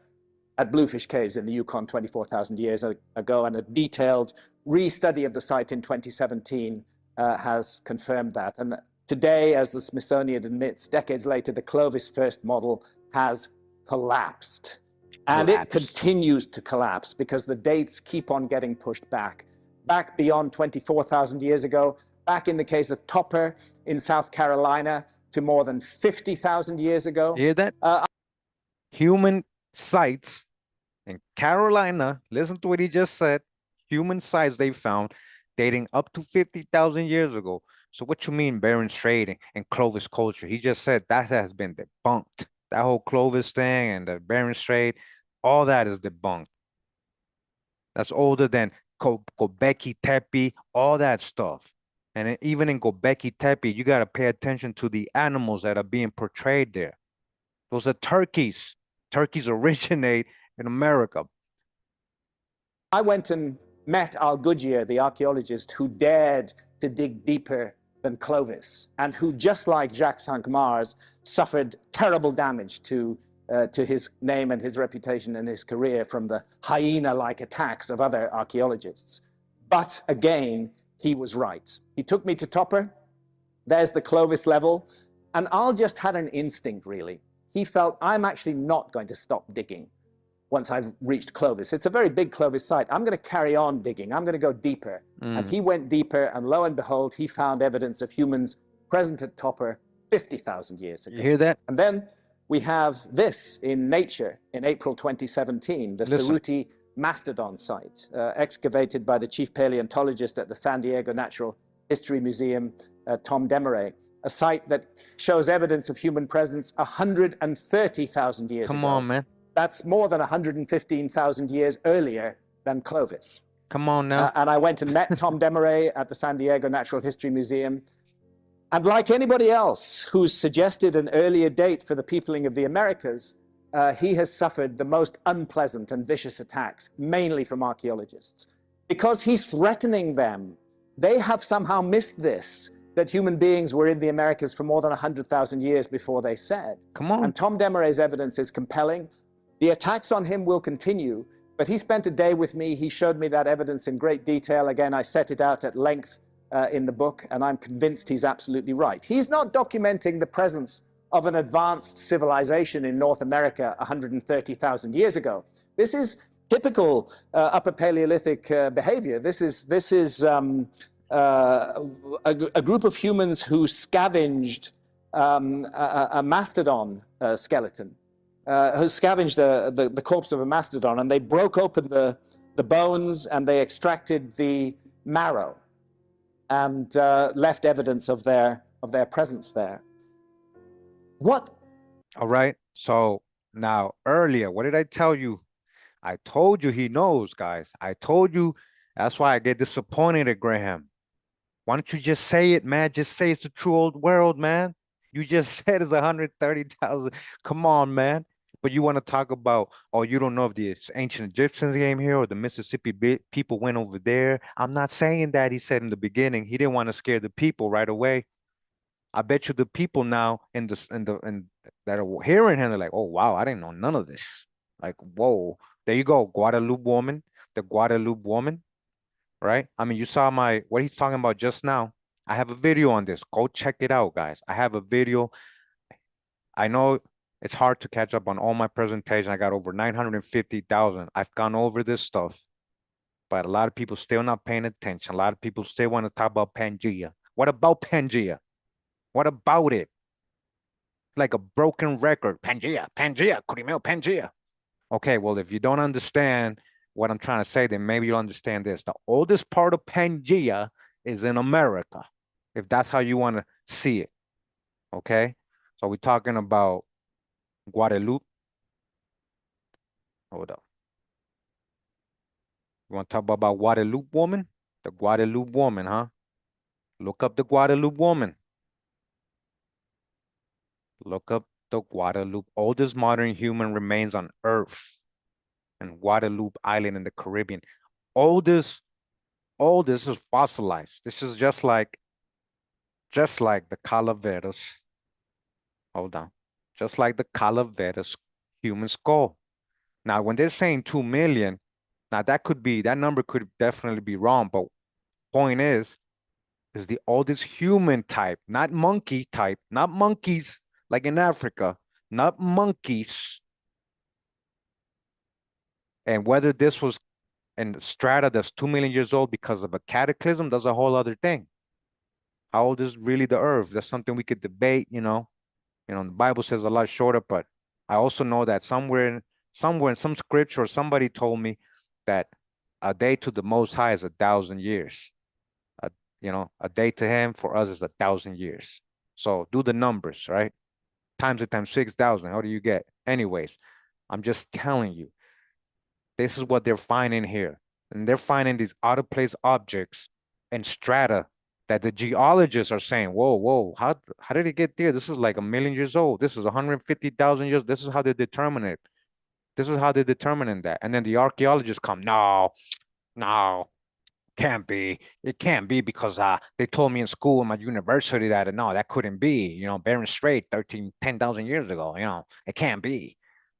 at Bluefish Caves in the Yukon 24,000 years ago, and a detailed restudy of the site in 2017 has confirmed that. And today, as the Smithsonian admits, decades later, the Clovis first model has collapsed. And it continues to collapse because the dates keep on getting pushed back beyond 24,000 years ago. Back in the case of Topper in South Carolina, to more than 50,000 years ago. You hear that? Human sites in Carolina, listen to what he just said. Human sites they found dating up to 50,000 years ago. So what you mean Bering Strait and Clovis culture? He just said that has been debunked. That whole Clovis thing and the Bering Strait, all that is debunked. That's older than Göbekli Tepe, all that stuff. And even in Göbekli Tepe, you got to pay attention to the animals that are being portrayed there. Those are turkeys. Turkeys originate in America. I went and met Al Goodyear, the archaeologist who dared to dig deeper than Clovis, and who, just like Jacques Cinq-Mars, suffered terrible damage to his name and his reputation and his career from the hyena-like attacks of other archaeologists. But again, he was right. He took me to Topper. There's the Clovis level. And Al just had an instinct, really. He felt, I'm actually not going to stop digging once I've reached Clovis. It's a very big Clovis site. I'm going to carry on digging. I'm going to go deeper. And he went deeper, and lo and behold, he found evidence of humans present at Topper 50,000 years ago. You hear that? And then we have this in Nature in April 2017, the Cerruti Mastodon site, excavated by the chief paleontologist at the San Diego Natural History Museum, Tom Demaray, a site that shows evidence of human presence 130,000 years ago. Come on, man. That's more than 115,000 years earlier than Clovis. Come on now. And I went and met Tom Demaray at the San Diego Natural History Museum. And like anybody else who's suggested an earlier date for the peopling of the Americas, he has suffered the most unpleasant and vicious attacks, mainly from archaeologists. Because he's threatening them. They have somehow missed this, that human beings were in the Americas for more than 100,000 years before they said. Come on. And Tom Demaray's evidence is compelling. The attacks on him will continue, but he spent a day with me. He showed me that evidence in great detail. Again, I set it out at length in the book, and I'm convinced he's absolutely right. He's not documenting the presence of an advanced civilization in North America 130,000 years ago. This is typical Upper Paleolithic behavior. This is a group of humans who scavenged a mastodon skeleton, who scavenged the corpse of a mastodon, and they broke open the bones and they extracted the marrow and left evidence of their presence there. What? All right. So now earlier, what did I tell you? I told you he knows, guys. I told you. That's why I get disappointed at Graham. Why don't you just say it, man? Just say it's the true old world, man. You just said it's 130,000. Come on, man. But you want to talk about, oh, you don't know if the ancient Egyptians came here or the Mississippi people went over there. I'm not saying that, he said in the beginning. He didn't want to scare the people right away. I bet you the people now that are hearing him, they're like, oh, wow, I didn't know none of this. Like, whoa, there you go, Guadalupe woman, the Guadalupe woman, right? I mean, you saw what he's talking about just now. I have a video on this. Go check it out, guys. I have a video. I know it's hard to catch up on all my presentation. I got over 950,000. I've gone over this stuff, but a lot of people still not paying attention. A lot of people still want to talk about Pangea. What about Pangea? What about it? Like a broken record. Pangea, Kurimeo, Pangea. Okay, well, if you don't understand what I'm trying to say, then maybe you'll understand this. The oldest part of Pangea is in America, if that's how you want to see it. Okay? So we're talking about Guadalupe. Hold up. You want to talk about Guadalupe woman? The Guadalupe woman, huh? Look up the Guadalupe woman. Look up the Guadalupe, oldest modern human remains on Earth, and Guadalupe Island in the Caribbean. Oldest is fossilized. This is just like the Calaveras. Hold on. Just like the Calaveras human skull. Now, when they're saying 2 million, now that number could definitely be wrong, but point is the oldest human type, not monkey type, not monkeys like in Africa, not monkeys. And whether this was in strata that's 2 million years old because of a cataclysm, that's a whole other thing. How old is really the earth? That's something we could debate, you know. The Bible says a lot shorter, but I also know that somewhere in some scripture, somebody told me that a day to the Most High is 1,000 years. A, a day to him for us is 1,000 years. So do the numbers, right? Times it times 6,000. How do you get? Anyways, I'm just telling you, this is what they're finding here. And they're finding these out of place objects and strata that the geologists are saying, whoa, whoa, how did it get there? This is like 1,000,000 years old. This is 150,000 years. This is how they determine it. This is how they're determining that. And then the archaeologists come, no, no, can't be. It can't be because they told me in school in my university that no, that couldn't be. Bering Strait 10,000 years ago. It can't be.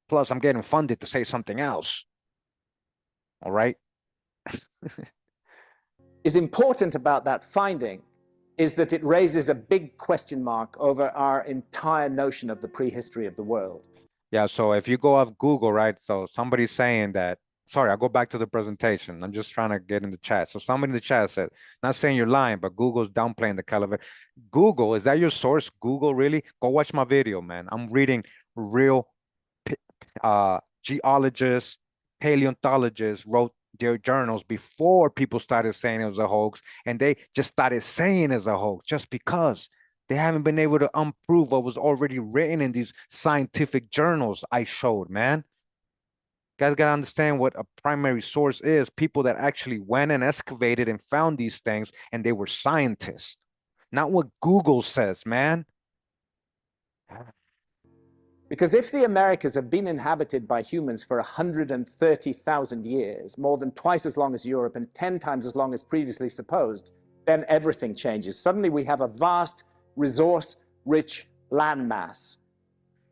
Plus, I'm getting funded to say something else. All right. Is important about that finding is that it raises a big question mark over our entire notion of the prehistory of the world. Yeah, so if you go off Google, right? So somebody's saying that, sorry, I'll go back to the presentation. I'm just trying to get in the chat. So somebody in the chat said, not saying you're lying, but Google's downplaying the caliber. Google, is that your source? Google, really? Go watch my video, man. I'm reading real geologists, paleontologists wrote their journals before people started saying it was a hoax, and they just started saying it's a hoax just because they haven't been able to unprove what was already written in these scientific journals I showed, man. You guys got to understand what a primary source is. People that actually went and excavated and found these things, and they were scientists, not what Google says, man. Because if the Americas have been inhabited by humans for 130,000 years, more than twice as long as Europe and 10 times as long as previously supposed, then everything changes. Suddenly we have a vast, resource-rich landmass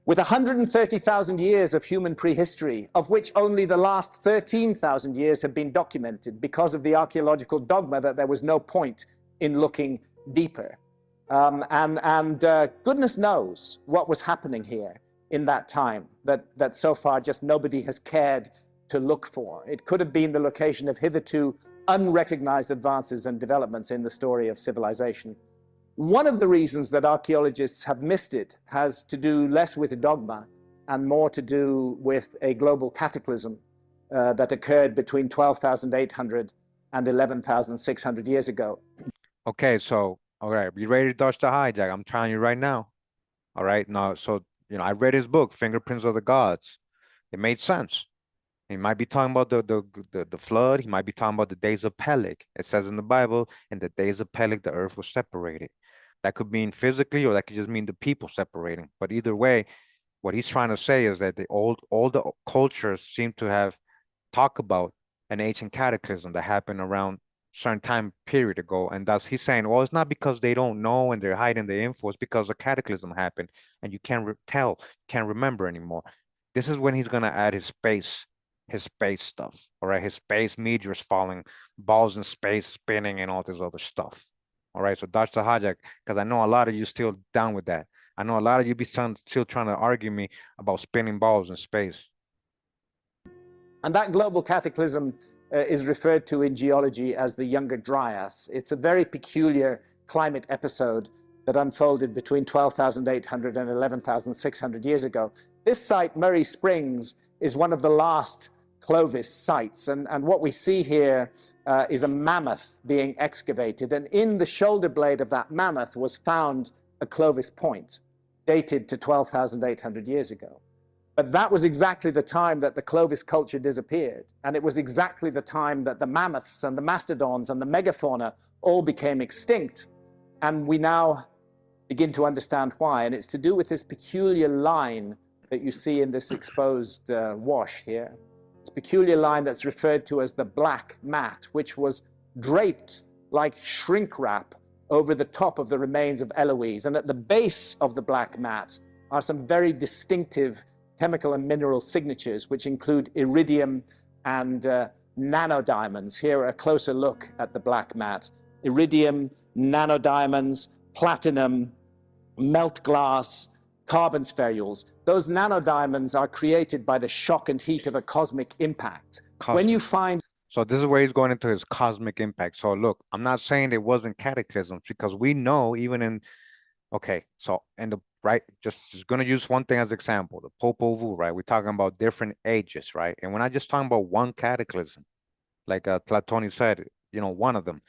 with 130,000 years of human prehistory, of which only the last 13,000 years have been documented because of the archaeological dogma that there was no point in looking deeper. Goodness knows what was happening here in that time that so far just nobody has cared to look for. It could have been the location of hitherto unrecognized advances and developments in the story of civilization. One of the reasons that archaeologists have missed it has to do less with dogma and more to do with a global cataclysm that occurred between 12,800 and 11,600 years ago. Okay, so, all right, you ready to dodge the hijack? I'm telling you right now. All right, now, so I read his book, Fingerprints of the Gods. It made sense. He might be talking about the flood. He might be talking about the days of Peleg. It says in the Bible, in the days of Peleg, the earth was separated. That could mean physically, or that could just mean the people separating. But either way, what he's trying to say is that all the cultures seem to have talked about an ancient cataclysm that happened around certain time period ago, and thus he's saying, well, it's not because they don't know and they're hiding the info, it's because a cataclysm happened and you can't can't remember anymore. This is when he's going to add his space stuff, all right, his space meteors falling, balls in space spinning, and all this other stuff. All right, so dodge the hijack, because I know a lot of you still down with that. I know a lot of you be still trying to argue me about spinning balls in space. And that global cataclysm is referred to in geology as the Younger Dryas. It's a very peculiar climate episode that unfolded between 12,800 and 11,600 years ago. This site, Murray Springs, is one of the last Clovis sites. And what we see here is a mammoth being excavated. And in the shoulder blade of that mammoth was found a Clovis point, dated to 12,800 years ago. But that was exactly the time that the Clovis culture disappeared. And it was exactly the time that the mammoths and the mastodons and the megafauna all became extinct. And we now begin to understand why. And it's to do with this peculiar line that you see in this exposed wash here. It's a peculiar line that's referred to as the black mat, which was draped like shrink wrap over the top of the remains of Eloise. And at the base of the black mat are some very distinctive chemical and mineral signatures, which include iridium and nanodiamonds. Here, a closer look at the black mat. Iridium, nanodiamonds, platinum, melt glass, carbon spherules. Those nanodiamonds are created by the shock and heat of a cosmic impact. When you find So this is where he's going into his cosmic impact. So look, I'm not saying there wasn't cataclysms because we know even in, okay, so in the right, just gonna use one thing as example, the Popol Vuh, right? We're talking about different ages, right? And we're not just talking about one cataclysm, like Platoni said, you know, one of them.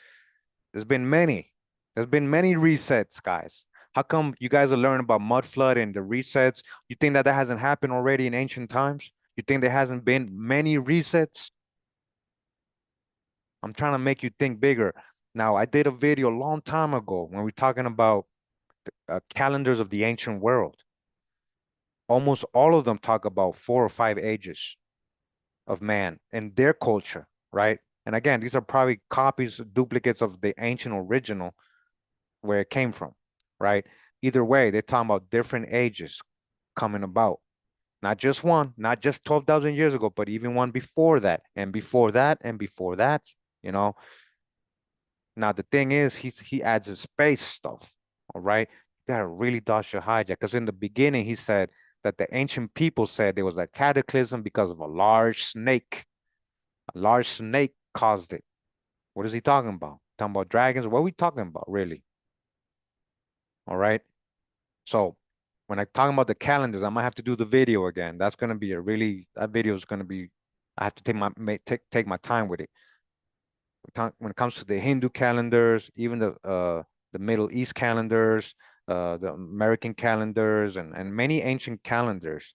There's been many. There's been many resets, guys. How come you guys are learning about mud flood and the resets? You think that that hasn't happened already in ancient times? You think there hasn't been many resets? I'm trying to make you think bigger. Now, I did a video a long time ago when we're talking about calendars of the ancient world. Almost all of them talk about 4 or 5 ages of man and their culture, right? And again, these are probably copies, duplicates of the ancient original where it came from, right? Either way, they're talking about different ages coming about. Not just one, not just 12,000 years ago, but even one before that, and before that, and before that, you know. Now the thing is, he adds his space stuff. All right, you gotta really dodge your hijack because in the beginning he said that the ancient people said there was a cataclysm because of a large snake. A large snake caused it. What is he talking about? Talking about dragons? What are we talking about, really? All right. So when I'm talking about the calendars, I might have to do the video again. That's gonna be a really that video is gonna be. I have to take my time with it. When it comes to the Hindu calendars, even the Middle East calendars, the American calendars, and many ancient calendars,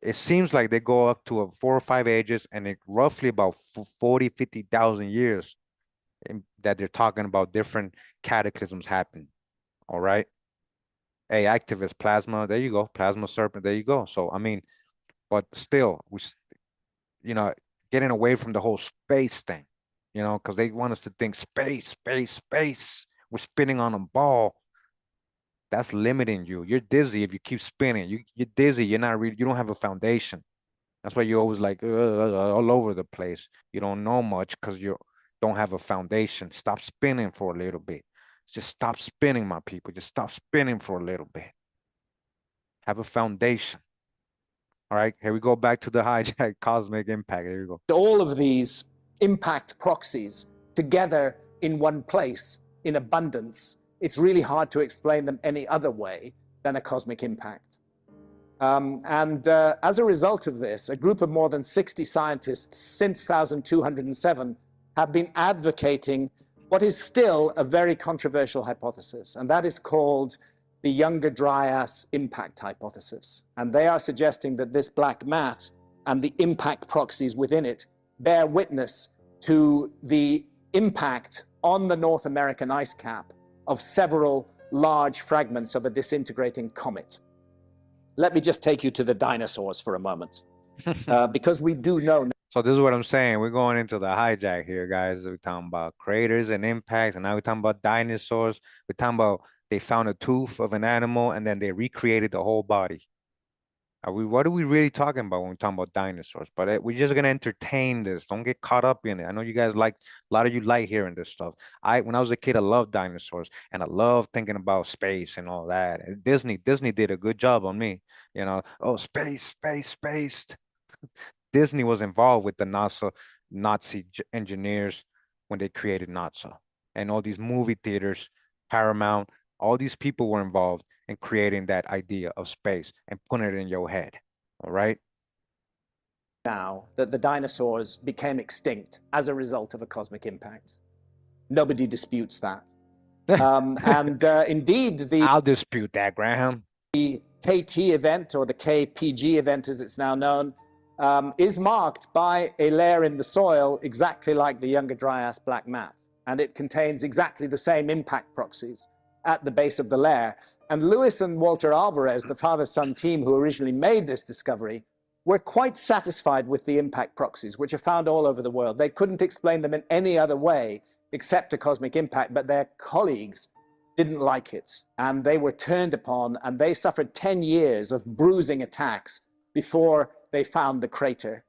it seems like they go up to 4 or 5 ages and it roughly about 40, 50,000 years that they're talking about different cataclysms happen. All right. Hey, activist plasma, there you go. Plasma serpent, there you go. So, I mean, but still, you know, getting away from the whole space thing, you know, because they want us to think space, space, space. We're spinning on a ball. That's limiting you. You're dizzy if you keep spinning. You're dizzy. You're not really, you don't have a foundation. That's why you're always like all over the place. You don't know much because you don't have a foundation. Stop spinning for a little bit. Just stop spinning, my people. Just stop spinning for a little bit. Have a foundation. All right, here we go back to the hijack cosmic impact. Here we go. All of these impact proxies together in one place in abundance, it's really hard to explain them any other way than a cosmic impact. As a result of this, a group of more than 60 scientists since 1207 have been advocating what is still a very controversial hypothesis, and that is called the Younger Dryas impact hypothesis. And they are suggesting that this black mat and the impact proxies within it bear witness to the impact on the North American ice cap of several large fragments of a disintegrating comet. Let me just take you to the dinosaurs for a moment, because we do know. So this is what I'm saying. We're going into the hijack here, guys. We're talking about craters and impacts, and now we're talking about dinosaurs. We're talking about they found a tooth of an animal and then they recreated the whole body. What are we really talking about when we're talking about dinosaurs? But we're just gonna entertain this. Don't get caught up in it. I know you guys like a lot of you like hearing this stuff. When I was a kid, I loved dinosaurs and I loved thinking about space and all that. And Disney did a good job on me. You know, oh, space, space, space. Disney was involved with the Nazi engineers when they created NASA, and all these movie theaters, Paramount, all these people were involved in creating that idea of space and putting it in your head. All right. Now that the dinosaurs became extinct as a result of a cosmic impact. Nobody disputes that. Indeed, I'll dispute that, Graham. The KT event, or the KPG event as it's now known, is marked by a layer in the soil exactly like the Younger Dryas black mat. And it contains exactly the same impact proxies at the base of the layer. And Lewis and Walter Alvarez, the father-son team who originally made this discovery, were quite satisfied with the impact proxies, which are found all over the world. They couldn't explain them in any other way except a cosmic impact, but their colleagues didn't like it. And they were turned upon, and they suffered 10 years of bruising attacks before they found the crater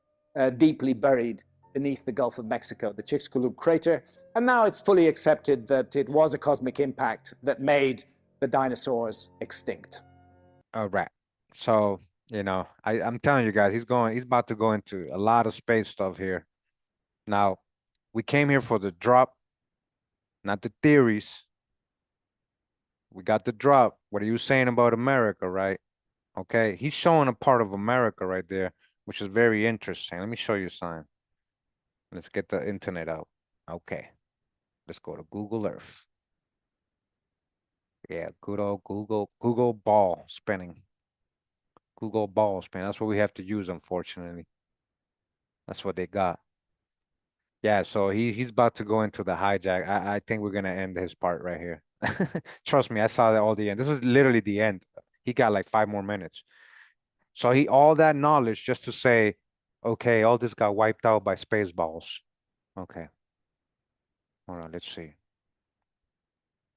deeply buried beneath the Gulf of Mexico, the Chicxulub crater. And now it's fully accepted that it was a cosmic impact that made the dinosaurs extinct. All right. So, you know, I'm telling you guys, he's about to go into a lot of space stuff here. Now, we came here for the drop, not the theories. We got the drop. What are you saying about America, right? Okay, he's showing a part of America right there, which is very interesting. Let me show you something. Let's get the internet out. Okay, let's go to Google Earth. Yeah, good old Google ball spinning. Google ball spinning. That's what we have to use, unfortunately. That's what they got. Yeah, so he's about to go into the hijack. I think we're gonna end his part right here. Trust me, I saw that all the end. This is literally the end. He got like 5 more minutes. So he all that knowledge just to say, okay, all this got wiped out by space balls. Okay. All right, let's see.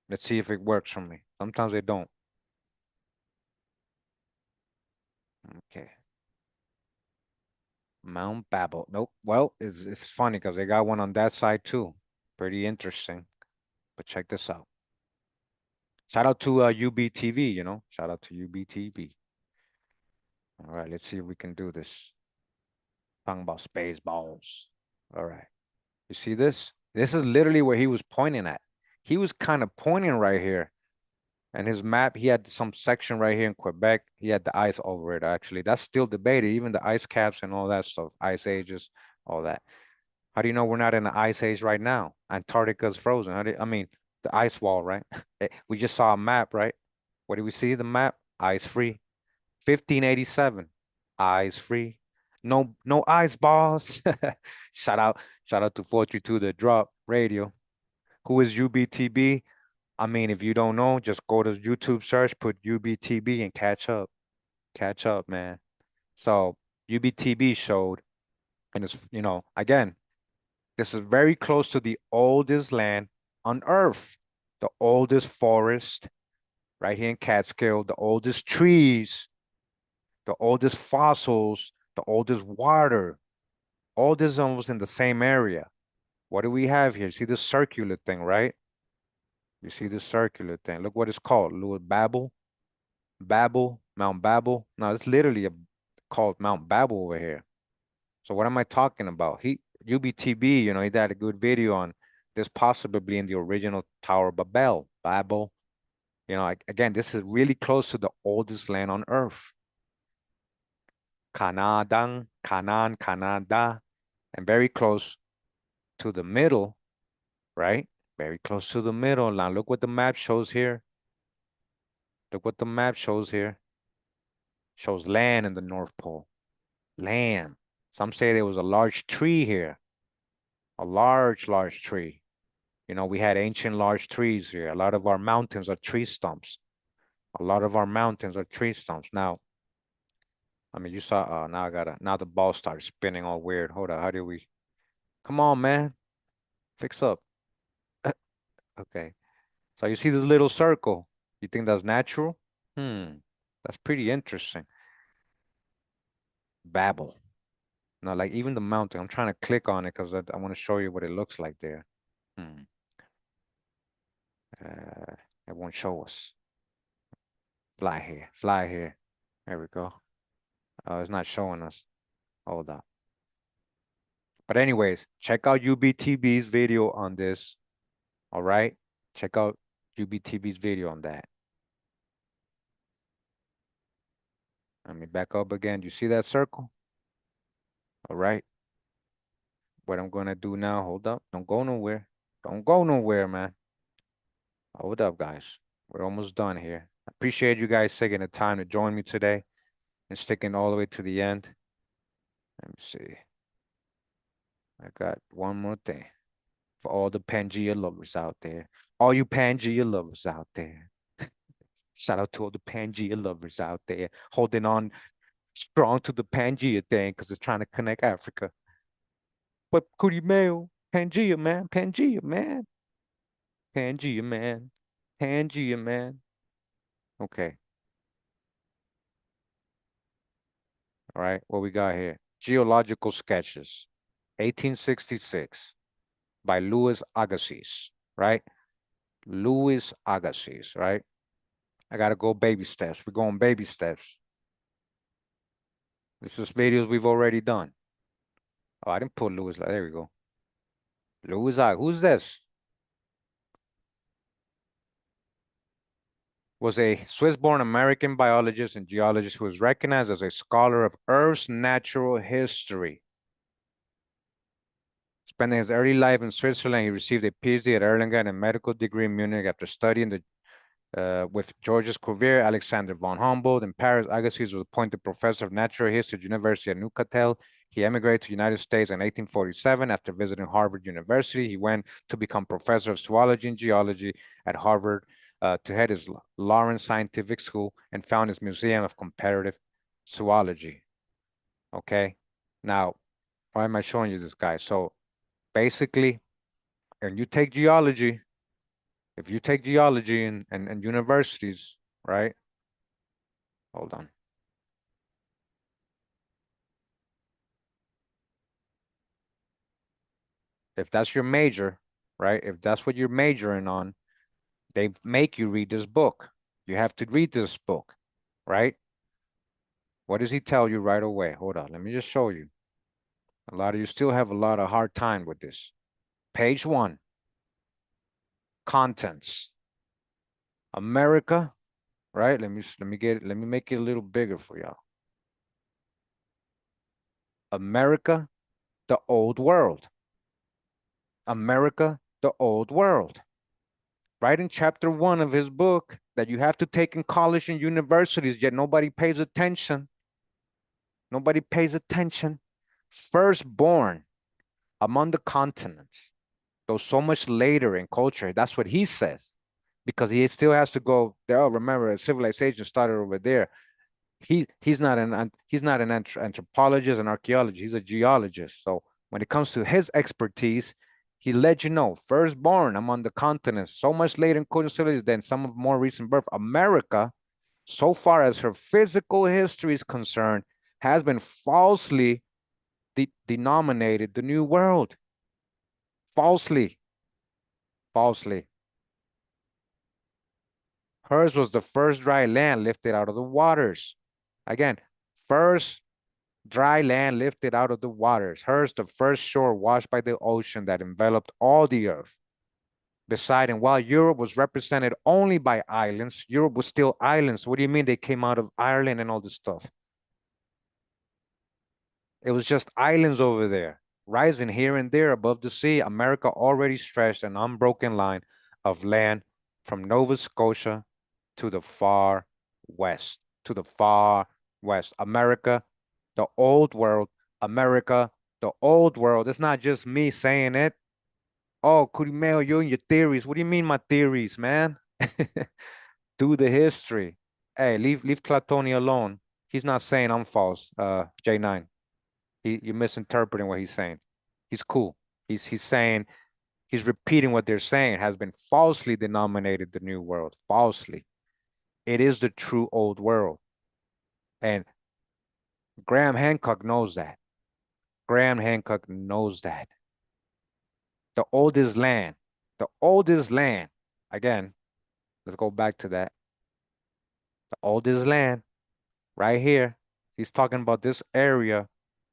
Let's see if it works for me. Sometimes they don't. Okay. Mount Babel. Nope. Well, it's funny because they got one on that side too. Pretty interesting. But check this out. Shout out to UBTV, you know. Shout out to UBTV. All right, let's see if we can do this. Talking about space balls. All right. You see this? This is literally where he was pointing at. He was kind of pointing right here. And his map, he had some section right here in Quebec. He had the ice over it, actually. That's still debated, even the ice caps and all that stuff, ice ages, all that. How do you know we're not in the ice age right now? Antarctica's frozen. I mean, the ice wall, right? We just saw a map, right? What do we see? The map? Ice free. 1587. Ice free. No ice balls. Shout out to 432 the drop radio. Who is UBTB? I mean, if you don't know, just go to YouTube search, put UBTB and catch up. Catch up, man. So UBTB showed, and it's, you know, again, this is very close to the oldest land on Earth, the oldest forest right here in Catskill, the oldest trees, the oldest fossils, the oldest water. All this is almost in the same area. What do we have here? See this circular thing, right? You see this circular thing. Look what it's called. Little Babel. Babel, Mount Babel. No, it's literally called Mount Babel over here. So what am I talking about? UBTB, you know, he did a good video on this possibly in the original Tower of Babel, Babel. You know, again, this is really close to the oldest land on Earth. Canaan, Canada, and very close to the middle, right? Very close to the middle. Now look what the map shows here. Look what the map shows here. Shows land in the North Pole. Land. Some say there was a large tree here. A large tree. You know, we had ancient large trees here. A lot of our mountains are tree stumps. A lot of our mountains are tree stumps. Now, I mean, you saw, now the ball started spinning all weird. Hold on, how do we, come on, man. Fix up. Okay. So you see this little circle. You think that's natural? That's pretty interesting. Babel. No, like even the mountain. I'm trying to click on it because I want to show you what it looks like there. It won't show us. Fly here, fly here. There we go. Oh, it's not showing us. Hold on. But anyways, check out UBTB's video on this. All right? Check out UBTB's video on that. Let me back up again. You see that circle? All right. What I'm gonna do now, hold up. Don't go nowhere. Don't go nowhere, man. Hold up, guys. We're almost done here. I appreciate you guys taking the time to join me today and sticking all the way to the end. Let me see. I got one more thing for all the Pangea lovers out there. All you Pangea lovers out there. Shout out to all the Pangea lovers out there holding on strong to the Pangea thing because it's trying to connect Africa. But Kurimeo, Pangea, man. Pangea, man. Pangea, man. Pangea, man. Okay. All right. What we got here? Geological Sketches, 1866 by Louis Agassiz, right? Louis Agassiz, right? I got to go baby steps. We're going baby steps. This is videos we've already done. Oh, I didn't put Louis. There we go. Who's this? Was a Swiss-born American biologist and geologist who is recognized as a scholar of Earth's natural history. Spending his early life in Switzerland, he received a PhD at Erlangen and a medical degree in Munich after studying with Georges Cuvier, Alexander von Humboldt. In Paris, Agassiz was appointed professor of natural history at the University of Neuchâtel. He emigrated to the United States in 1847. After visiting Harvard University, he went to become professor of zoology and geology at Harvard, to head his Lawrence Scientific School, and found his Museum of Comparative Zoology. Okay, now, why am I showing you this guy? So basically, and you take geology, if you take geology and universities, right? Hold on. If that's your major, right? If that's what you're majoring on, they make you read this book. You have to read this book, right? What does he tell you right away? Hold on, let me just show you. A lot of you still have a lot of hard time with this. Page 1, contents. America, right? Let me make it a little bigger for y'all. America, the old world. America, the old world. Right in chapter 1 of his book that you have to take in college and universities, yet nobody pays attention. Nobody pays attention. Firstborn among the continents, though so much later in culture. That's what he says, because he still has to go there. Oh, remember, civilization started over there. He's not an anthropologist and archaeologist. He's a geologist. So when it comes to his expertise, he let you know, firstborn among the continents, so much later in cultural civilization than some of more recent birth. America, so far as her physical history is concerned, has been falsely denominated the New World. Falsely. Hers was the first dry land lifted out of the waters. Again, first dry land lifted out of the waters. Hers the first shore washed by the ocean that enveloped all the earth. Beside, and while Europe was represented only by islands, Europe was still islands. What do you mean they came out of Ireland and all this stuff? It was just islands over there, rising here and there above the sea. America already stretched an unbroken line of land from Nova Scotia to the far west, America, the old world, America, the old world. It's not just me saying it. Oh, Kurimeo, you and your theories. What do you mean my theories, man? Do the history. Hey, leave Clatoni alone. He's not saying I'm false, J9. You're misinterpreting what he's saying. He's cool. He's saying, he's repeating what they're saying, has been falsely denominated the new world. Falsely. It is the true old world. And Graham Hancock knows that. Graham Hancock knows that. The oldest land. The oldest land. Again, let's go back to that. The oldest land right here. He's talking about this area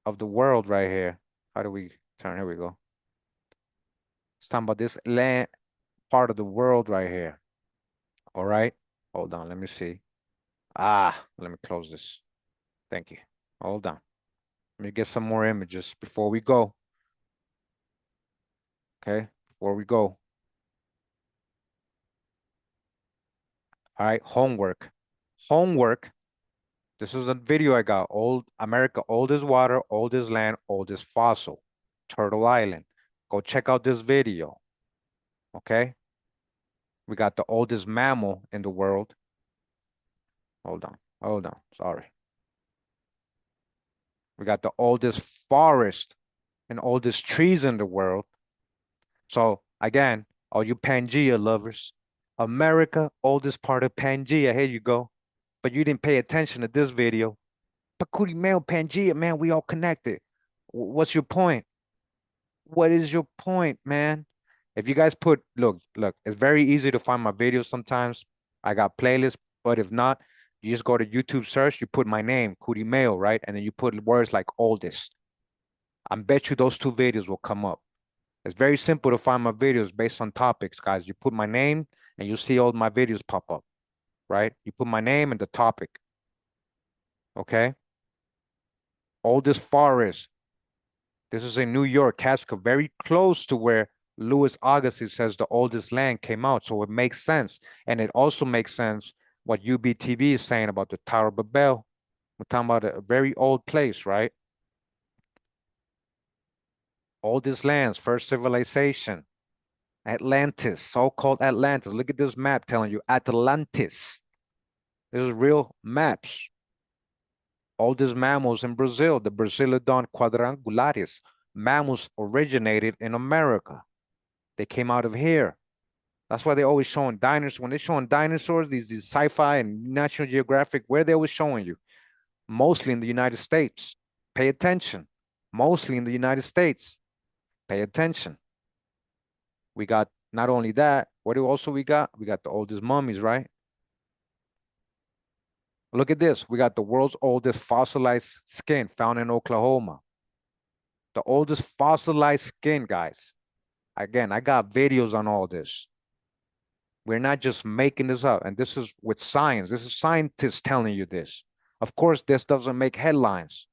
of the world right here. How do we turn? Here we go. He's talking about this land part of the world right here. All right. Hold on. Let me see. Let me close this. Thank you. Hold on. Let me get some more images before we go. Okay. Before we go. All right. Homework. Homework. This is a video I got. Old America, oldest water, oldest land, oldest fossil. Turtle Island. Go check out this video. Okay. We got the oldest mammal in the world. Hold on. Hold on. Sorry. We got the oldest forest and oldest trees in the world. So again, all you Pangea lovers, America, oldest part of Pangea. Here you go. But you didn't pay attention to this video. But Kurimeo, Pangea, man, we all connected. What's your point? What is your point, man? If you guys put, look, it's very easy to find my videos sometimes. I got playlists, but if not, you just go to YouTube search, you put my name, Kurimeo, right? And then you put words like oldest. I bet you those two videos will come up. It's very simple to find my videos based on topics, guys. You put my name and you see all my videos pop up, right? You put my name and the topic, okay? Oldest forest. This is in New York, Casca, very close to where Louis Agassiz says the oldest land came out. So it makes sense. And it also makes sense what UBTV is saying about the Tower of Babel. We're talking about a very old place, right? Oldest lands, first civilization, Atlantis, so-called Atlantis. Look at this map telling you Atlantis. This is real maps. Oldest mammals in Brazil, the Brazilodon quadrangularis. Mammals originated in America. They came out of here. That's why they always showing dinosaurs. When they're showing dinosaurs, these sci-fi and National Geographic, where they always showing you? Mostly in the United States. Pay attention. Mostly in the United States. Pay attention. We got not only that, what do also we got? We got the oldest mummies, right? Look at this. We got the world's oldest fossilized skin found in Oklahoma. The oldest fossilized skin, guys. Again, I got videos on all this. We're not just making this up. And this is with science. This is scientists telling you this. Of course, this doesn't make headlines.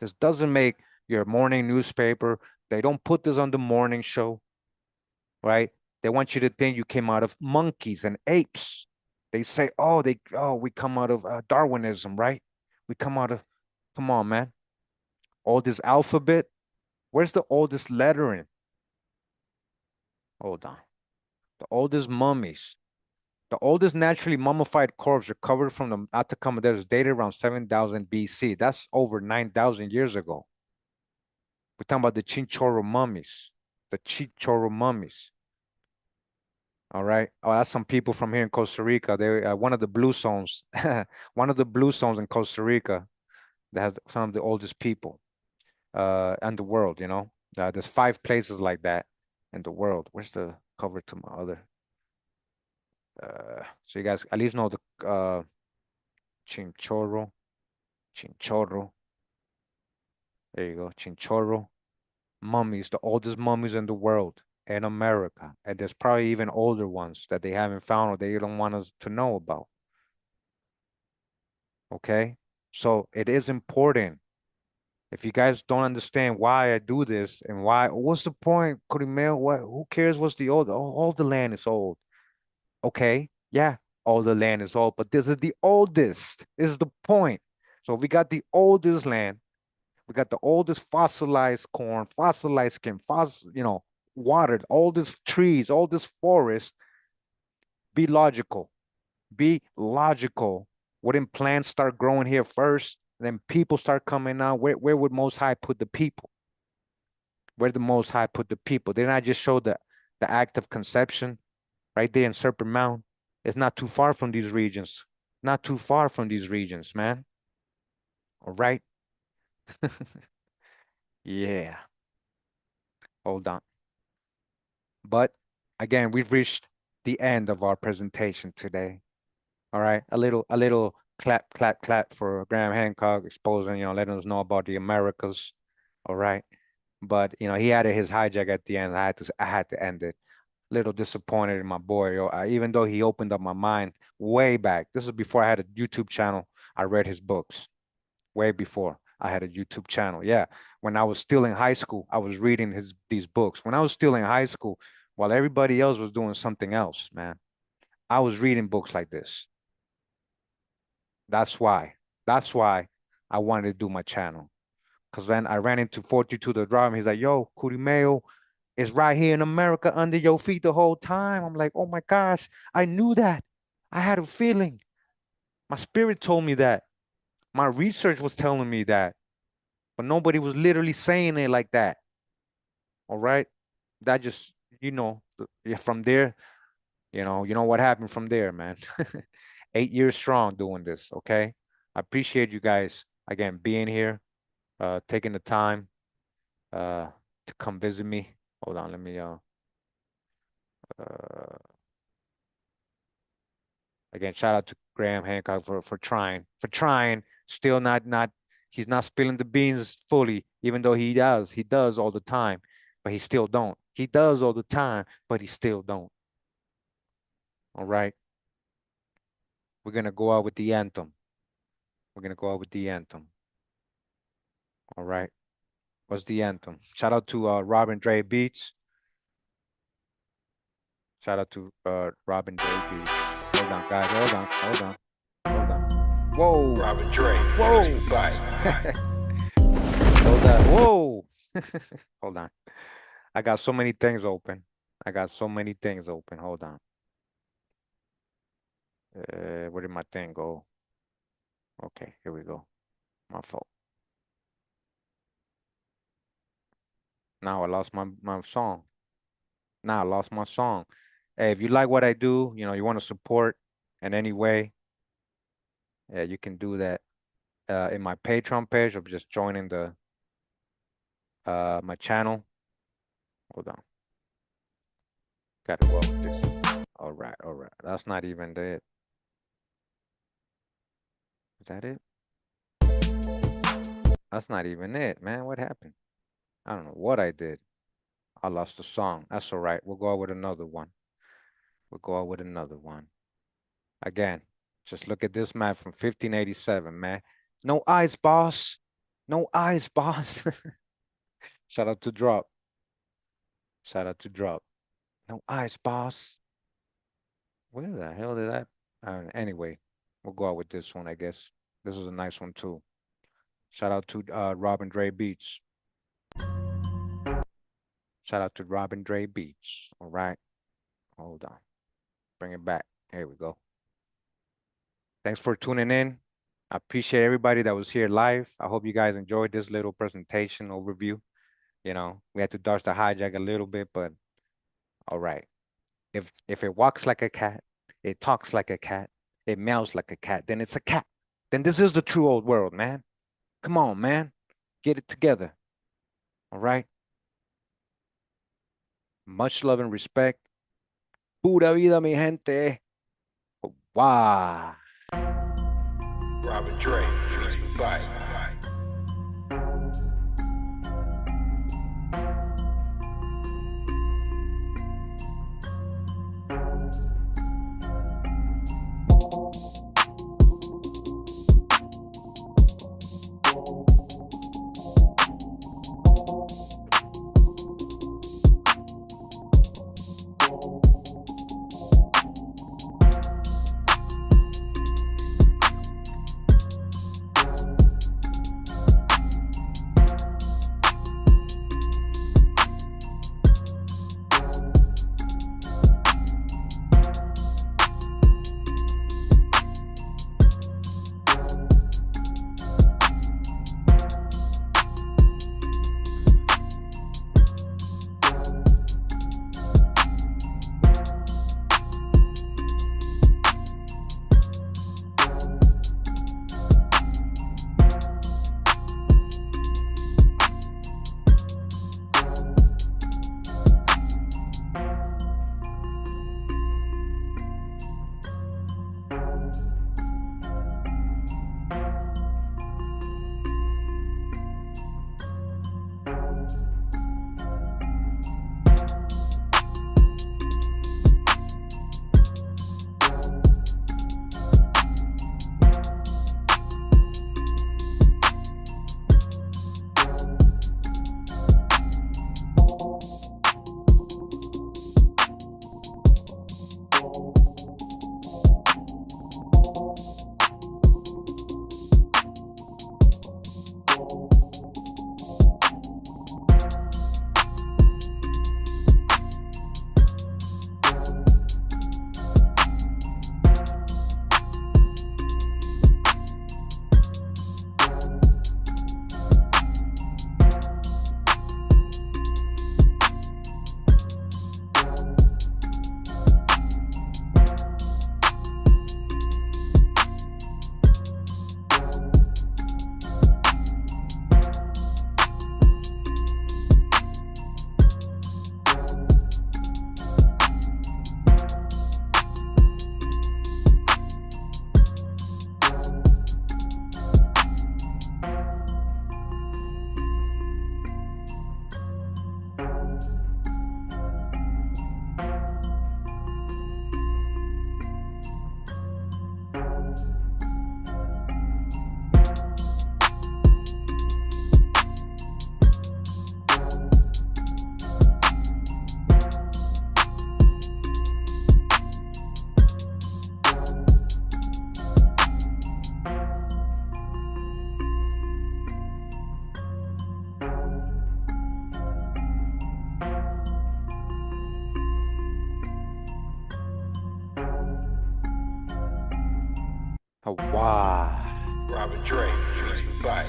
This doesn't make your morning newspaper. They don't put this on the morning show, right? They want you to think you came out of monkeys and apes. They say, oh, we come out of Darwinism, right? We come out of, come on, man. Oldest alphabet. Where's the oldest lettering? Hold on. The oldest mummies. The oldest naturally mummified corpse recovered from the Atacama Desert is dated around 7,000 BC. That's over 9,000 years ago. We're talking about the Chinchorro mummies. The Chinchorro mummies. All right. Oh, that's some people from here in Costa Rica. They one of the blue zones, one of the blue zones in Costa Rica that has some of the oldest people in the world, you know. There's 5 places like that in the world. Where's the cover to my other? So you guys at least know the Chinchorro. Chinchorro. There you go. Chinchorro. Mummies, the oldest mummies in the world in America. And there's probably even older ones that they haven't found or they don't want us to know about. Okay? So it is important. If you guys don't understand why I do this and what's the point, Kurimeo? Who cares what's the old? Oh, all the land is old. Okay, yeah, all the land is old, but this is the oldest. This is the point. So we got the oldest land. We got the oldest fossilized corn, fossilized skin, watered, oldest trees, oldest forest. Be logical. Be logical. Wouldn't plants start growing here first? Then people start coming out. Where would Most High put the people? Where the Most High put the people? Didn't I just show the act of conception right there in Serpent Mound? It's not too far from these regions. Not too far from these regions, man. All right. Yeah. Hold on. But again, we've reached the end of our presentation today. All right. A little clap, clap, clap for Graham Hancock exposing, letting us know about the Americas. All right. But he had his hijack at the end. I had to end it. Little disappointed in my boy. Even though he opened up my mind way back. This is before I had a YouTube channel. I read his books. Way before I had a YouTube channel. Yeah. When I was still in high school, I was reading these books. When I was still in high school, while everybody else was doing something else, man, I was reading books like this. That's why I wanted to do my channel. Because then I ran into 42 the driver. He's like, yo, Kurimeo is right here in America under your feet the whole time. I'm like, oh my gosh, I knew that. I had a feeling. My spirit told me that. My research was telling me that. But nobody was literally saying it like that. All right. That just, from there, you know what happened from there, man. 8 years strong doing this. Okay. I appreciate you guys again being here, taking the time to come visit me. Hold on, let me again, shout out to Graham Hancock for trying. Still not he's not spilling the beans fully, even though he does all the time. but he still don't. He does all the time, but he still don't. All right. We're gonna go out with the anthem. We're gonna go out with the anthem. All right. What's the anthem? Shout out to Robin Dre Beats. Shout out to Robin Dre Beats. Hold on, guys. Hold on. Hold on. Hold on. Whoa. Robin Dre. Whoa. Bye. Hold on. Whoa. Hold on. I got so many things open. I got so many things open. Hold on. Where did my thing go? Okay, here we go. My fault. Now I lost my song. Now I lost my song. Hey, if you like what I do, you know, you want to support in any way, yeah, you can do that in my Patreon page or just joining the my channel. Hold on. Gotta go with this. All right, all right. That's not even it. Is that it? That's not even it, man. What happened? I don't know what I did. I lost the song. That's all right. We'll go out with another one. We'll go out with another one. Again, just look at this map from 1587, man. No eyes, boss. No eyes, boss. Shout out to Drop. Shout out to Drop. No eyes, boss. Where the hell did that? Anyway, we'll go out with this one, I guess. This is a nice one, too. Shout out to Robin Dre Beats. Shout out to Robin Dre Beats. All right. Hold on. Bring it back. Here we go. Thanks for tuning in. I appreciate everybody that was here live. I hope you guys enjoyed this little presentation overview. You know, we had to dodge the hijack a little bit, but all right. If it walks like a cat, it talks like a cat, it meows like a cat, then it's a cat. Then this is the true old world, man. Come on, man. Get it together. All right. Much love and respect. Pura vida, mi gente. Wow. Robin Dre. Bye. Oh, wow. Robert Dre, Peace be by.